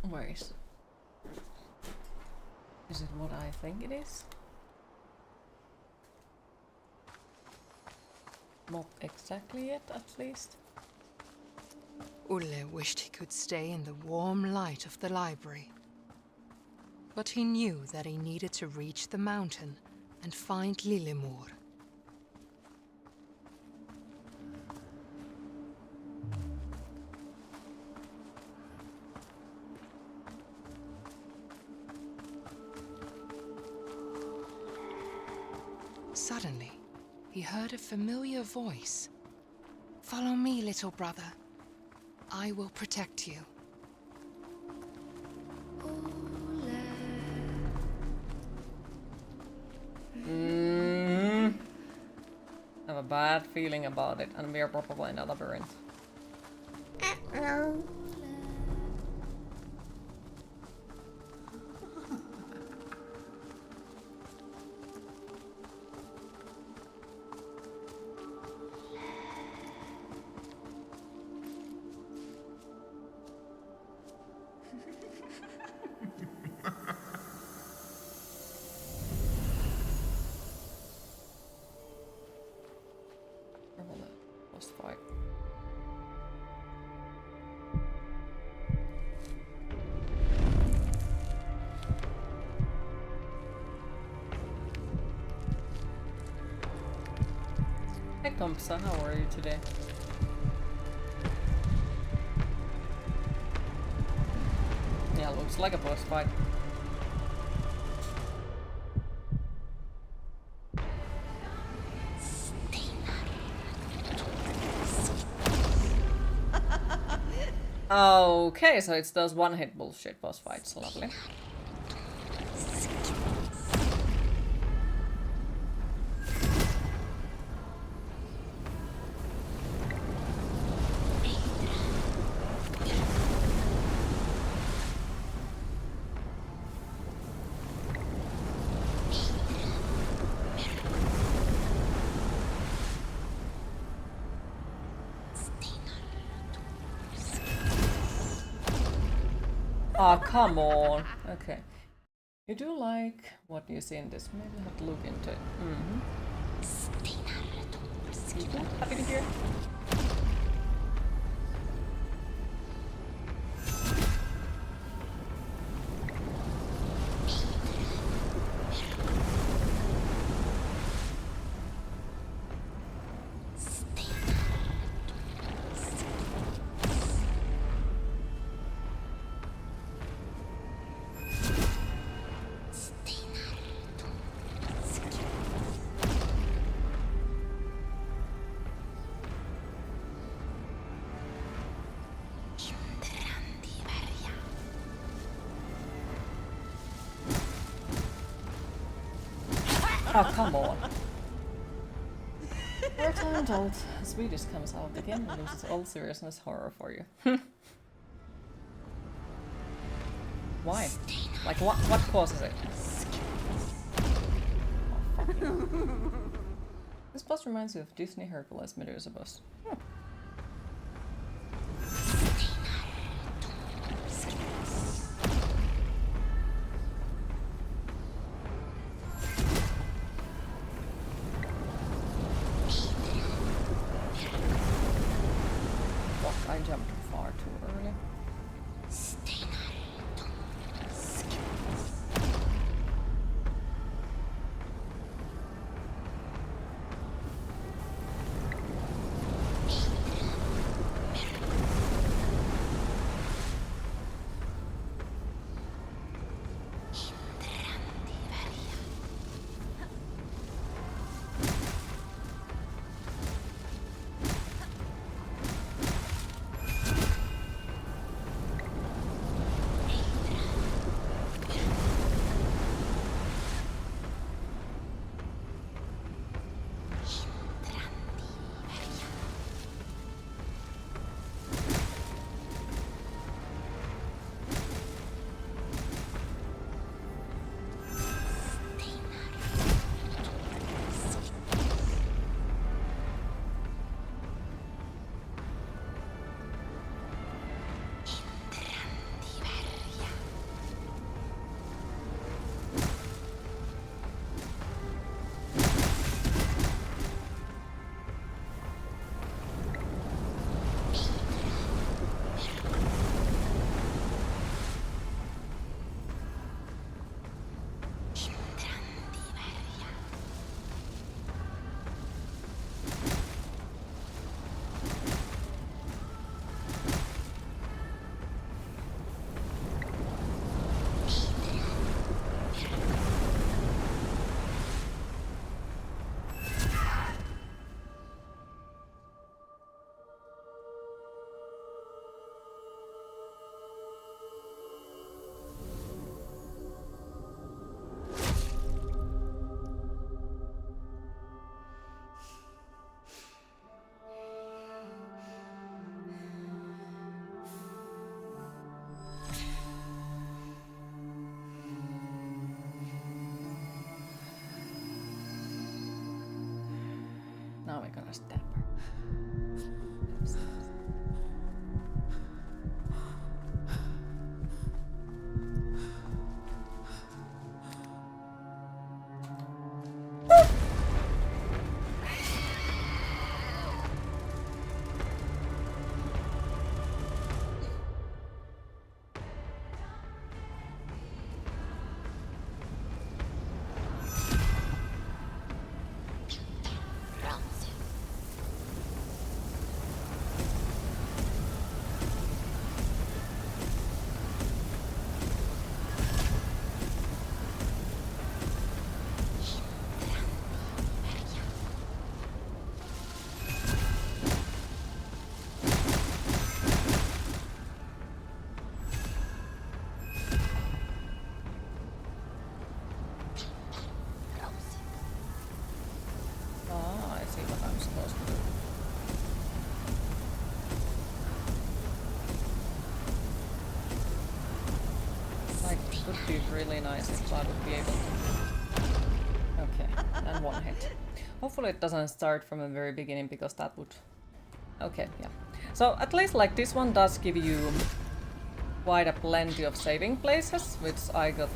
Where is? Is it what I think it is? Not exactly yet, at least. Ulle wished he could stay in the warm light of the library. But he knew that he needed to reach the mountain and find Lillemor. Suddenly, he heard a familiar voice. Follow me, little brother. I will protect you. I have a bad feeling about it, and we are probably in a labyrinth. Uh-oh. Probably boss fight. Hey Kompsa, how are you today? Yeah, looks like a boss fight. Okay, so it's those one-hit bullshit boss fights. Lovely. Ah, come on. Okay. You do like what you see in this. Maybe I have to look into it. People happy to hear. Oh, come on. We're time old. Swedish comes out again and loses all seriousness horror for you. Why? Like, what causes it? Oh, fuck you. This boss reminds you of Disney Hercules Medusa boss. I jumped far too early. I gonna stab her? Be really nice if I would be able to. Okay, and one hit. Hopefully it doesn't start from the very beginning because that would. Okay, yeah. So at least like this one does give you quite a plenty of saving places, which I got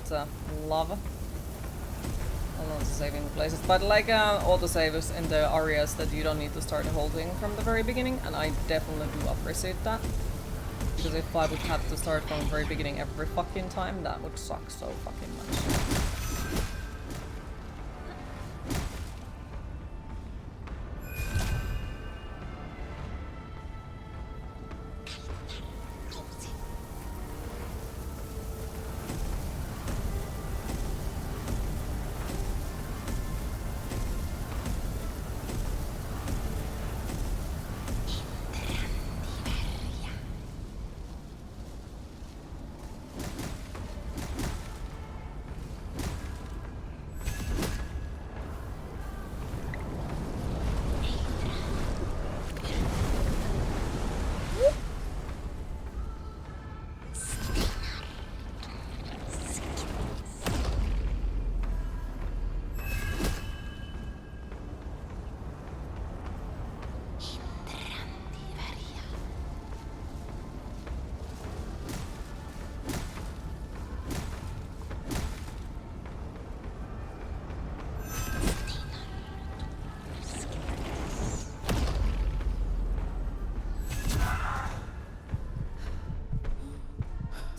love. I love the saving places, but like auto saves in the areas that you don't need to start the whole thing from the very beginning, and I definitely do appreciate that. Because if I would have to start from the very beginning every fucking time, that would suck so fucking much.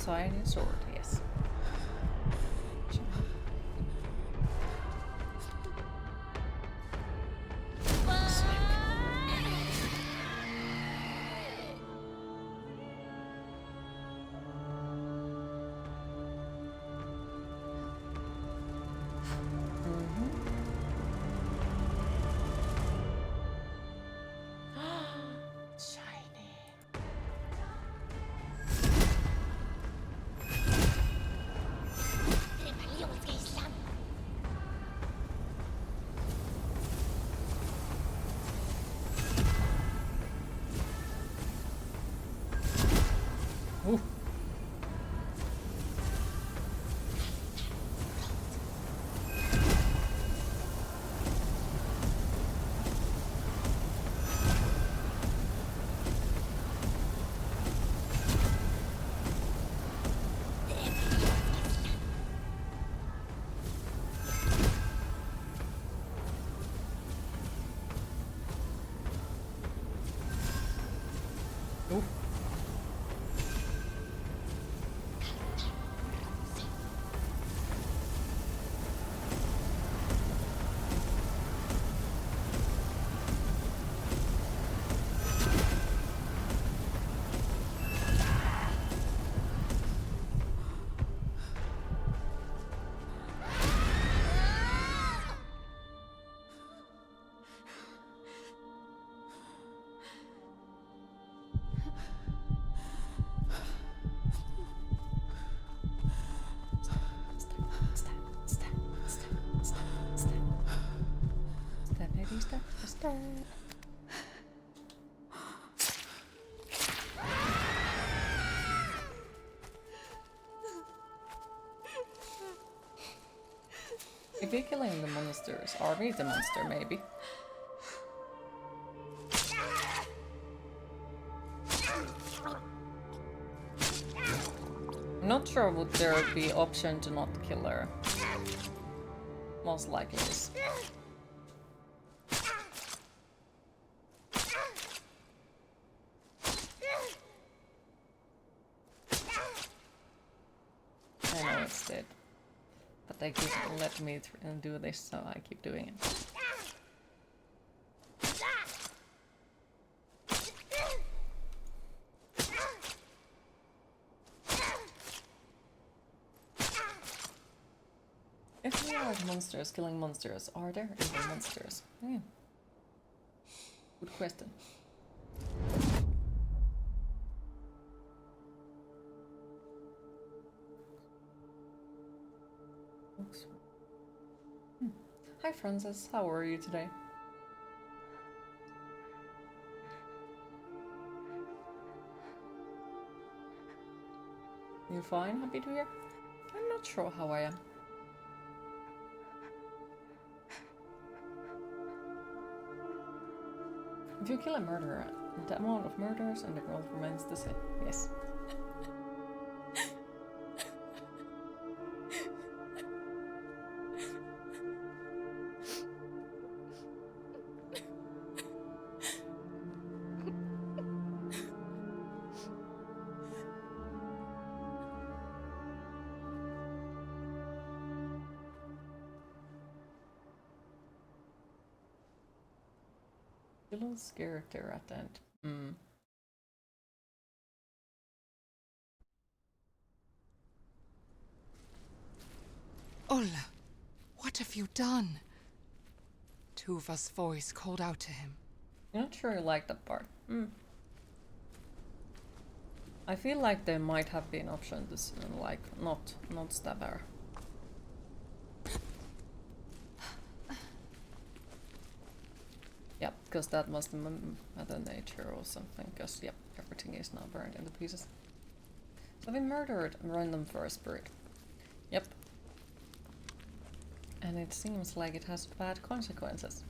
Tiny sword, yes. Ooh. Ooh. Step. If you're killing the monsters, are we the monster maybe? sure would there be option to not kill her. Most likely is. I know it's dead. But they keep let me do this, so I keep doing it. If we are monsters killing monsters, are there even monsters? Yeah. Good question. Hi Francis, how are you today? You fine? Happy to hear? I'm not sure how I am. If you kill a murderer, the amount of murders in the world remains the same. Yes. Dylan's character at the end. Ola, what have you done? Tuva's voice called out to him. I'm not sure I like that part. I feel like there might have been option to like not stab her. Yep, because that must be Mother Nature or something, because yep, everything is now burned into pieces. So we murdered a random forest spirit. Yep. And it seems like it has bad consequences.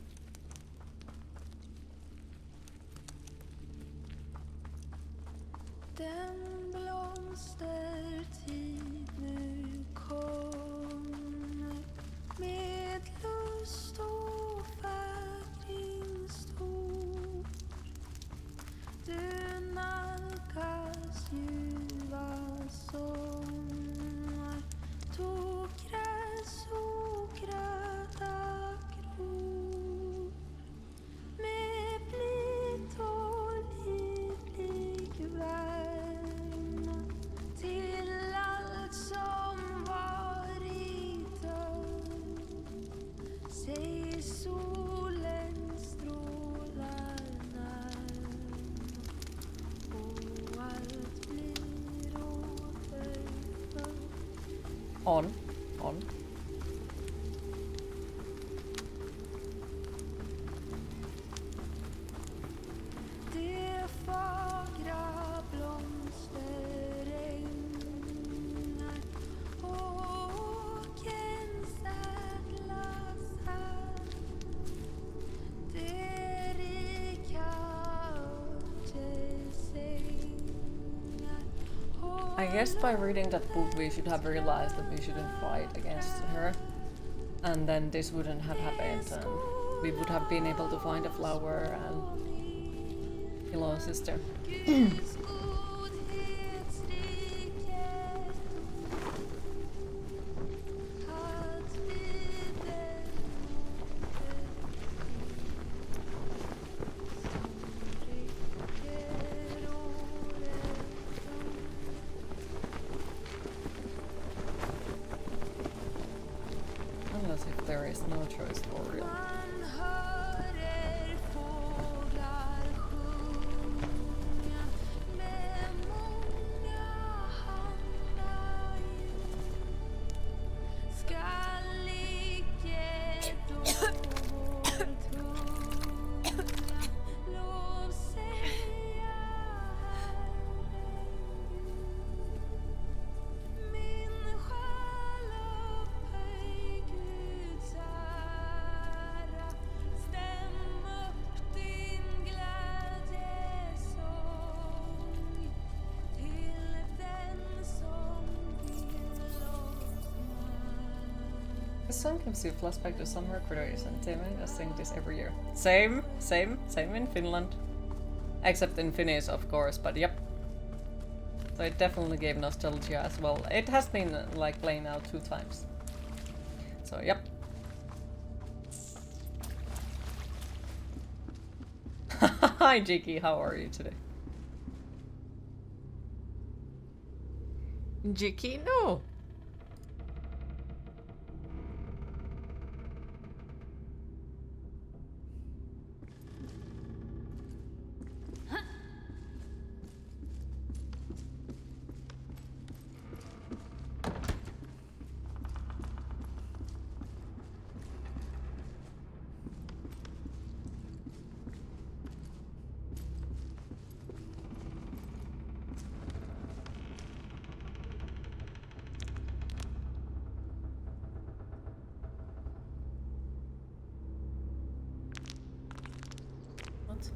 Den blomstertid nu kommer med lust och fägring stor. Du nalkas ljuva sommar, tog gräs och gröda gror. Med blitt och livlig värme till allt som varit död. Säg solen strålar närmare och allt blir återfött. On. Det fagra blomsterängar och en sädlas här. Det rika örtesängar. I guess by reading that book we should have realized that we shouldn't fight against her. And then this wouldn't have happened and we would have been able to find a flower and kill our sister. Guds godhetsriket att vid den räcker året Unless if there is no choice for real. man hörer fåglar sjunga med många handlar skall icke då vår tunga lov säga min själ upphöj Guds ära ställ The song gives you a flashback to summer critters and Timon sing this every year. Same in Finland. Except in Finnish, of course, but yep. So it definitely gave nostalgia as well. It has been like playing out 2 times. So yep. Hi Jiki, how are you today? Jiki, no! What?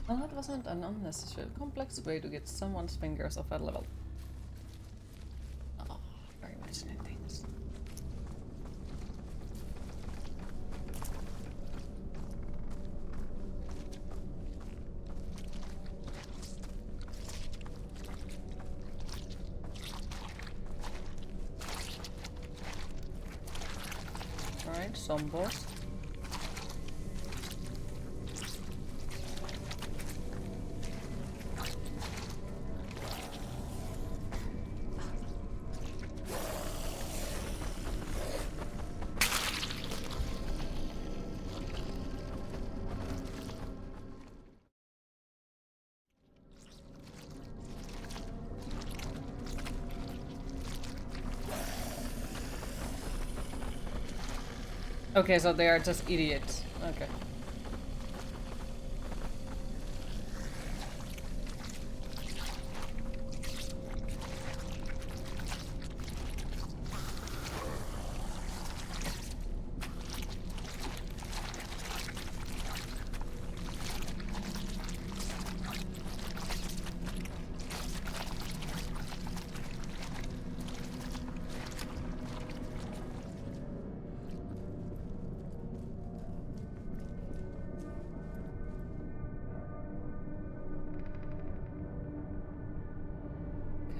Well, that wasn't an unnecessary complex way to get someone's fingers off a level. Oh, very much new things. Alright, some boss. Okay, so they are just idiots. Okay.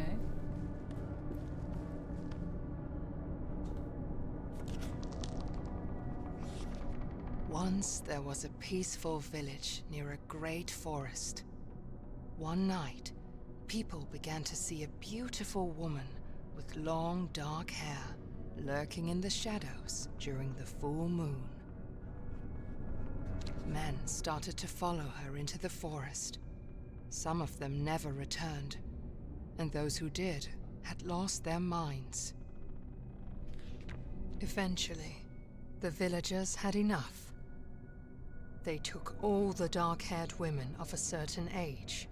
Okay. Once there was a peaceful village near a great forest. One night, people began to see a beautiful woman with long dark hair lurking in the shadows during the full moon. Men started to follow her into the forest. Some of them never returned, and those who did had lost their minds. Eventually, the villagers had enough. They took all the dark-haired women of a certain age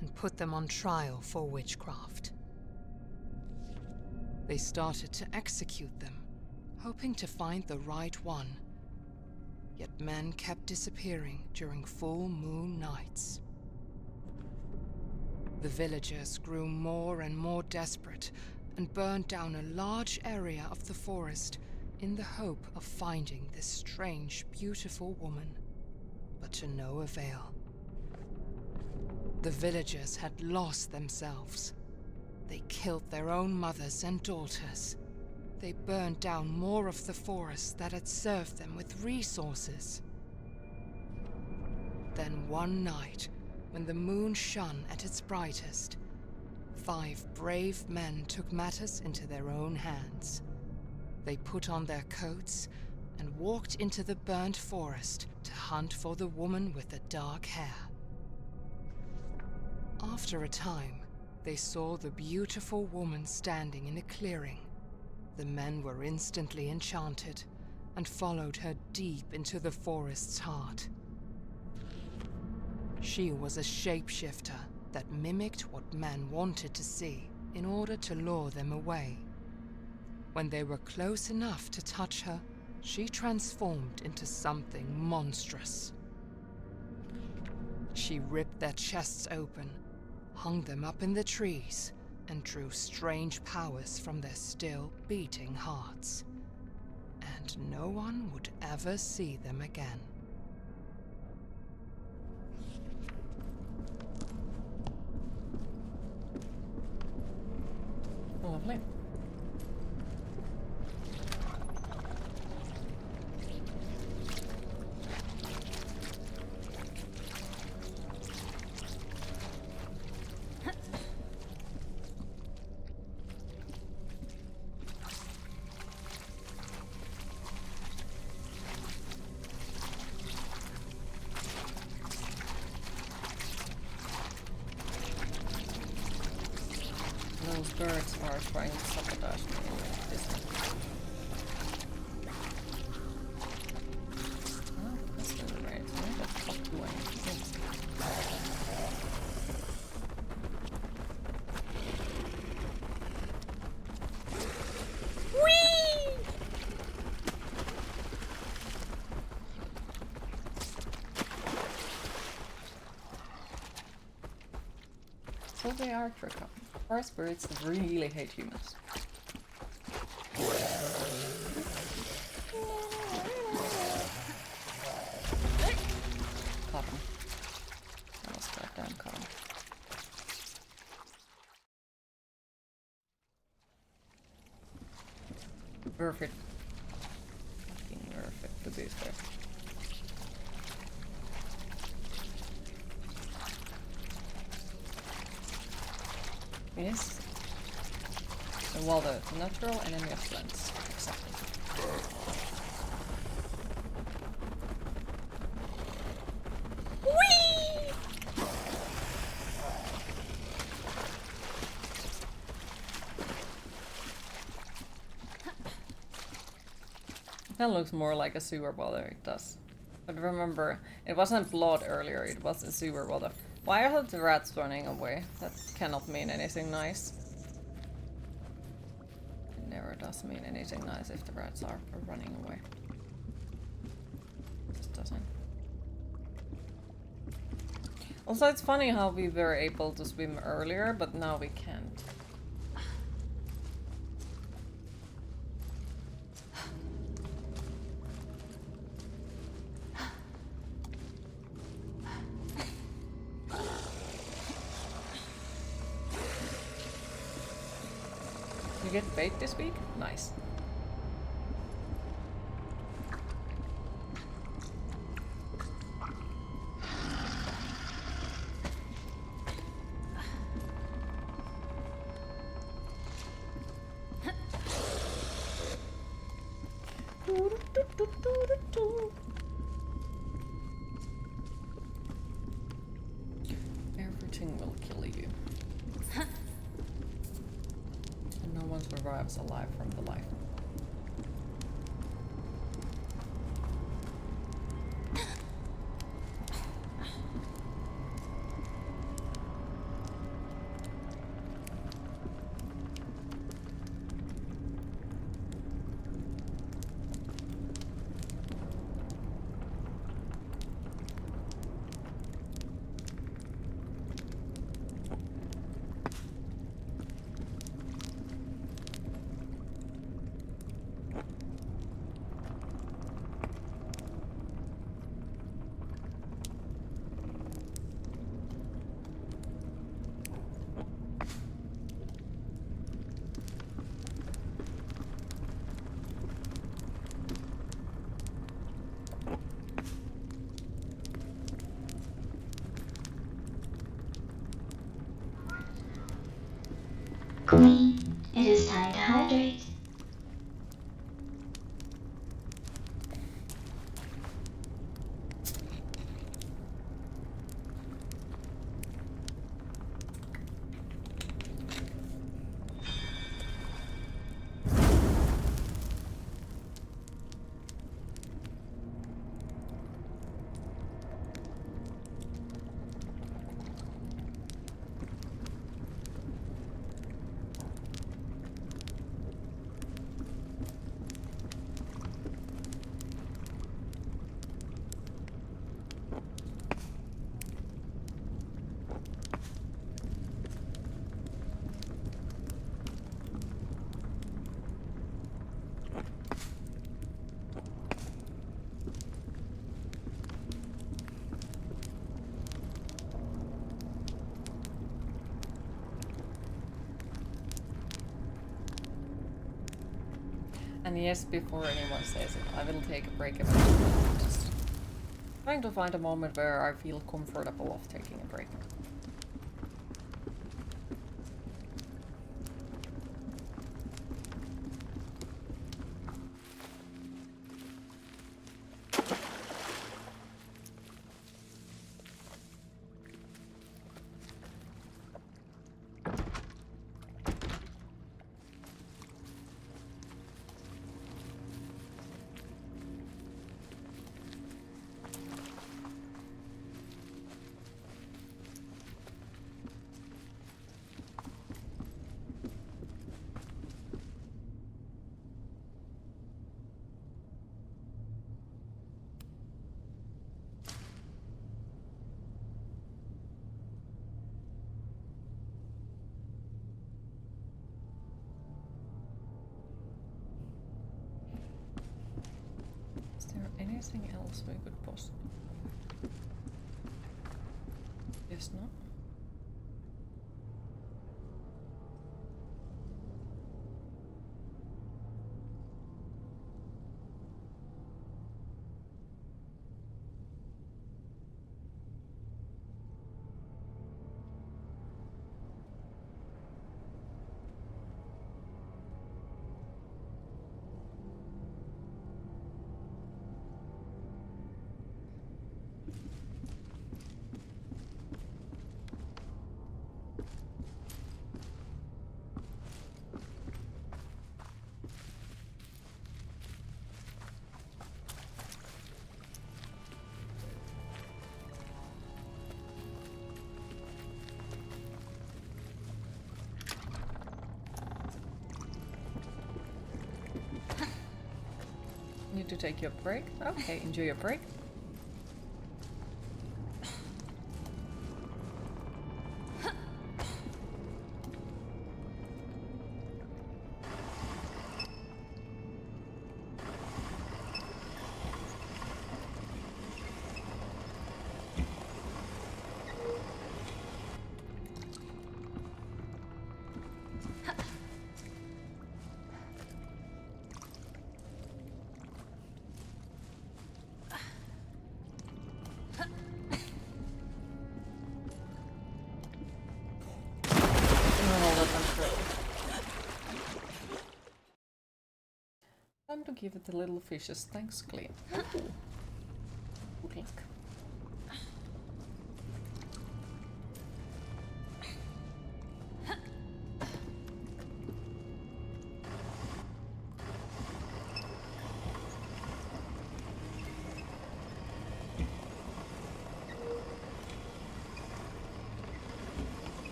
and put them on trial for witchcraft. They started to execute them, hoping to find the right one. Yet men kept disappearing during full moon nights. The villagers grew more and more desperate and burned down a large area of the forest in the hope of finding this strange, beautiful woman, but to no avail. The villagers had lost themselves. They killed their own mothers and daughters. They burned down more of the forest that had served them with resources. Then one night, when the moon shone at its brightest, 5 brave men took matters into their own hands. They put on their coats and walked into the burnt forest to hunt for the woman with the dark hair. After a time, they saw the beautiful woman standing in a clearing. The men were instantly enchanted and followed her deep into the forest's heart. She was a shapeshifter that mimicked what men wanted to see in order to lure them away. When they were close enough to touch her, she transformed into something monstrous. She ripped their chests open, hung them up in the trees, and drew strange powers from their still beating hearts. And no one would ever see them again. Lovely. Those birds are trying to sabotage me with this one. Oh, that's really great. Where the fuck do I need things? Whee! So they are trick up. Forest spirits really hate humans. Cotton. That was goddamn cotton. Worth it. Fucking worth it to be fair. Yes. Well, the natural enemy of plants. Exactly. Whee! That looks more like a sewer water, it does. But remember, it wasn't blood earlier, it was a sewer water. Why are the rats running away? That cannot mean anything nice. It never does mean anything nice if the rats are running away. It just doesn't. Also, it's funny how we were able to swim earlier, but now we can't. You get bait this week? Nice. Everything will kill you. And no one survives alive from the life. Queen, it is time to hydrate. And yes, before anyone says it, I will take a break eventually. Just trying to find a moment where I feel comfortable of taking a break. Is there anything else we could possibly? Yes, no? Need to take your break? Okay, enjoy your break. Time to give it the little fishes. Thanks, Clean. Ooh. Good luck.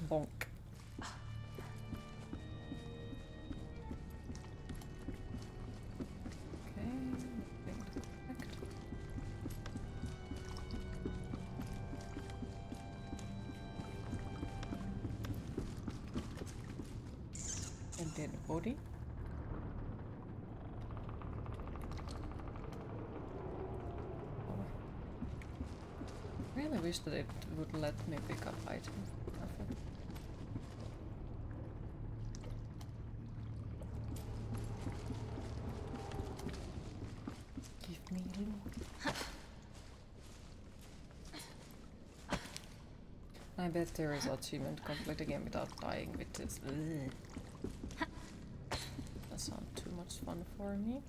Bonk. Okay, nothing to collect. A dead body. Oh. Really wish that it would let me pick up items. Nothing. Give me loot. I bet there is achievement complete the game without dying, which is that sounds too much fun for me.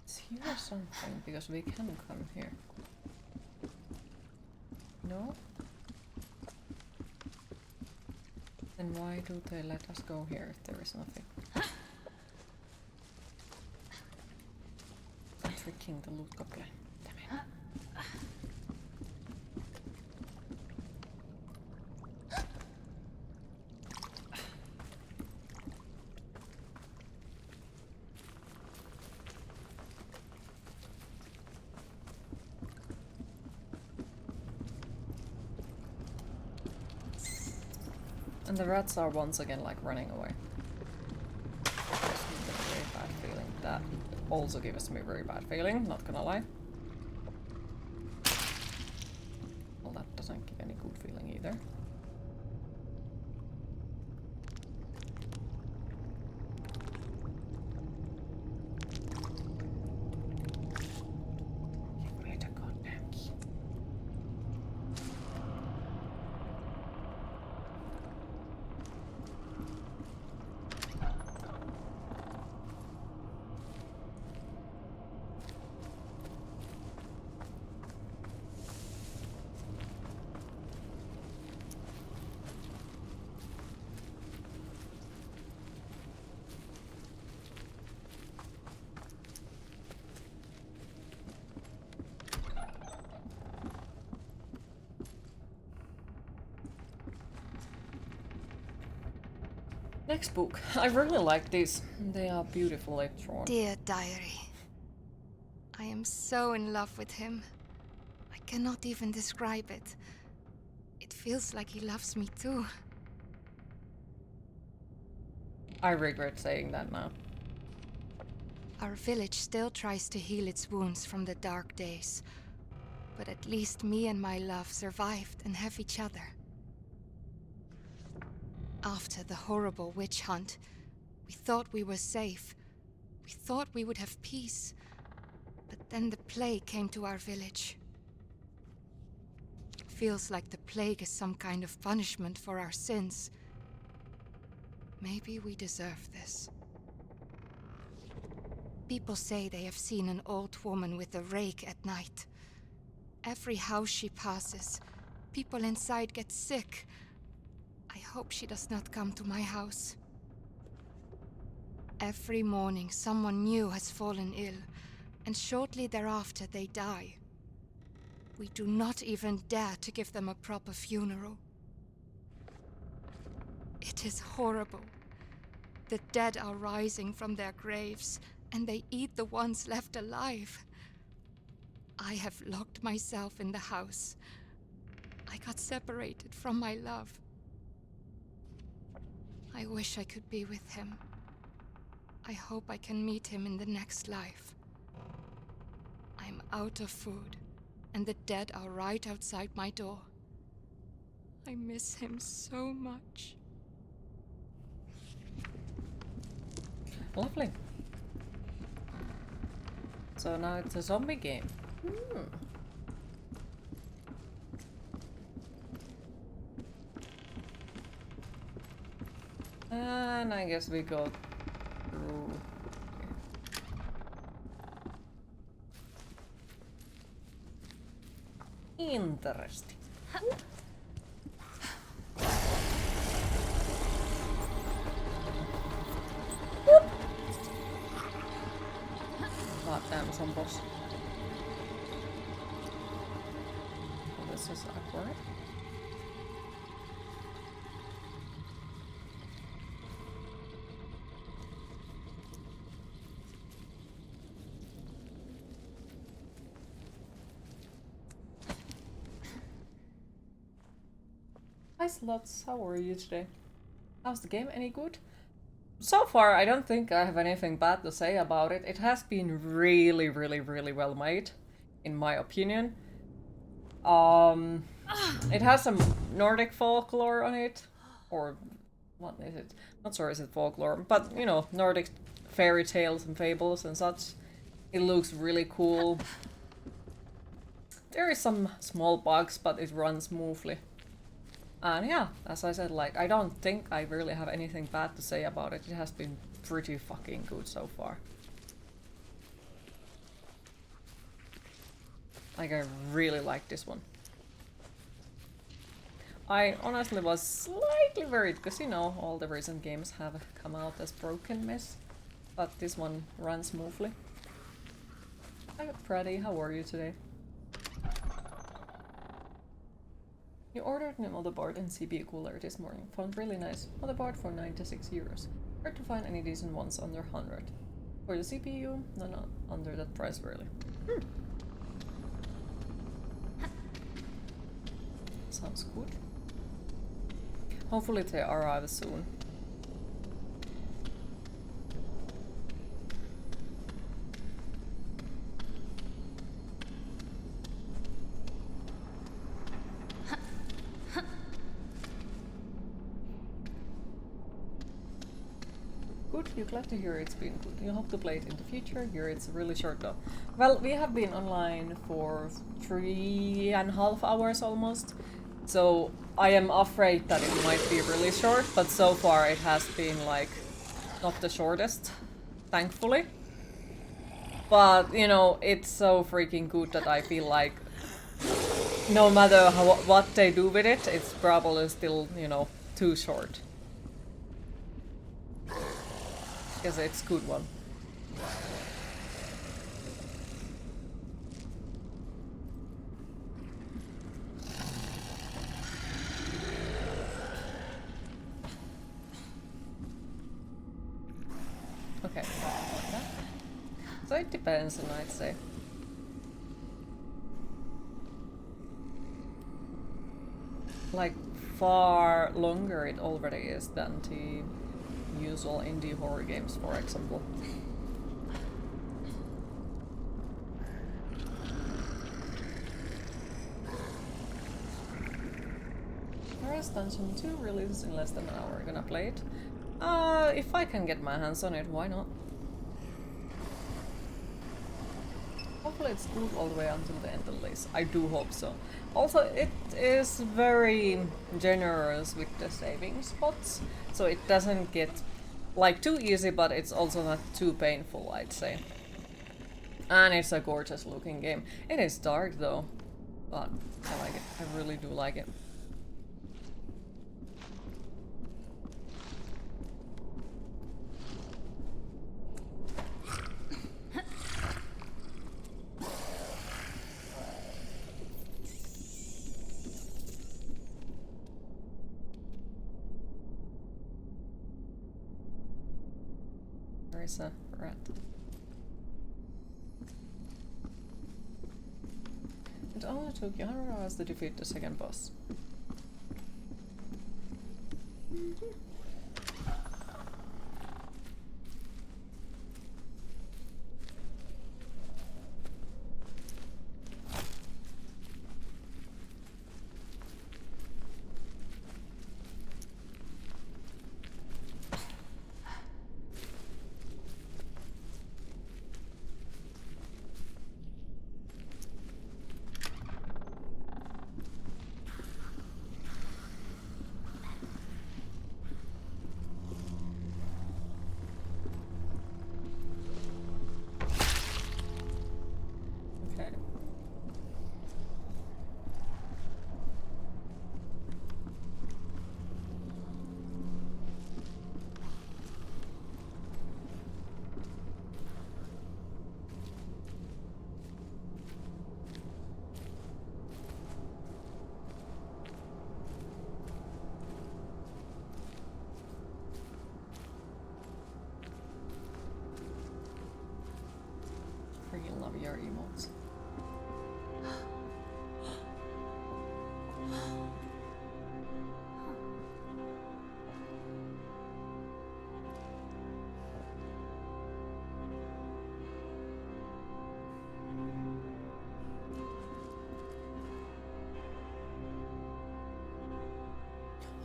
Let's hear something because we can come here. No? Then why do they let us go here if there is nothing? I'm tricking the loot goblin. Damn it. And the rats are once again like running away. Gives me a very bad feeling. That also gives me a very bad feeling, not gonna lie. Well, that doesn't give any good feeling either. Give me the goddamn key. Next book. I really like these. They are beautifully drawn. Dear diary, I am so in love with him. I cannot even describe it. It feels like he loves me too. I regret saying that now. Our village still tries to heal its wounds from the dark days. But at least me and my love survived and have each other. After the horrible witch hunt, we thought we were safe. We thought we would have peace. But then the plague came to our village. It feels like the plague is some kind of punishment for our sins. Maybe we deserve this. People say they have seen an old woman with a rake at night. Every house she passes, people inside get sick. I hope she does not come to my house. Every morning someone new has fallen ill, and shortly thereafter they die. We do not even dare to give them a proper funeral. It is horrible. The dead are rising from their graves, and they eat the ones left alive. I have locked myself in the house. I got separated from my love. I wish I could be with him. I hope I can meet him in the next life. I'm out of food, and the dead are right outside my door. I miss him so much. Lovely. So now it's a zombie game. And I guess we go through. Interesting. God damn, zombies. Oh, this is awkward. Hi Slots, how are you today? How's the game? Any good? So far, I don't think I have anything bad to say about it. It has been really, really, really well made, in my opinion. It has some Nordic folklore on it, or what is it? Not sure is it folklore, but you know, Nordic fairy tales and fables and such. It looks really cool. There is some small bugs, but it runs smoothly. And yeah, as I said, like, I don't think I really have anything bad to say about it. It has been pretty fucking good so far. Like, I really like this one. I honestly was slightly worried, because you know, all the recent games have come out as broken mess. But this one runs smoothly. Hi Freddy, how are you today? You ordered a motherboard and CPU cooler this morning. Found really nice. Motherboard for 96 euros. Hard to find any decent ones under 100. For the CPU, none under that price really. Sounds good. Hopefully they arrive soon. Good, you're glad to hear it's been good. You hope to play it in the future. Here it's really short though. Well, we have been online for 3.5 hours almost. So I am afraid that it might be really short, but so far it has been like not the shortest, thankfully. But you know, it's so freaking good that I feel like no matter what they do with it, it's probably still, you know, too short. Because it's a good one. Okay, like that. So it depends, and I'd say. Like far longer it already is than the usual indie horror games, for example. Forest Dungeon 2 releases in less than an hour. Gonna play it? If I can get my hands on it, why not? Hopefully it's good all the way until the end at least. I do hope so. Also, it is very generous with the saving spots, so it doesn't get like too easy, but it's also not too painful, I'd say. And it's a gorgeous looking game. It is dark though, but I like it. I really do like it. There is a rat. It only took you 100 hours to defeat the second boss. Okay. Freaking love your emotes.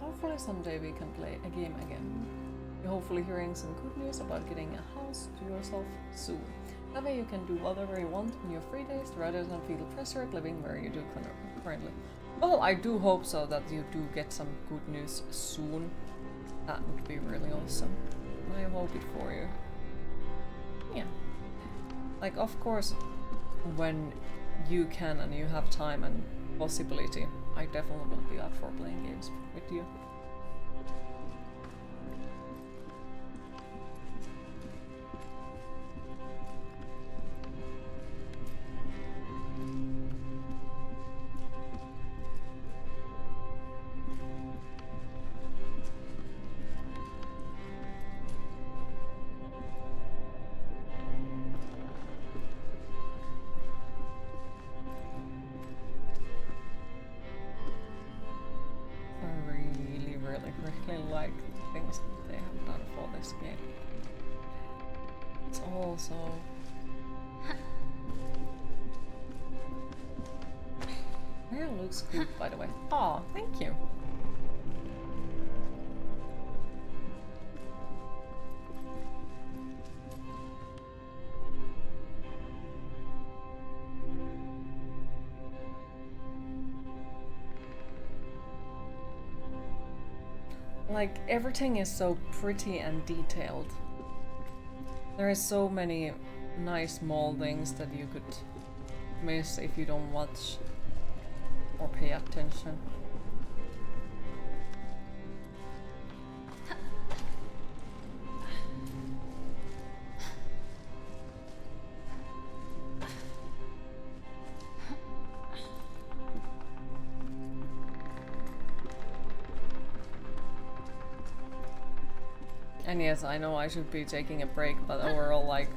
Hopefully someday we can play a game again. You're hopefully hearing some good news about getting a house to yourself soon. That way you can do whatever you want in your free days rather than feel pressured living where you do currently. Well, I do hope so that you do get some good news soon. That would be really awesome. I hope it for you. Yeah. Like, of course, when you can and you have time and possibility, I definitely will be up for playing games with you. I really really like the things that they have done for this game. It's also hair looks good, by the way. Oh, thank you. Like, everything is so pretty and detailed. There is so many nice small things that you could miss if you don't watch or pay attention. And yes, I know I should be taking a break, but overall, like,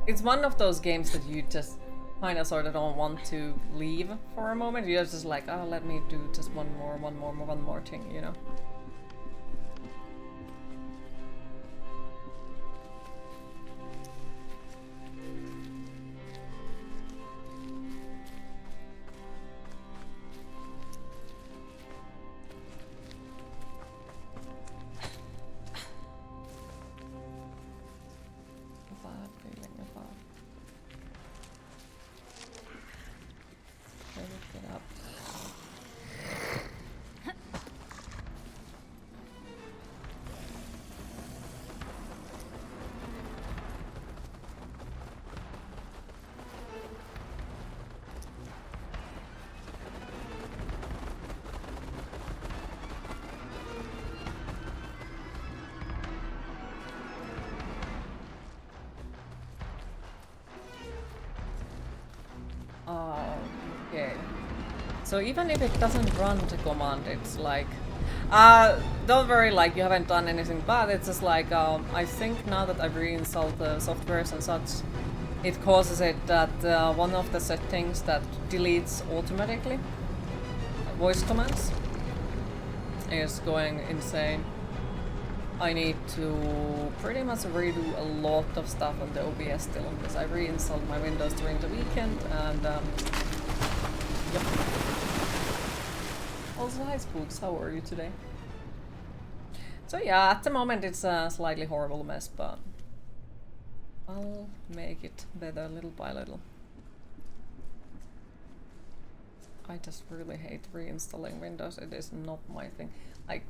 it's one of those games that you just kind of sort of don't want to leave for a moment. You're just like, oh, let me do just one more thing, you know? Bad feeling about. Let me get up. Okay. So even if it doesn't run the command, it's like, don't worry, like you haven't done anything bad. It's just like, I think now that I've reinstalled the softwares and such, it causes it that one of the settings that deletes automatically voice commands is going insane. I need to pretty much redo a lot of stuff on the OBS still because I reinstalled my Windows during the weekend and yep. Also, hi Spooks, how are you today? So yeah, at the moment it's a slightly horrible mess, but I'll make it better little by little. I just really hate reinstalling Windows, it is not my thing. Like,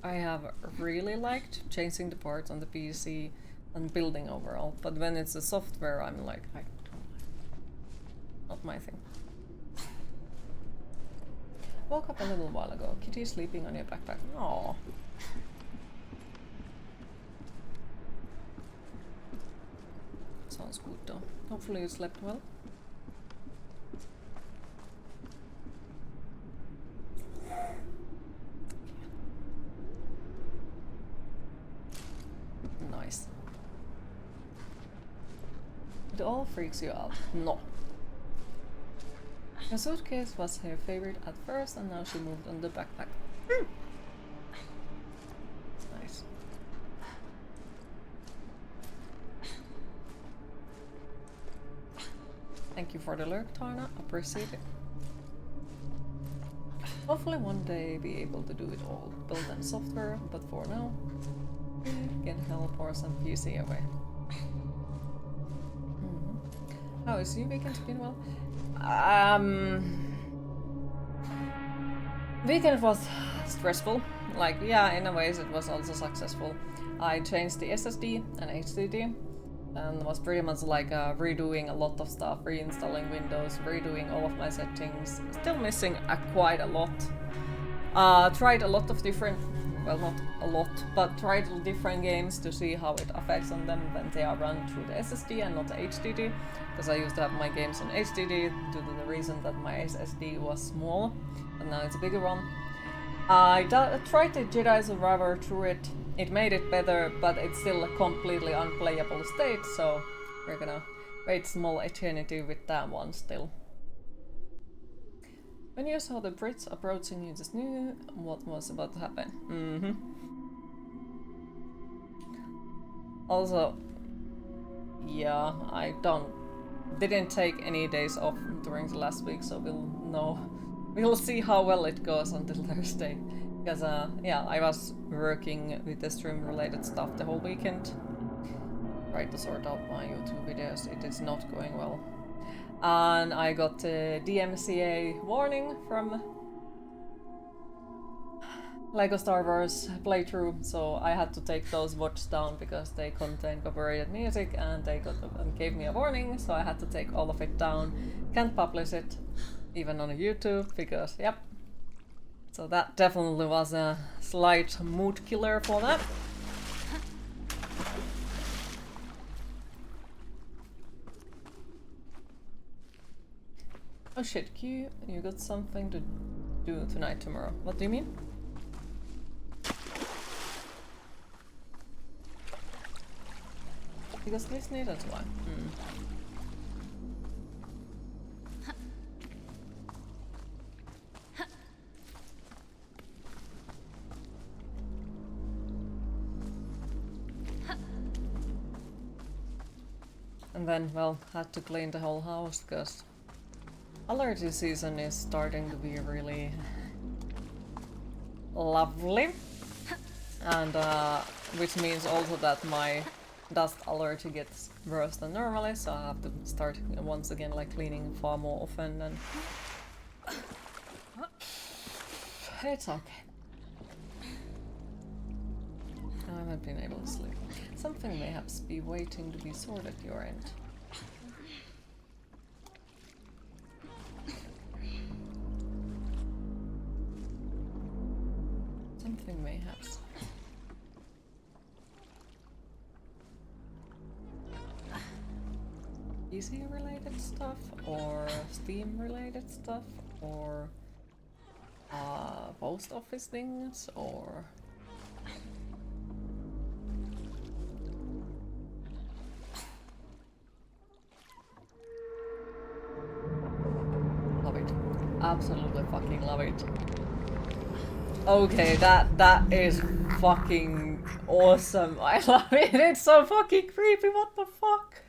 I have really liked changing the parts on the PC and building overall, but when it's the software, I'm like, I don't like. Not my thing. Woke up a little while ago. Kitty sleeping on your backpack. Aww. Sounds good though. Hopefully you slept well. Nice. It all freaks you out. No. Her suitcase was her favorite at first and now she moved on the backpack. Nice. Thank you for the lurk, Tarna. Appreciate it. Hopefully one day be able to do it all. Build and software, but for now, get help or some PC away. How is your weekend been? Well? Weekend was stressful. Like, yeah, in a ways it was also successful. I changed the SSD and HDD and was pretty much like redoing a lot of stuff, reinstalling Windows, redoing all of my settings. Still missing quite a lot. Tried a lot of different, well, not a lot, but tried different games to see how it affects on them when they are run through the SSD and not the HDD, because I used to have my games on HDD due to the reason that my SSD was small, and now it's a bigger one. I tried the Jedi Survivor through it. It made it better, but it's still a completely unplayable state, so we're gonna wait small eternity with that one still. When you saw the Brits approaching, you just knew what was about to happen. Also, yeah, I didn't take any days off during the last week, so we'll see how well it goes until Thursday. Because yeah, I was working with the stream related stuff the whole weekend. Tried to sort out my YouTube videos, it is not going well. And I got a DMCA warning from Lego Star Wars playthrough, so I had to take those VODs down because they contain copyrighted music, and they gave me a warning, so I had to take all of it down. Can't publish it, even on YouTube, because yep. So that definitely was a slight mood killer for that. Oh shit, Q, you got something to do tonight, tomorrow. What do you mean? Because Disney, that's why. And then, well, had to clean the whole house because allergy season is starting to be really lovely. And which means also that my dust allergy gets worse than normally, so I have to start once again like cleaning far more often, and it's okay. I haven't been able to sleep. Something may have to be waiting to be sorted at your end. Something may have. PC related stuff, or Steam related stuff, or post office things, or love it. Absolutely fucking love it. Okay, that is fucking awesome. I love it. It's so fucking creepy. What the fuck?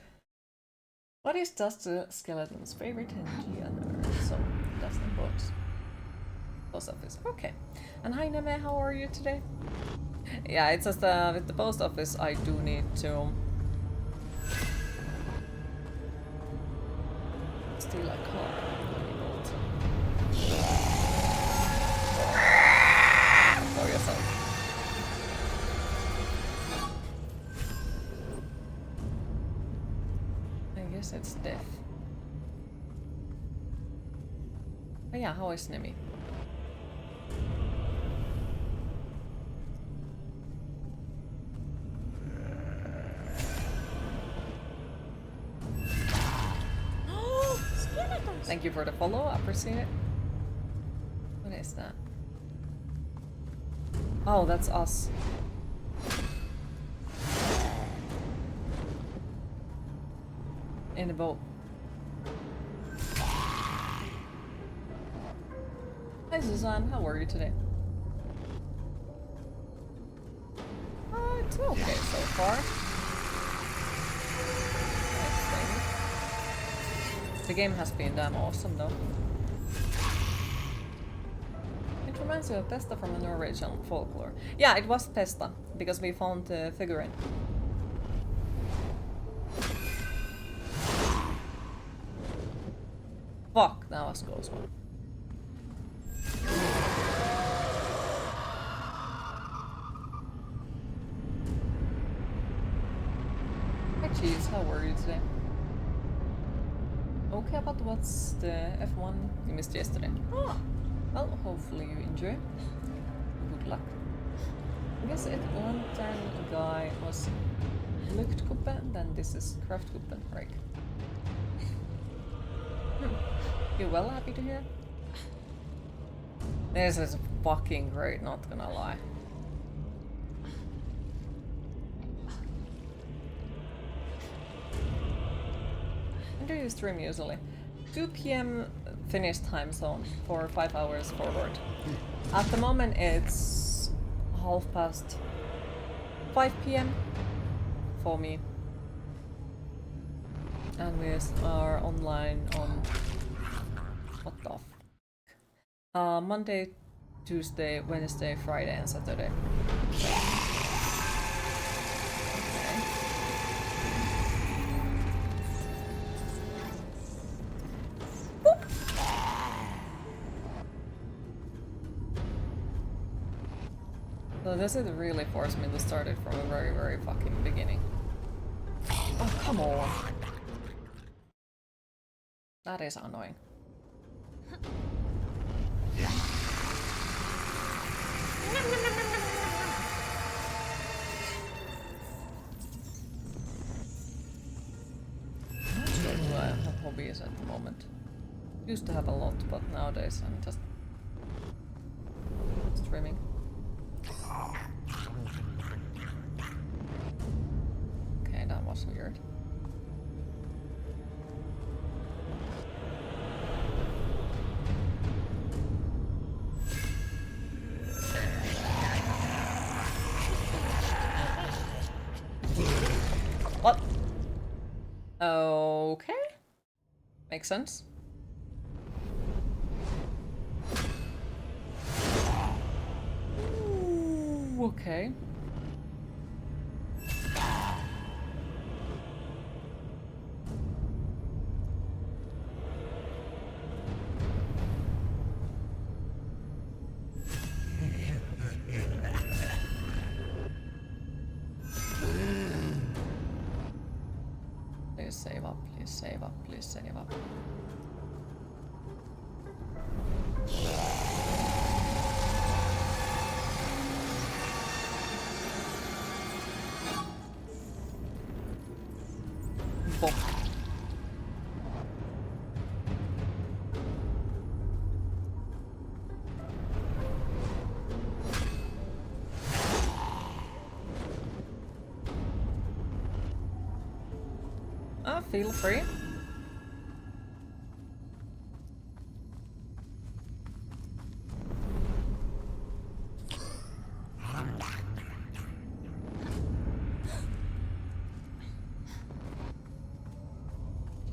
What is Dust the Skeleton's favorite genre? So, Dust and Bones. Post office. Okay. And hi Neme, how are you today? Yeah, it's just with the post office I do need to steal a car. For yourself. I guess it's death. Oh yeah, how is Nemi? Thank you for the follow, I appreciate it. What is that? Oh, that's us. In a boat. Hi Suzanne, how are you today? It's okay so far. The game has been damn awesome though. It reminds you of Pesta from a Norwegian folklore. Yeah, it was Pesta, because we found the figurine. Fuck, that was a close one. Hi Cheese, how are you today? Okay, but what's the F1 you missed yesterday? Oh, well, hopefully you enjoy. Good luck. I guess it Lantern guy was Luktkuppe, then this is Kraftkuppe, right? You're well happy to hear? This is fucking great, not gonna lie. When do you stream usually? 2 PM Finnish time zone for 5 hours forward. At the moment it's 5:30 p.m. for me. And we are online on what the Monday, Tuesday, Wednesday, Friday and Saturday. So this is really forced me to start it from a very, very fucking beginning. Oh, come on. That is annoying. Not sure do I have hobbies at the moment. Used to have a lot, but nowadays I'm just streaming. Okay, that was weird. What? Okay. Makes sense. Ooh, okay. Please save up, please save up, please save up. Bonk. Feel free.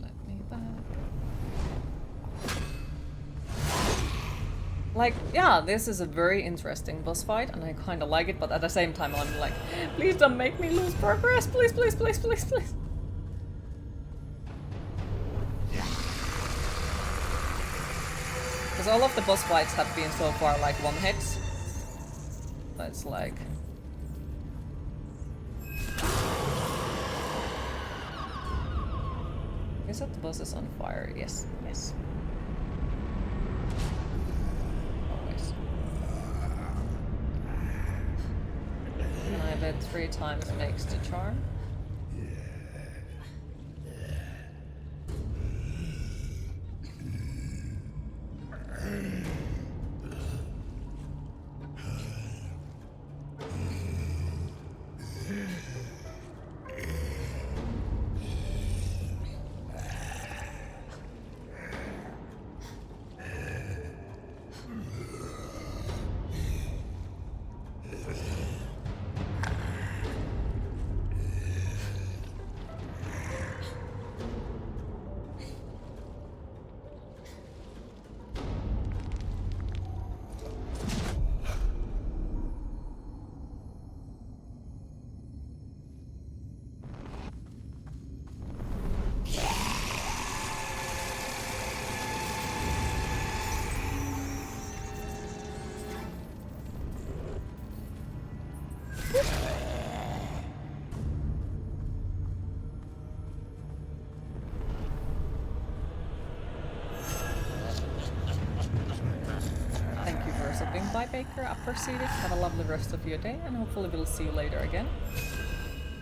Let me back. Like, yeah, this is a very interesting boss fight, and I kind of like it, but at the same time, I'm like, please don't make me lose progress, please, please, please, please, please. Because all of the boss fights have been so far like one hits. That's like... Is that the boss is on fire? Yes, yes. Always. And I bet 3 times makes the charm. Bye Baker, appreciate it. Have a lovely rest of your day and hopefully we'll see you later again.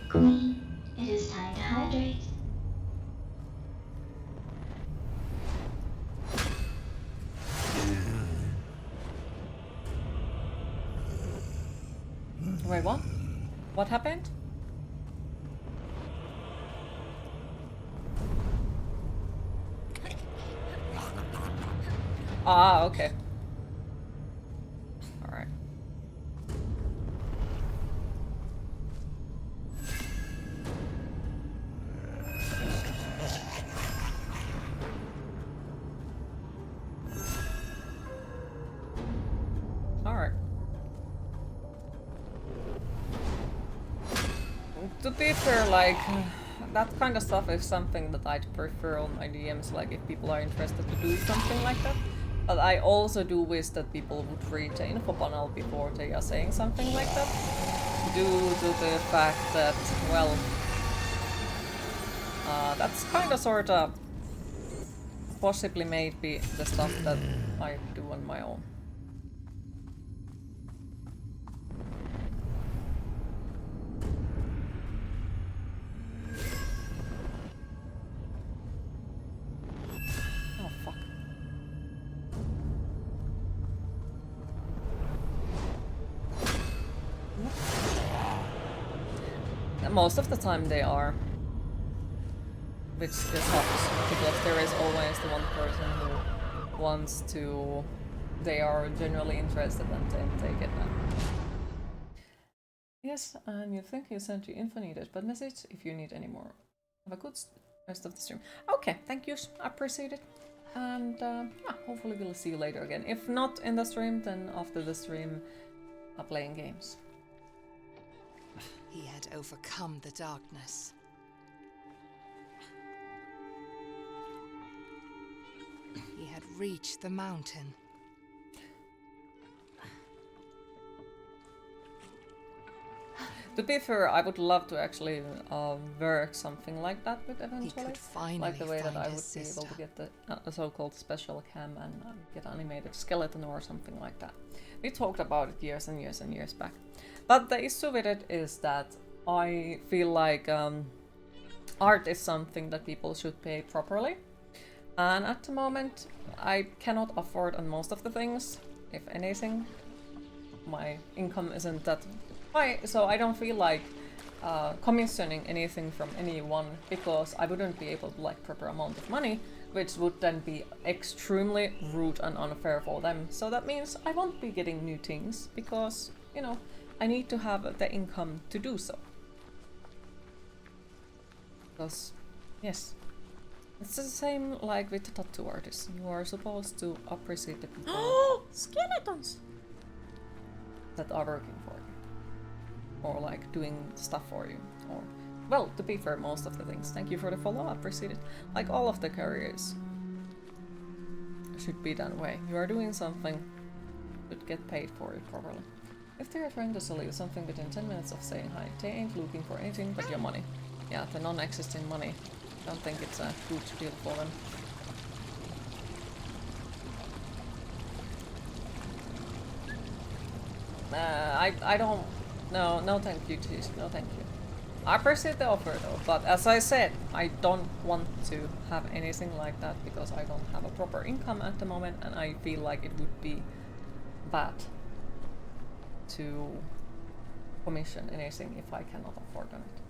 Queen, it is time to hydrate. Wait, what? What happened? Ah, okay. Alright. Alright. To be fair, like, that kind of stuff is something that I'd prefer on my DMs, like if people are interested to do something like that. But I also do wish that people would read the info panel before they are saying something like that. Due to the fact that, well, that's kind of sort of possibly maybe the stuff that I do on my own. Oh fuck. Most of the time they are. Which is helps, because there is always the one person who wants to... They are generally interested and then they get that. Yes, and you think you sent your info needed, but message if you need any more. Have a good rest of the stream. Okay, thank you, I appreciate it. And yeah, hopefully we'll see you later again. If not in the stream, then after the stream, playing games. He had overcome the darkness. He had reached the mountain. To be fair, I would love to actually work something like that with He eventually. could finally Like the way that find I his would be able sister. to get the so-called special cam and get animated skeleton or something like that. We talked about it years and years and years back. But the issue with it is that I feel like art is something that people should pay properly. And at the moment, I cannot afford on most of the things, if anything. My income isn't that high, so I don't feel like commissioning anything from anyone, because I wouldn't be able to like proper amount of money, which would then be extremely rude and unfair for them. So that means I won't be getting new things, because, you know, I need to have the income to do so. Because, yes. It's the same like with the tattoo artists. You are supposed to appreciate the people Skeletons! that are working for you. Or like doing stuff for you. Or, well, to be fair, most of the things. Thank you for the follow, I appreciate it. Like all of the careers should be that way. You are doing something, should get paid for it properly. If they are trying to sell you something within 10 minutes of saying hi, they ain't looking for anything but your money. Yeah, the non-existing money. I don't think it's a good deal for them. I don't... No thank you, Cheese. No thank you. I appreciate the offer though, but as I said, I don't want to have anything like that because I don't have a proper income at the moment, and I feel like it would be bad to commission anything if I cannot afford on it.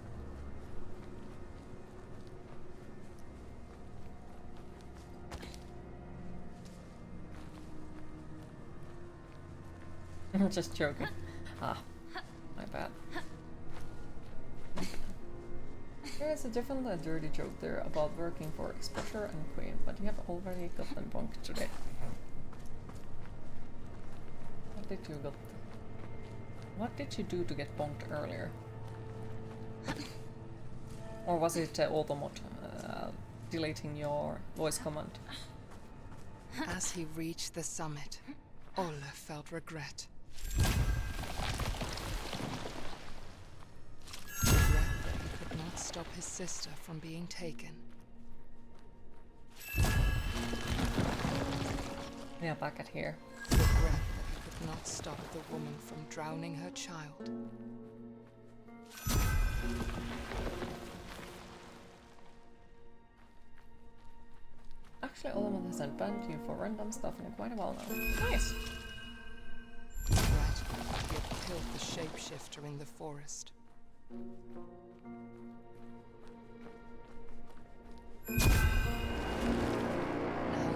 Just joking. Ah, my bad. There is a definitely a dirty joke there about working for Exposure and Queen, but you have already got them bonked today. What did you got? What did you do to get bonked earlier? Or was it Automod deleting your voice command? As he reached the summit, Olle felt regret. Regret that he could not stop his sister from being taken. Yeah, back at here. Regret that he could not stop the woman from drowning her child. Actually, Automod hasn't banned you for random stuff in quite a while now. Nice! Regret that he had killed the shapeshifter in the forest. Now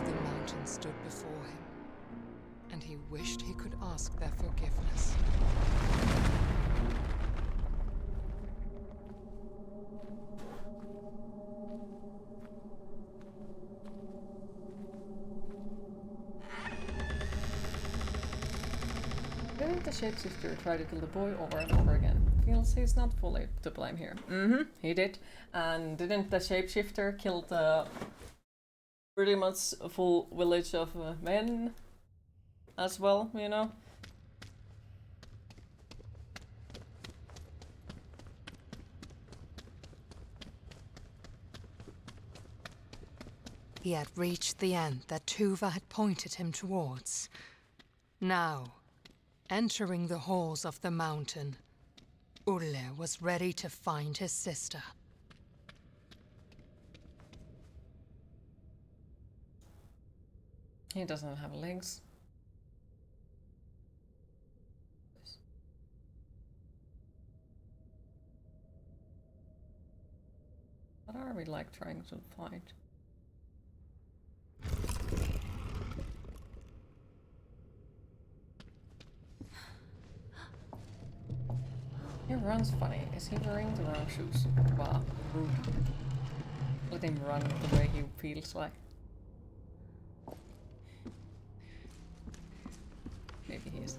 the mountain stood before him, he wished he could ask their forgiveness. Didn't the shapeshifter try to kill the boy over and over again? Feels he's not fully to blame here. He did. And didn't the shapeshifter kill the pretty much a full village of men as well, you know? He had reached the end that Tuva had pointed him towards. Now, entering the halls of the mountain, Ulle was ready to find his sister. He doesn't have legs. What are we like trying to find? He runs funny. Is he wearing the wrong shoes? Wow, rude. Let him run the way he feels like. Maybe he is.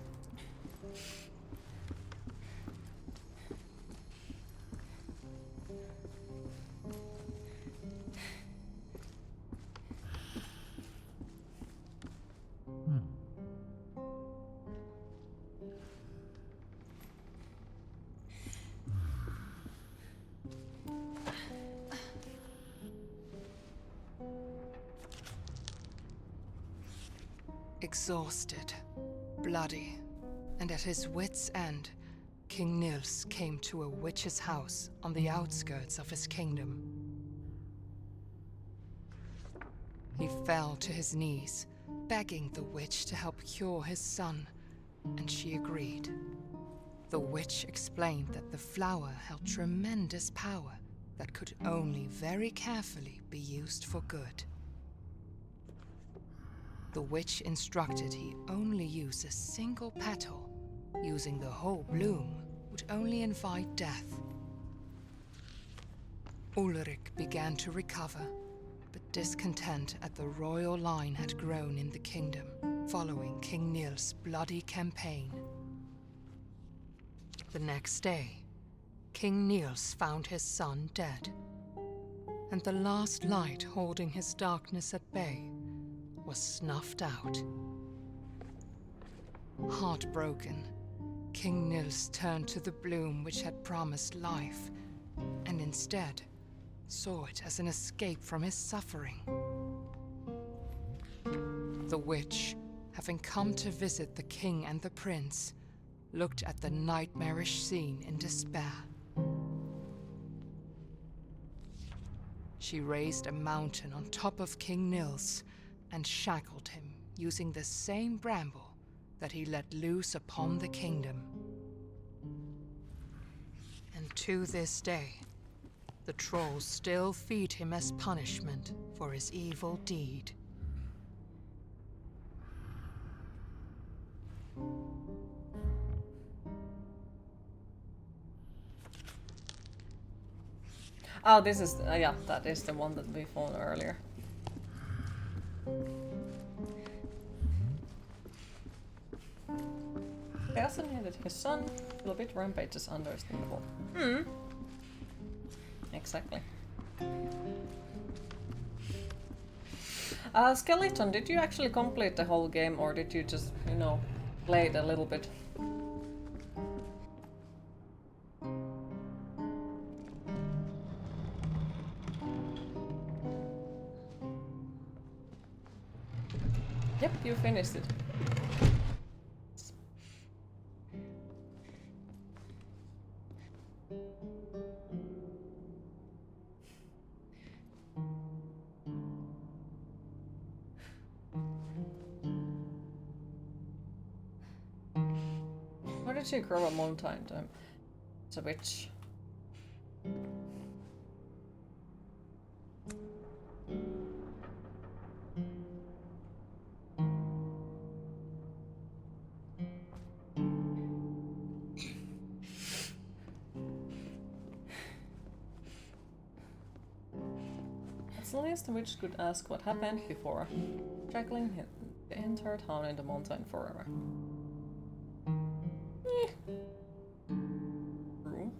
Exhausted, bloody, and at his wits' end, King Nils came to a witch's house on the outskirts of his kingdom. He fell to his knees, begging the witch to help cure his son, and she agreed. The witch explained that the flower held tremendous power that could only very carefully be used for good. The witch instructed he only use a single petal. Using the whole bloom would only invite death. Ulrich began to recover, but discontent at the royal line had grown in the kingdom, following King Nils' bloody campaign. The next day, King Nils found his son dead, and the last light holding his darkness at bay was snuffed out. Heartbroken, King Nils turned to the bloom which had promised life, and instead saw it as an escape from his suffering. The witch, having come to visit the king and the prince, looked at the nightmarish scene in despair. She raised a mountain on top of King Nils and shackled him using the same bramble that he let loose upon the kingdom. And to this day, the trolls still feed him as punishment for his evil deed. Oh, this is yeah, that is the one that we found earlier. He assassinated his son. A bit rampage is understandable. Exactly. Skeleton, did you actually complete the whole game, or did you just, you know, play it a little bit? Yep, you finished it. Why did she grow a mountain time? It's a witch. It's the least the witch could ask what happened before shackling the entire town in the mountain forever. True.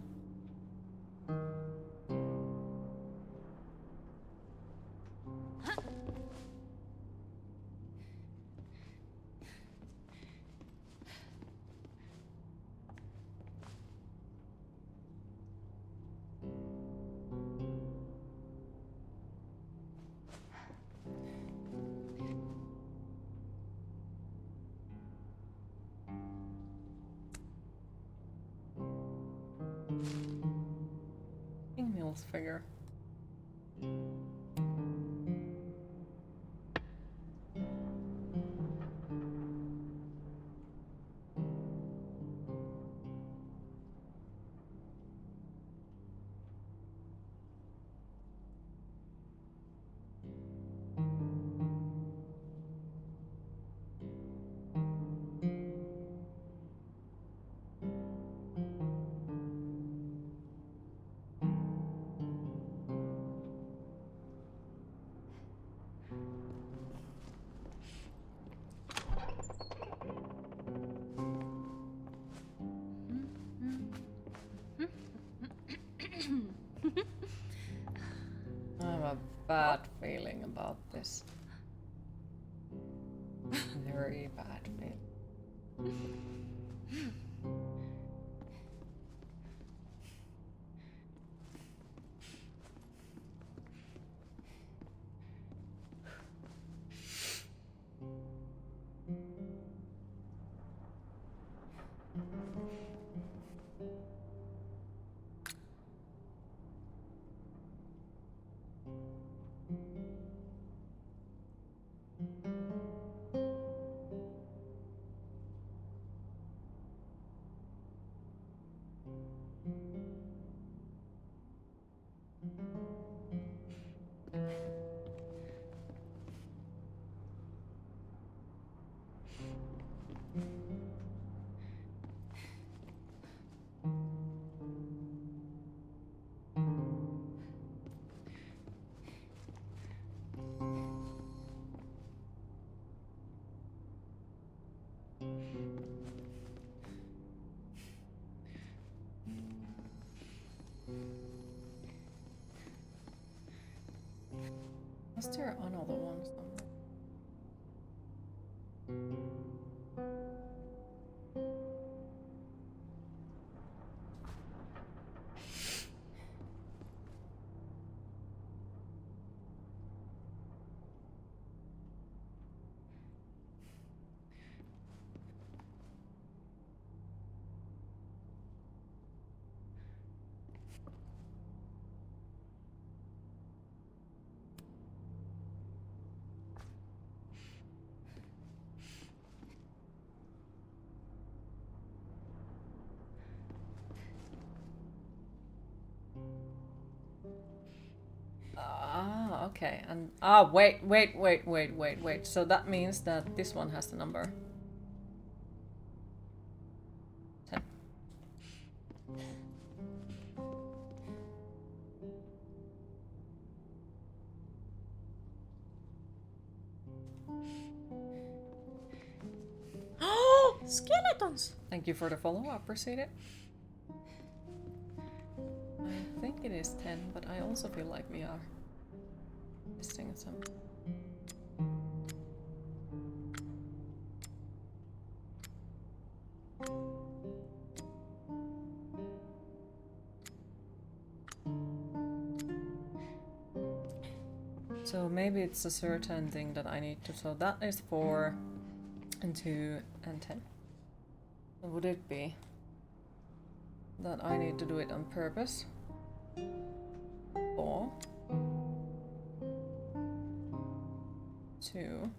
King Mills figure. I have a bad feeling about this. Very bad feeling. Was there another one somewhere? Ah, okay. And wait. So that means that this one has the number 10. Oh, skeletons! Thank you for the follow. I appreciate it. I think it is 10, but I also feel like we are missing some. So maybe it's a certain thing that I need to. So that is 4 and 2 and 10. So would it be that I need to do it on purpose? 4, 2,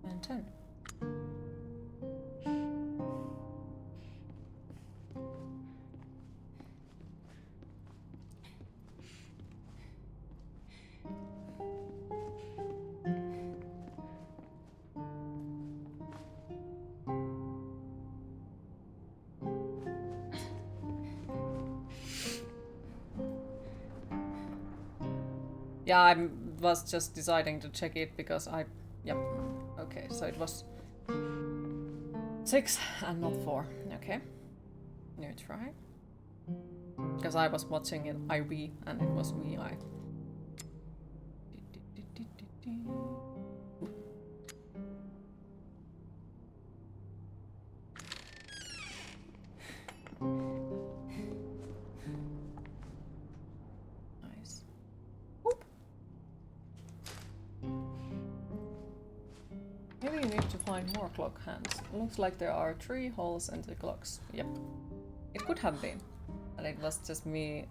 and 10. Yeah, I was just deciding to check it because I... Yep. Okay, so it was 6 and not 4. Okay. New try. Because I was watching it IV and it was VI. Nice. Whoop. Maybe you need to find more clock hands. Looks like there are 3 holes in the clocks. Yep. It could have been. But it was just me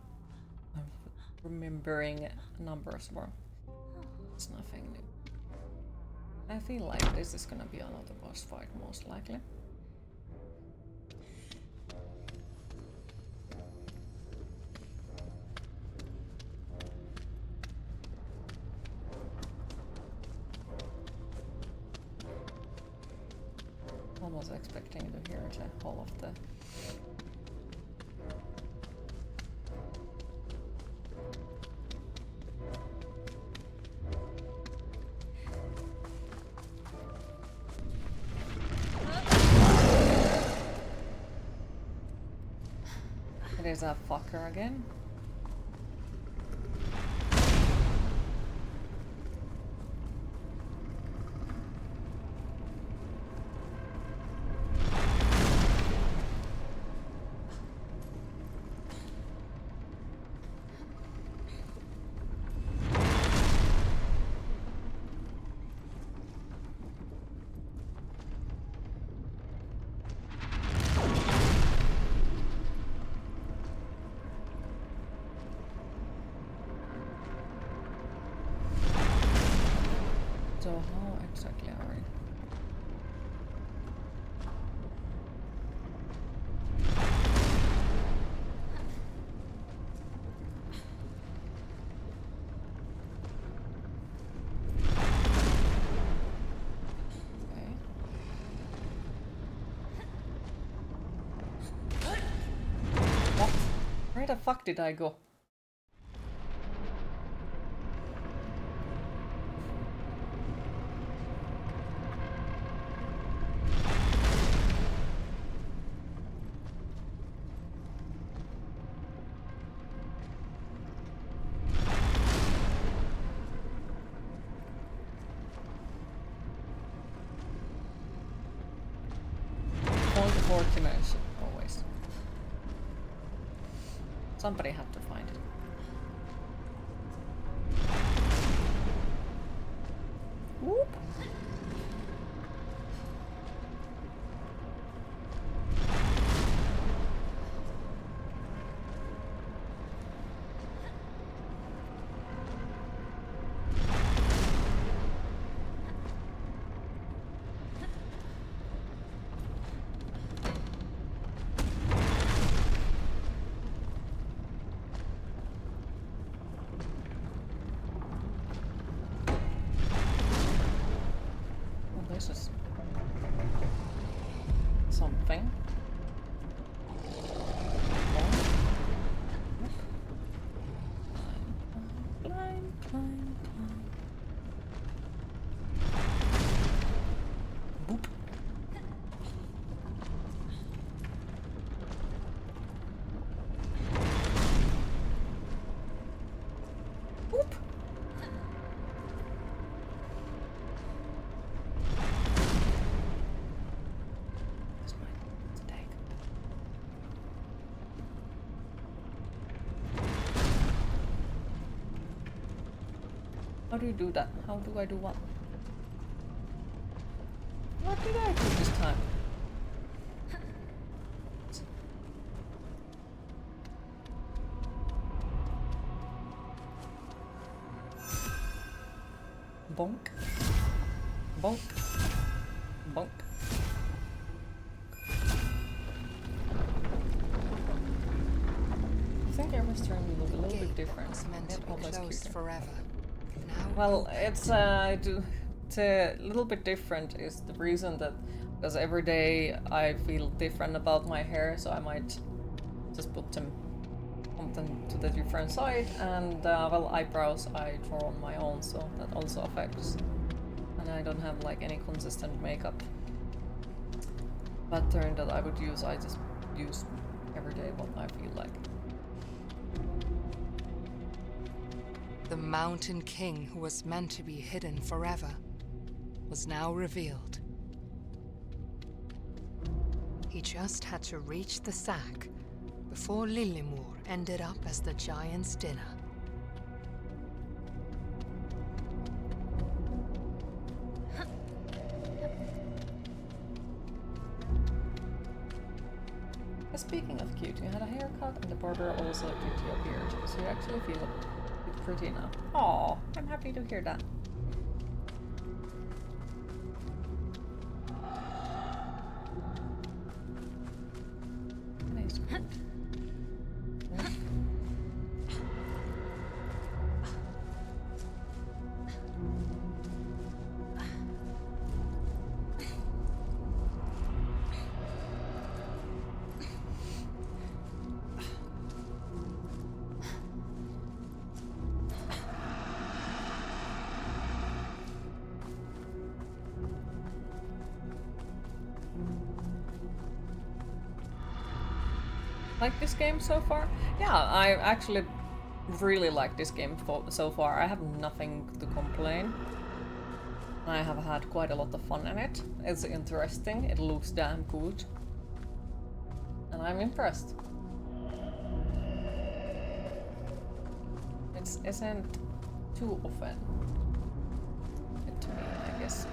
remembering numbers more. It's nothing new. I feel like this is gonna be another boss fight, most likely. I was expecting to hear the whole of the... It is a fucker again. So how exactly are we? Okay. What? Where the fuck did I go? Fourth dimension, always. Somebody had to find it. Whoop. This is something. Climb, climb, climb. Boop. Boop. That's my mistake. How do you do that? How do I do what? What did I do this time? Bonk. Bonk. Bonk. I think every stream will look a little bit different. Was meant Yet to be always closed cuter. forever. Now Well, it's a little bit different is the reason that because every day I feel different about my hair, so I might just put them on them to the different side, and well, eyebrows I draw on my own, so that also affects. And I don't have like any consistent makeup pattern that I would use. I just use every day what I feel like. The Mountain King, who was meant to be hidden forever, was now revealed. He just had to reach the sack before Lillimor ended up as the giant's dinner. Speaking of cute, you had a haircut and the barber also did your beard, so you actually feel a bit pretty now. Aw, I'm happy to hear that. Nice. Like this game so far? Yeah, I actually really like this game so far. I have nothing to complain. I have had quite a lot of fun in it. It's interesting, it looks damn good. And I'm impressed. It isn't too often to me, I guess.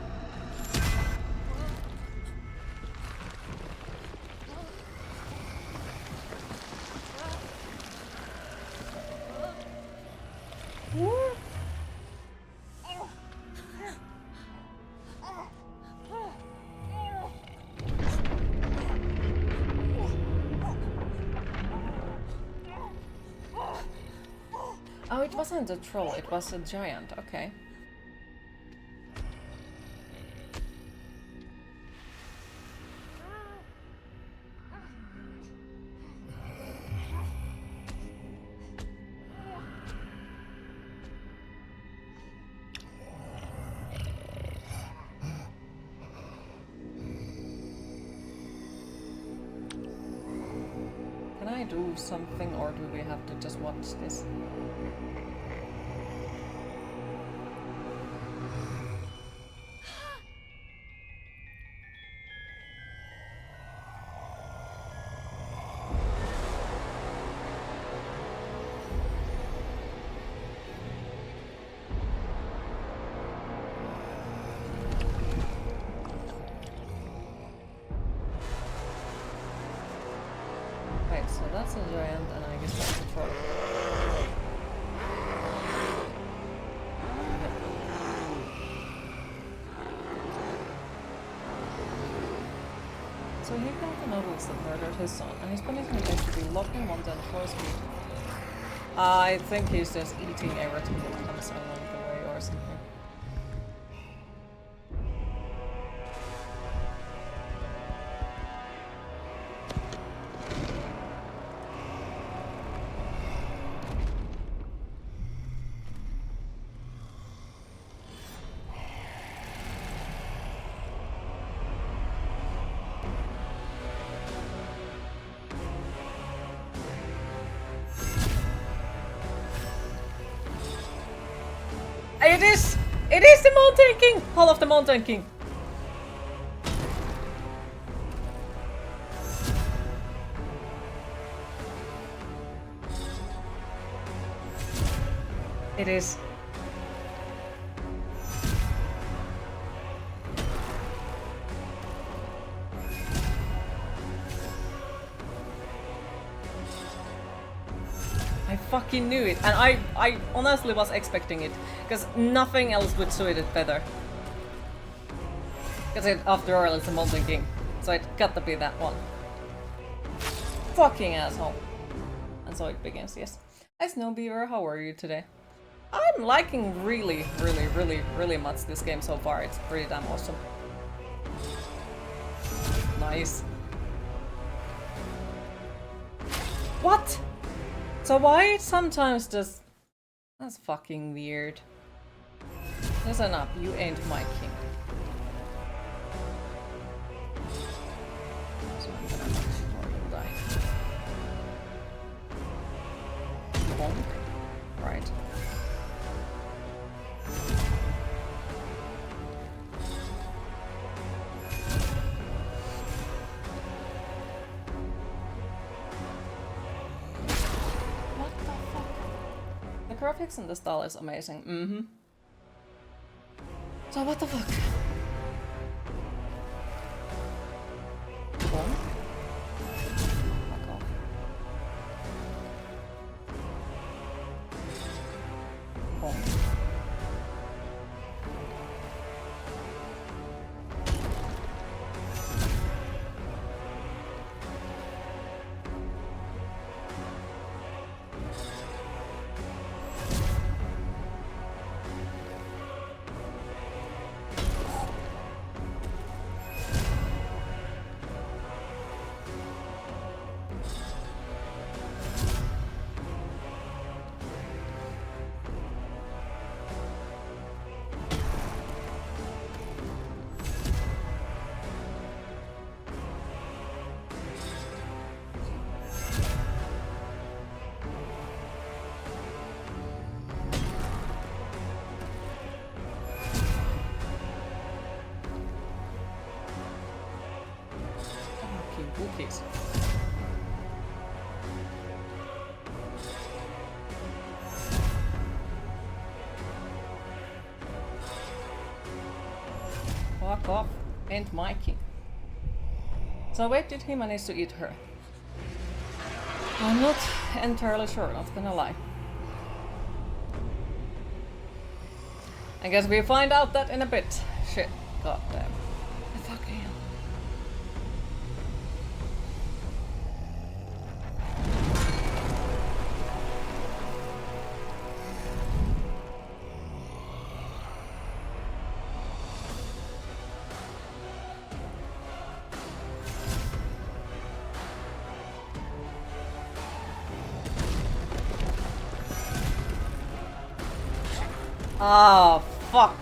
Oh, it wasn't a troll, it was a giant, okay. Can I do something or do we have to just watch this? Wait, so that's a giant and I guess that's a troll. So he killed the nobles that murdered his son, and his punishment is to be locked in one den for his meat. I think he's just eating everything that comes along the way or something. It is the Mountain King! Hall of the Mountain King! It is. I fucking knew it, and I honestly was expecting it, because nothing else would suit it better. Because after all, it's a Mountain King, so it got to be that one. Fucking asshole. And so it begins, yes. Hi Snowbeaver, how are you today? I'm liking really much this game so far. It's pretty damn awesome. Nice. What? So why it sometimes just... That's fucking weird. Listen up, you ain't my king. So I'm gonna knock you or you'll die. Bonk. Right. What the fuck? The graphics in this style is amazing. Mm-hmm. So what the fuck? Bonk. Fuck off. Bonk. Cookies. Fuck off, ain't my king. So wait, did he manage to eat her? I'm not entirely sure, not gonna lie. I guess we find out that in a bit. Shit, goddamn. Fucking hell. Oh, fuck.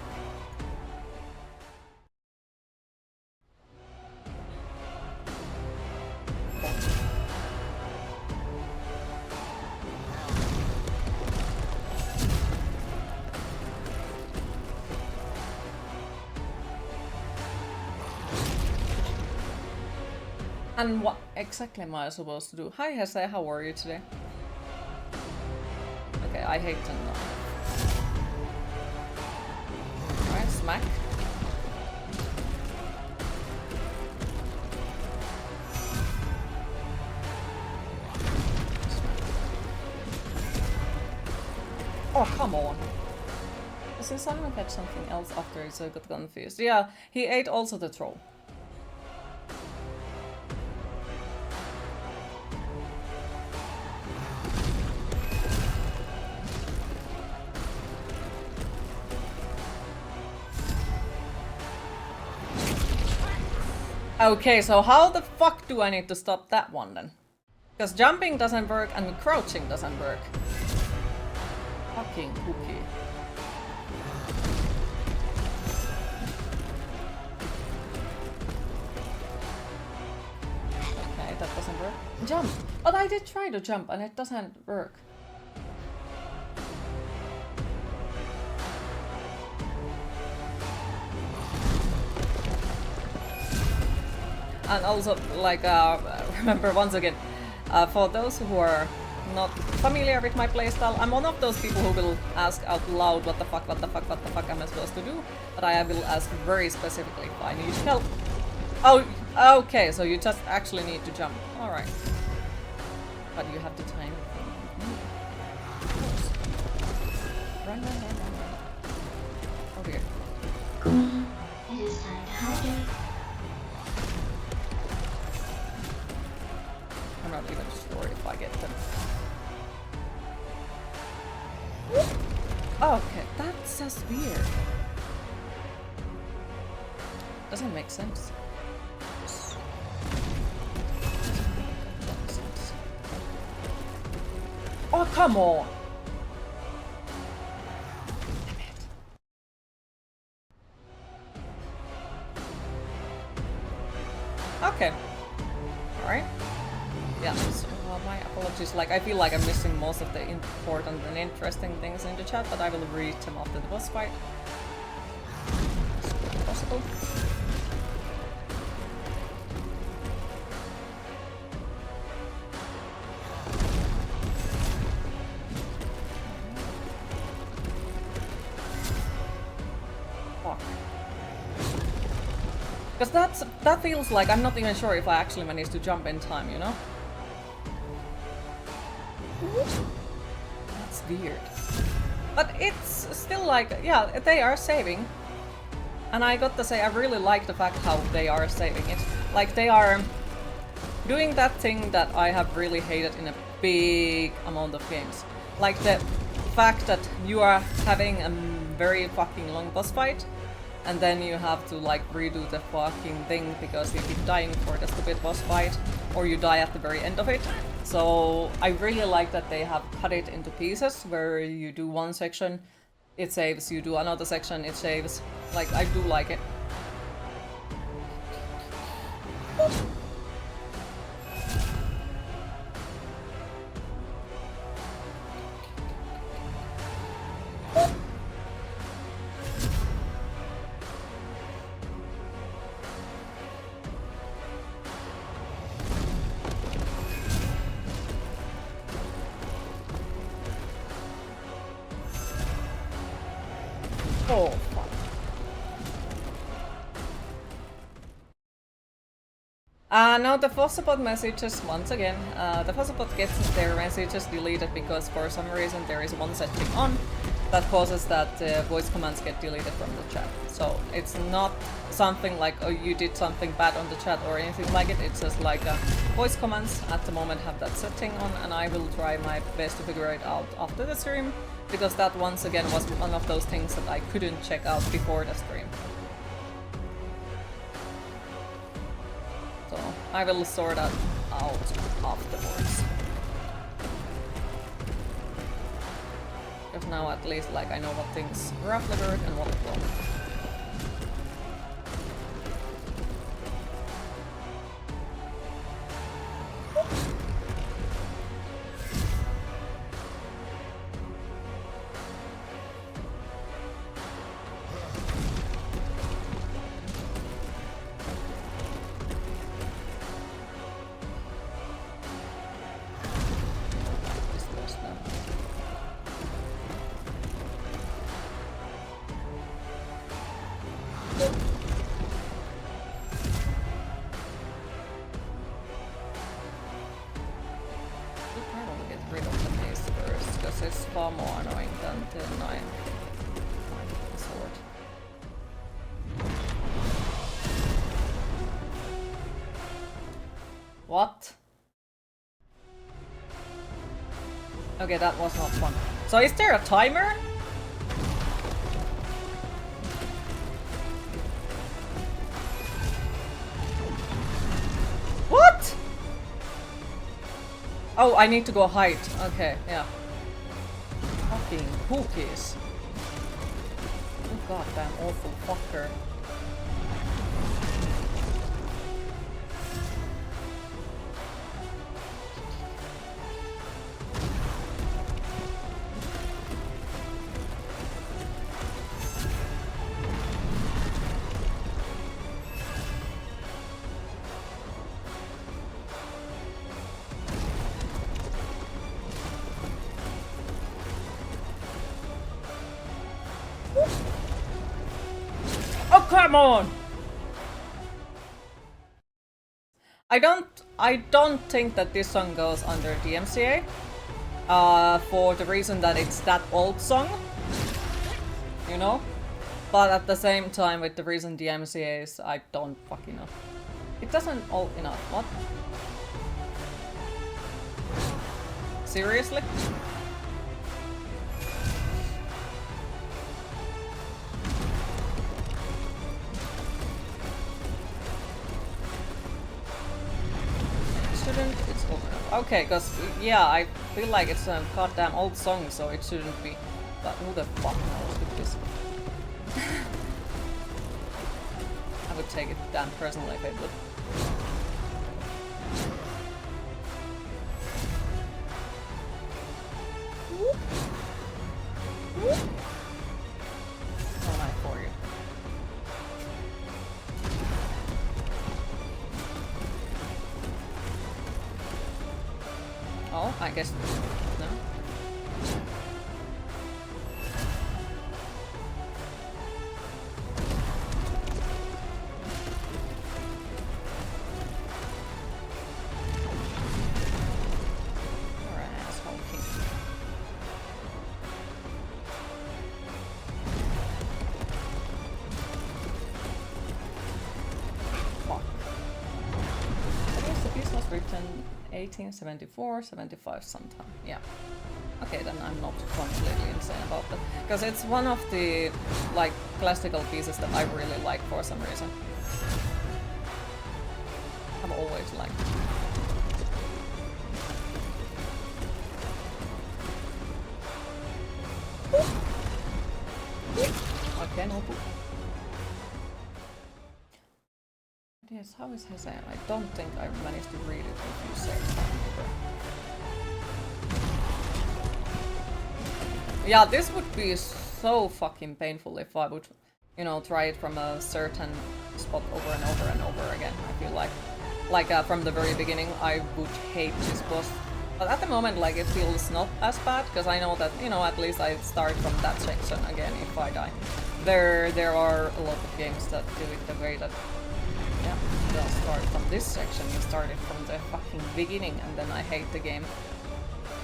And what exactly am I supposed to do? Hi Hesse, how are you today? Okay, I hate to know. Alright, smack. Oh, come on. Since Simon catch something else after he so got confused. Yeah, he ate also the troll. Okay, so how the fuck do I need to stop that one then? Because jumping doesn't work and crouching doesn't work. Fucking cookie. Okay, that doesn't work. Jump! But I did try to jump and it doesn't work. And also, like, remember once again, for those who are not familiar with my playstyle, I'm one of those people who will ask out loud what the fuck am I supposed to do, but I will ask very specifically if I need help. Oh, okay, so you just actually need to jump. Alright. But you have the time. Run. Oh dear. Queen, it is time to hydrate. I'm not even sure if I get them. Okay, that's just weird. Doesn't make sense. Oh, come on! Okay. Alright. Yeah, so, my apologies. Like, I feel like I'm missing most of the important and interesting things in the chat, but I will read them after the boss fight. As quick as possible. Fuck. Because that feels like I'm not even sure if I actually managed to jump in time, you know? That's weird. But it's still like, yeah, they are saving. And I got to say, I really like the fact how they are saving it. Like, they are doing that thing that I have really hated in a big amount of games. Like the fact that you are having a very fucking long boss fight, and then you have to like redo the fucking thing because you keep dying for the stupid boss fight, or you die at the very end of it. So I really like that they have cut it into pieces where you do one section, it saves, you do another section, it saves. Like, I do like it. Oh, fuck. Now the Fossabot messages, once again, the Fossabot gets their messages deleted because for some reason there is one setting on that causes that voice commands get deleted from the chat. So it's not something like, oh, you did something bad on the chat or anything like it, it's just like voice commands at the moment have that setting on, and I will try my best to figure it out after the stream, because that once again was one of those things that I couldn't check out before the stream. So I will sort that out afterwards. Because now at least like I know what things roughly work and what won't. It's far more annoying than the 9 sword. What? Okay, that was not fun. So is there a timer? What? Oh, I need to go hide. Okay, yeah. Fucking cookies. You goddamn awful fucker. Oh, come on! I don't think that this song goes under DMCA. For the reason that it's that old song. You know? But at the same time, with the reason DMCA is, I don't fucking know. It doesn't old enough. What? Seriously? Shouldn't it's over. Okay, because, yeah, I feel like it's a goddamn old song, so it shouldn't be. But who the fuck knows with this? I would take it damn personally if it would. Oh my for you. Oh, I guess no. Alright, asshole king. Fuck. I guess the piece was written 1874, 75 sometime. Yeah. Okay, then I'm not completely insane about that. Because it's one of the, like, classical pieces that I really like for some reason. I've always liked it. Okay, no poop. Yes, how is his name? I don't think I managed to read it if you said something. Yeah, this would be so fucking painful if I would, you know, try it from a certain spot over and over and over again. I feel like from the very beginning, I would hate this boss. But at the moment, like, it feels not as bad, because I know that, you know, at least I start from that section again if I die. There are a lot of games that do it the way that, yeah, they'll start from this section, you start it from the fucking beginning, and then I hate the game.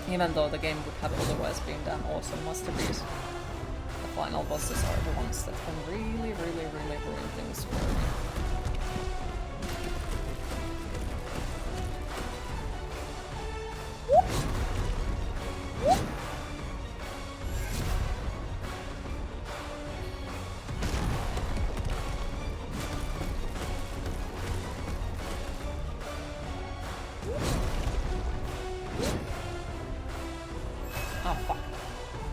Even though the game would have otherwise been an awesome masterpiece. The final bosses are the ones that can really, really, really ruin things for me. Oh fuck.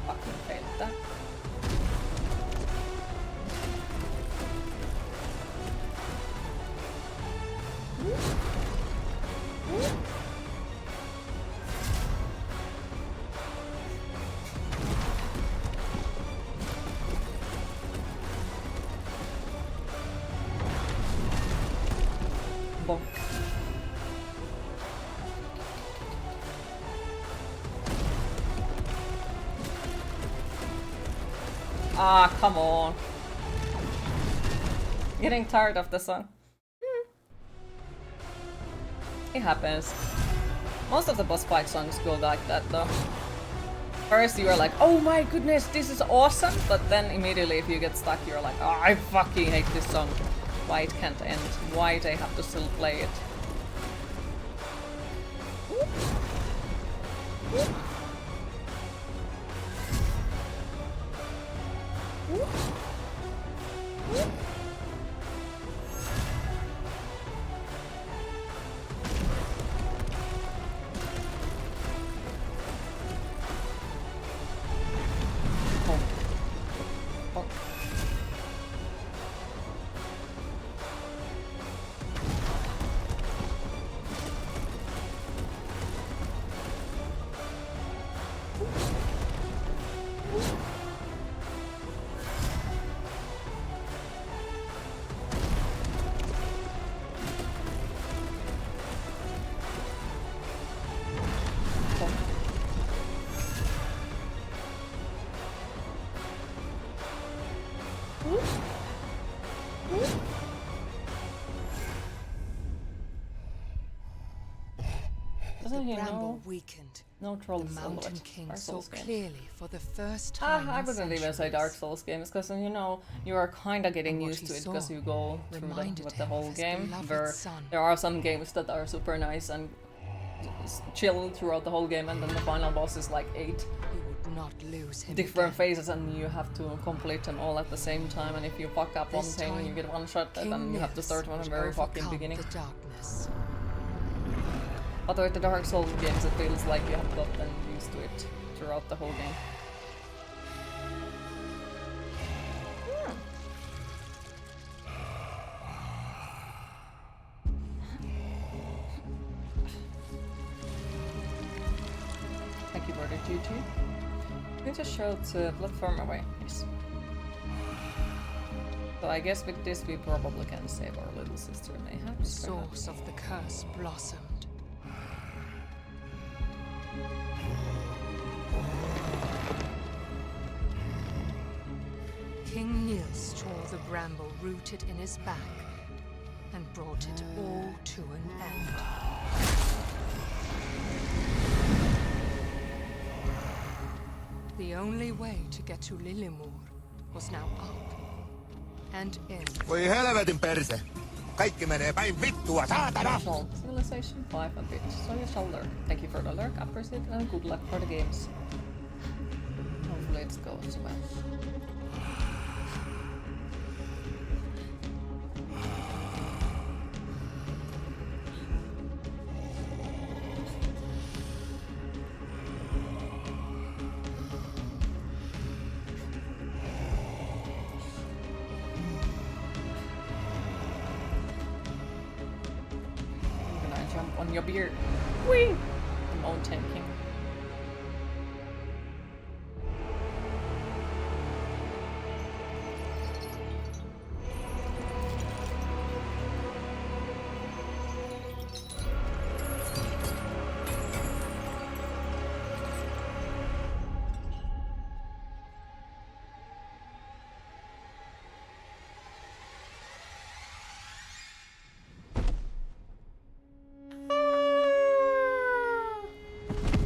Fucking failed that. Bonk. Ah, come on. Getting tired of the song. It happens. Most of the boss fight songs go like that though. First you are like, oh my goodness, this is awesome, but then immediately if you get stuck you're like, oh, I fucking hate this song. Why it can't end, why they have to still play it. Doesn't he Bramble know? weakened. No trolls. The Mountain King Dark saw Souls games. clearly for the first time. I in wouldn't even say centuries. Dark Souls games, because you know you are kind of getting And what used he to it saw because you go through reminded with the him whole of his game. beloved son. There are some games that are super nice and chill throughout the whole game, and then the final boss is like 8 He would not lose him different again. phases, and you have to complete them all at the same time. And if you fuck up one This thing, you time, get one shot, and King then you have to Nils start from the would very fucking overcome beginning. the darkness. But with the Dark Souls games, it feels like you have gotten used to it throughout the whole game. Thank you for the GG. You just showed the platform away. Yes. So I guess with this we probably can save our little sister mayhap. The source of the curse blossomed. King Niels tore the bramble rooted in his back and brought it all to an end. The only way to get to Lillimor was now up and in. Voi helvetin perse! Kaikki menee päin vittua, saatana! National Civilization 5 a bit, so you shall learn. Thank you for the lurk, appreciate it, and good luck for the games. Hopefully it goes well. On your beard. Whee! Mountain King.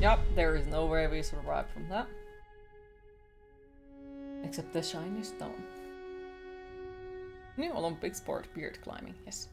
Yup, there is no way we survive from that. Except the shiny stone. New Olympic sport, beard climbing, yes.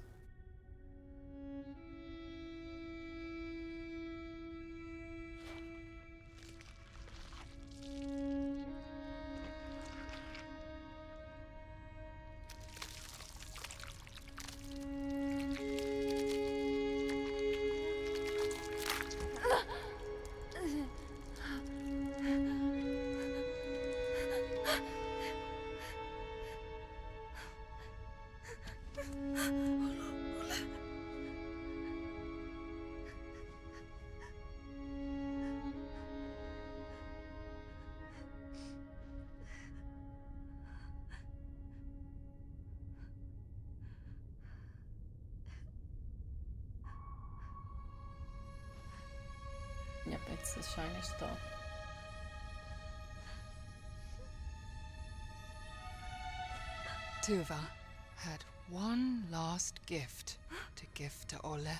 Yep, it's the shiny stone. Tuva had one last gift to give to Ole.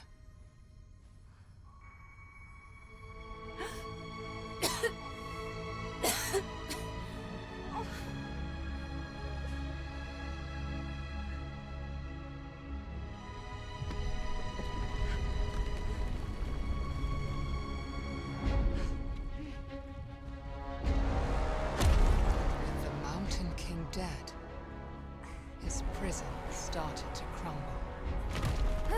With the Mountain King dead, his prison started to crumble.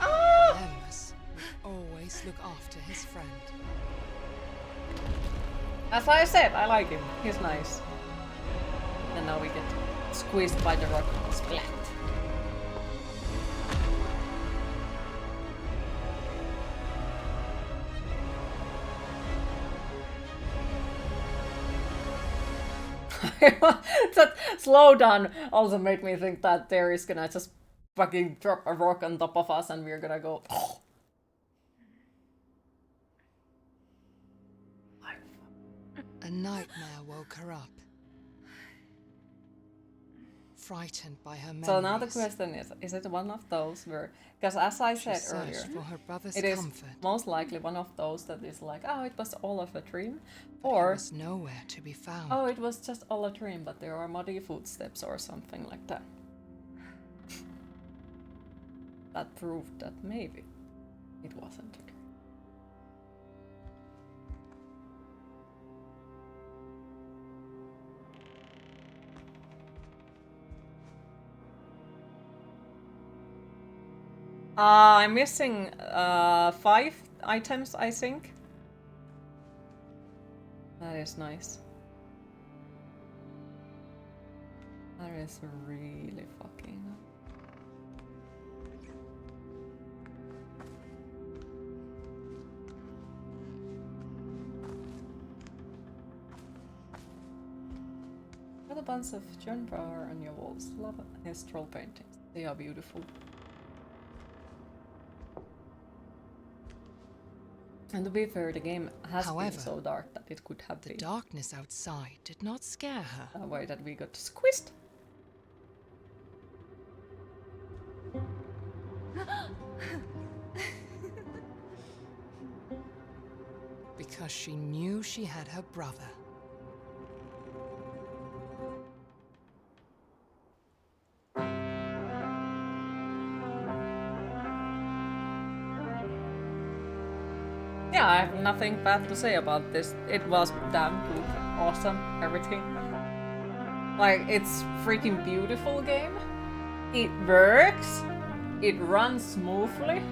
Lemus would always look after his friend. As I said, I like him. He's nice. And now we get squeezed by the rock. Splat. That slowdown also made me think that there is gonna just fucking drop a rock on top of us and we're gonna go. A nightmare woke her up. Frightened by her memories. So now the question is it one of those where, because as I She said searched earlier, for her brother's it is comfort. most likely one of those that is like, oh, it was all of a dream, But he or was nowhere to be found. oh, it was just all a dream, but there are muddy footsteps or something like that. That proved that maybe it wasn't a dream. I'm missing 5 items, I think. That is nice. That is really fucking nice. Got a bunch of John Brower on your walls. Love his troll paintings. They are beautiful. And to be fair, the game has been However, so dark that it could have The been darkness outside did not scare her. a way that we got squeezed. Because she knew she had her brother. Yeah, I have nothing bad to say about this. It was damn good, awesome, everything. Like, it's freaking beautiful game. It works. It runs smoothly.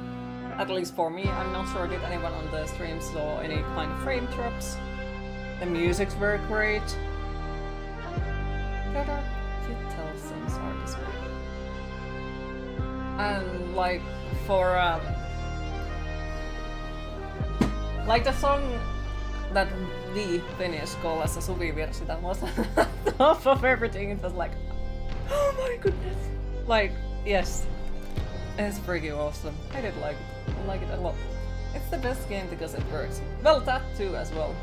At least for me. I'm not sure did anyone on the stream saw any kind of frame drops. The musics were great. Better Kittelsen's art is great. And like for like the song that we finished called as a suvivirsi, that was top of everything. It was like, oh my goodness. Like, yes. It's pretty awesome. I did like it. I like it a lot. It's the best game because it works. Well, that too as well.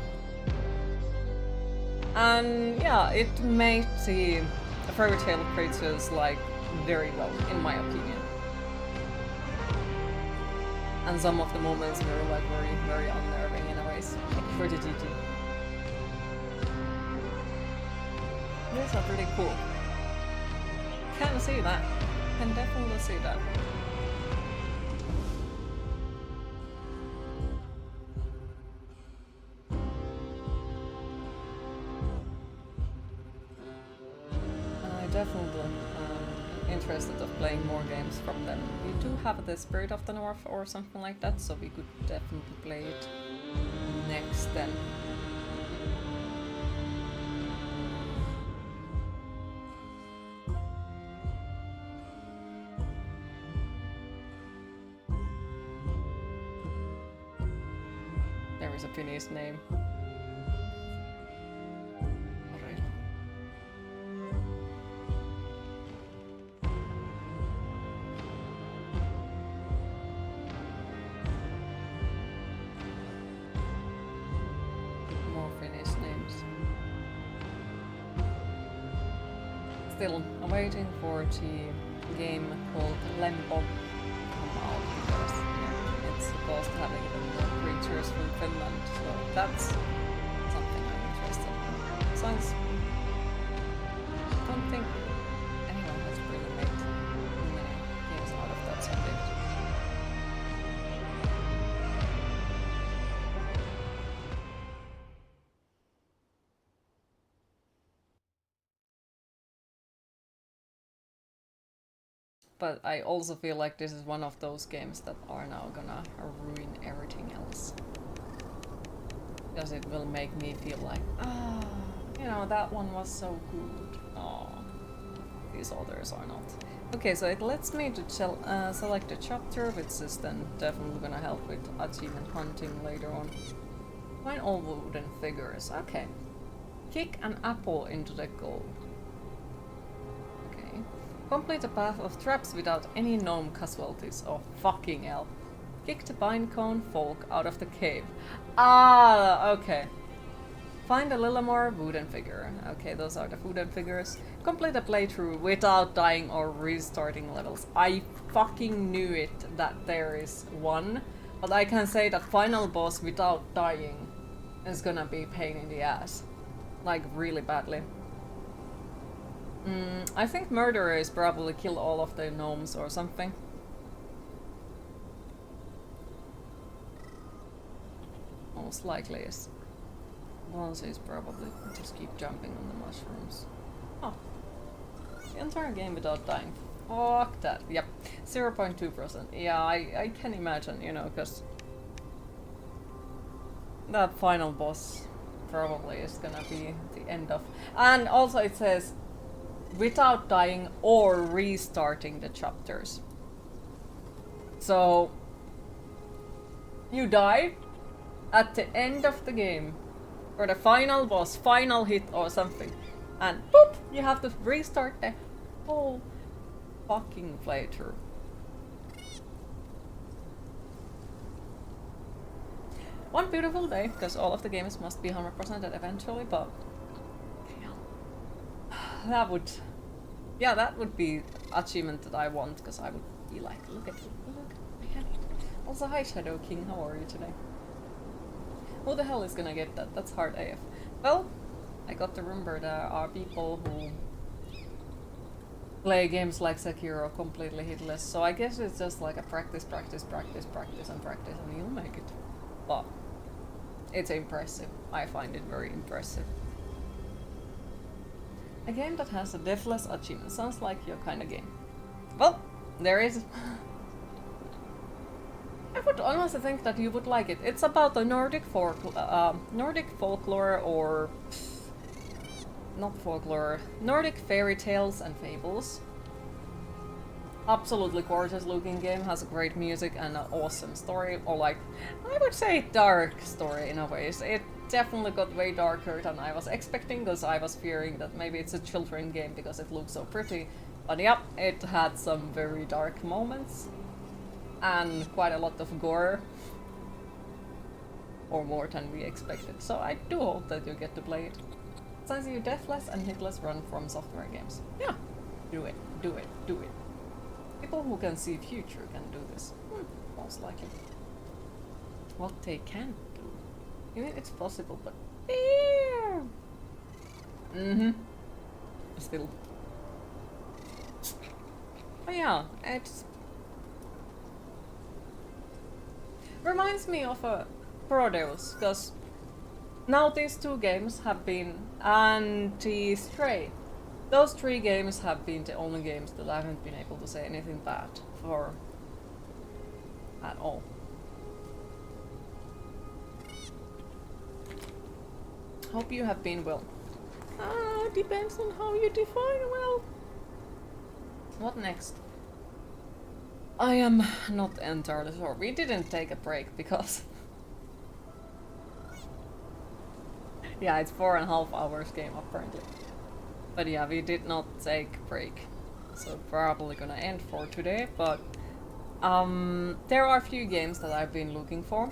And yeah, it made the fairy tale creatures like very well, in my opinion. And some of the moments were like very unnerving in a ways. For the GG. These are pretty cool. Can see that. Can definitely see that. Definitely interested of playing more games from them. We do have the Spirit of the North or something like that, so we could definitely play it next then. There is a Finnish name. Still waiting for the game called Lempo to come out because yeah, it's supposed to have even more creatures from Finland, so that's something I'm interested in. Sounds don't think anyone has really made many games out of that subject. But I also feel like this is one of those games that are now gonna ruin everything else. Because it will make me feel like, you know, that one was so good. Oh, these others are not. Okay, so it lets me to select a chapter, which is then definitely gonna help with achievement hunting later on. Find all wooden figures. Okay. Kick an apple into the goal. Complete a path of traps without any gnome casualties. Oh, fucking hell. Kick the pinecone folk out of the cave. Ah, okay. Find a little more wooden figure. Okay, those are the wooden figures. Complete a playthrough without dying or restarting levels. I fucking knew it that there is one, but I can say that final boss without dying is gonna be pain in the ass. Like, really badly. I think murderers probably kill all of the gnomes or something. Most likely is. Once is probably just keep jumping on the mushrooms. Oh. The entire game without dying. Fuck that. Yep. 0.2%. Yeah, I can imagine, you know, because that final boss probably is gonna be the end of. And also it says without dying or restarting the chapters. So you die at the end of the game or the final boss, final hit or something, and boop, you have to restart the whole fucking playthrough. One beautiful day, because all of the games must be 100% eventually, but that would, yeah, that would be achievement that I want, because I would be like, look at me, look, I have it. Also, hi Shadow King, how are you today? Who the hell is gonna get that? That's hard AF. Well, I got to remember there are people who play games like Sekiro completely hitless, so I guess it's just like a practice, and you'll make it. But it's impressive. I find it very impressive. A game that has a deathless achievement sounds like your kind of game. Well, there is. I would honestly think that you would like it. It's about the Nordic folklore, or not folklore, Nordic fairy tales and fables. Absolutely gorgeous looking game, has great music and an awesome story, or like, I would say dark story in a way. It definitely got way darker than I was expecting, because I was fearing that maybe it's a children's game because it looks so pretty. But yeah, it had some very dark moments and quite a lot of gore, or more than we expected. So I do hope that you get to play it. Since you deathless and hitless run from software games. Yeah, do it, do it, do it. People who can see future can do this. Most likely. What they can't do. I mean, it's possible, but yeah. Still. But yeah, it reminds me of a Prodeus, because now these two games have been anti-Stray. Those three games have been the only games that I haven't been able to say anything bad for at all. Hope you have been well. Depends on how you define well. What next? I am not entirely sure. We didn't take a break because yeah, it's 4.5 hours game apparently. But yeah, we did not take a break, so probably gonna end for today. But there are a few games that I've been looking for.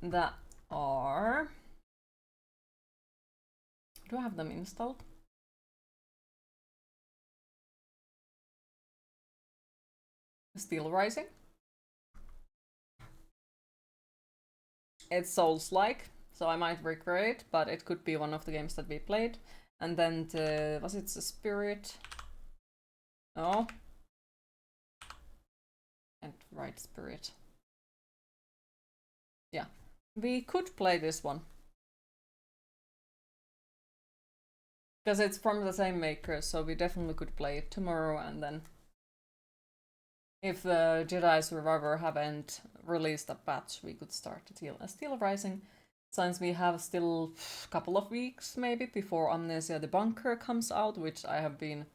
That are. Do I have them installed? Steel Rising. It's Souls-like, so I might regret it, but it could be one of the games that we played. And then was it the Spirit? No. And right, Spirit. Yeah, we could play this one. Because it's from the same maker, so we definitely could play it tomorrow, and then if the Jedi Survivor haven't released a patch, we could start Steel Rising, since we have still a couple of weeks maybe before Amnesia the Bunker comes out, which I have been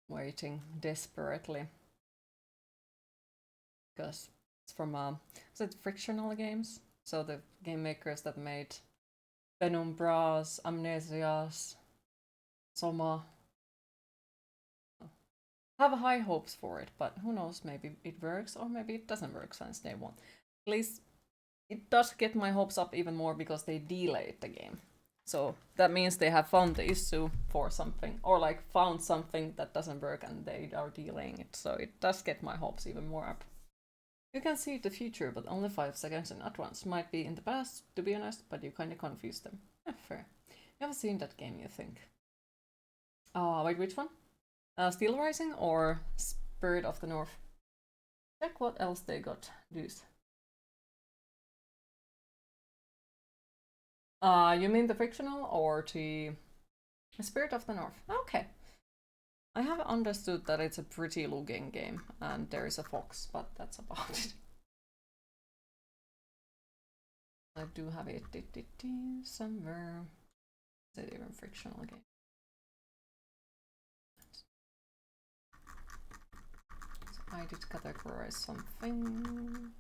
waiting desperately. Because it's from is it Frictional Games? So the game makers that made Penumbras, Amnesias, Soma. Have high hopes for it, but who knows, maybe it works or maybe it doesn't work since day one. At least it does get my hopes up even more because they delayed the game. So that means they have found the issue for something, or like found something that doesn't work and they are delaying it. So it does get my hopes even more up. You can see the future, but only 5 seconds in advance. Might be in the past, to be honest, but you kinda confuse them. Fair. You haven't seen that game, you think? Wait, which one? Steel Rising or Spirit of the North? Check what else they got. Deuce. You mean the fictional or the The Spirit of the North. Okay. I have understood that it's a pretty looking game and there is a fox, but that's about it. I do have it somewhere. Is it even frictional game? So I did categorize something.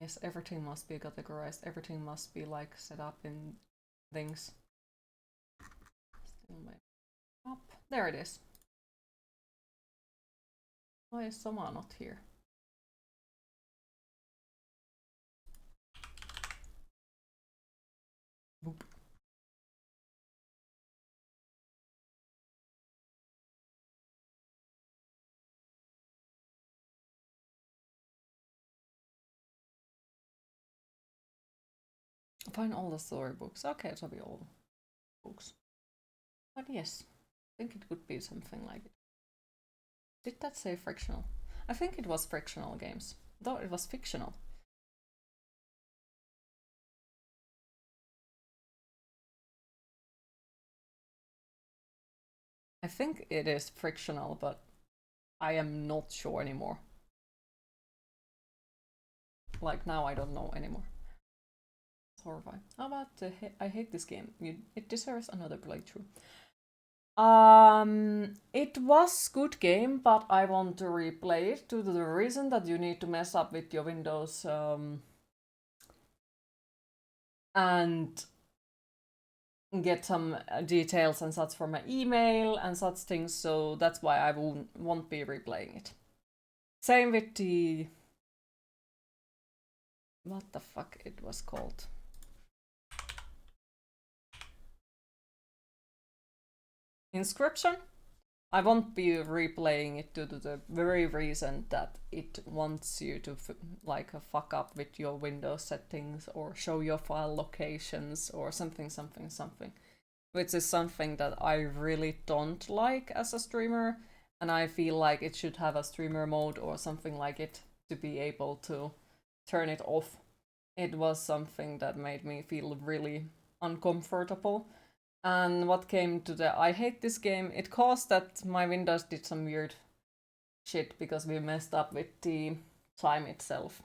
Yes, everything must be categorized. Everything must be like set up in things. Still up. There it is. Why is Soma not here? Boop. Find all the storybooks. Okay, it'll be all books. But yes, I think it could be something like it. Did that say frictional? I think it was frictional games, though it was fictional. I think it is frictional, but I am not sure anymore. Like now I don't know anymore. It's horrifying. How about I hate this game. It deserves another playthrough. It was good game, but I want to replay it due to the reason that you need to mess up with your Windows and get some details and such from my email and such things, so that's why I won't be replaying it. Same with the... what the fuck it was called? Inscription? I won't be replaying it due to the very reason that it wants you to like fuck up with your Windows settings or show your file locations or something, which is something that I really don't like as a streamer, and I feel like it should have a streamer mode or something like it to be able to turn it off. It was something that made me feel really uncomfortable. And what came to the I hate this game, it caused that my Windows did some weird shit because we messed up with the time itself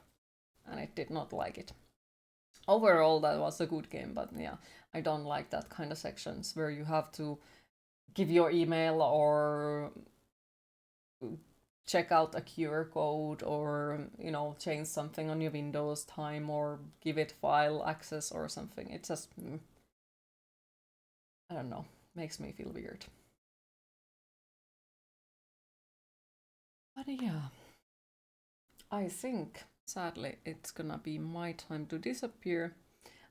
and it did not like it. Overall, that was a good game, but yeah, I don't like that kind of sections where you have to give your email or check out a QR code or, you know, change something on your Windows time or give it file access or something. It just... I don't know, makes me feel weird. But yeah, I think, sadly, it's gonna be my time to disappear.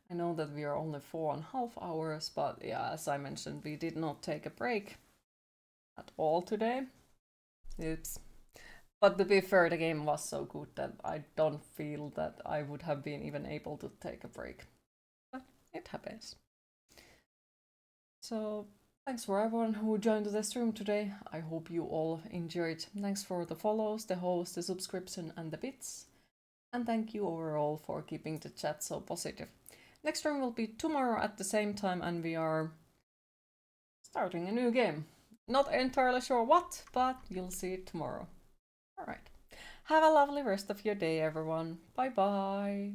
I know that we are only 4.5 hours, but yeah, as I mentioned, we did not take a break at all today. Oops. But to be fair, the game was so good that I don't feel that I would have been even able to take a break. But it happens. So, thanks for everyone who joined the stream today. I hope you all enjoyed. Thanks for the follows, the hosts, the subscription and the bits. And thank you overall for keeping the chat so positive. Next stream will be tomorrow at the same time and we are starting a new game. Not entirely sure what, but you'll see it tomorrow. Alright. Have a lovely rest of your day, everyone. Bye bye.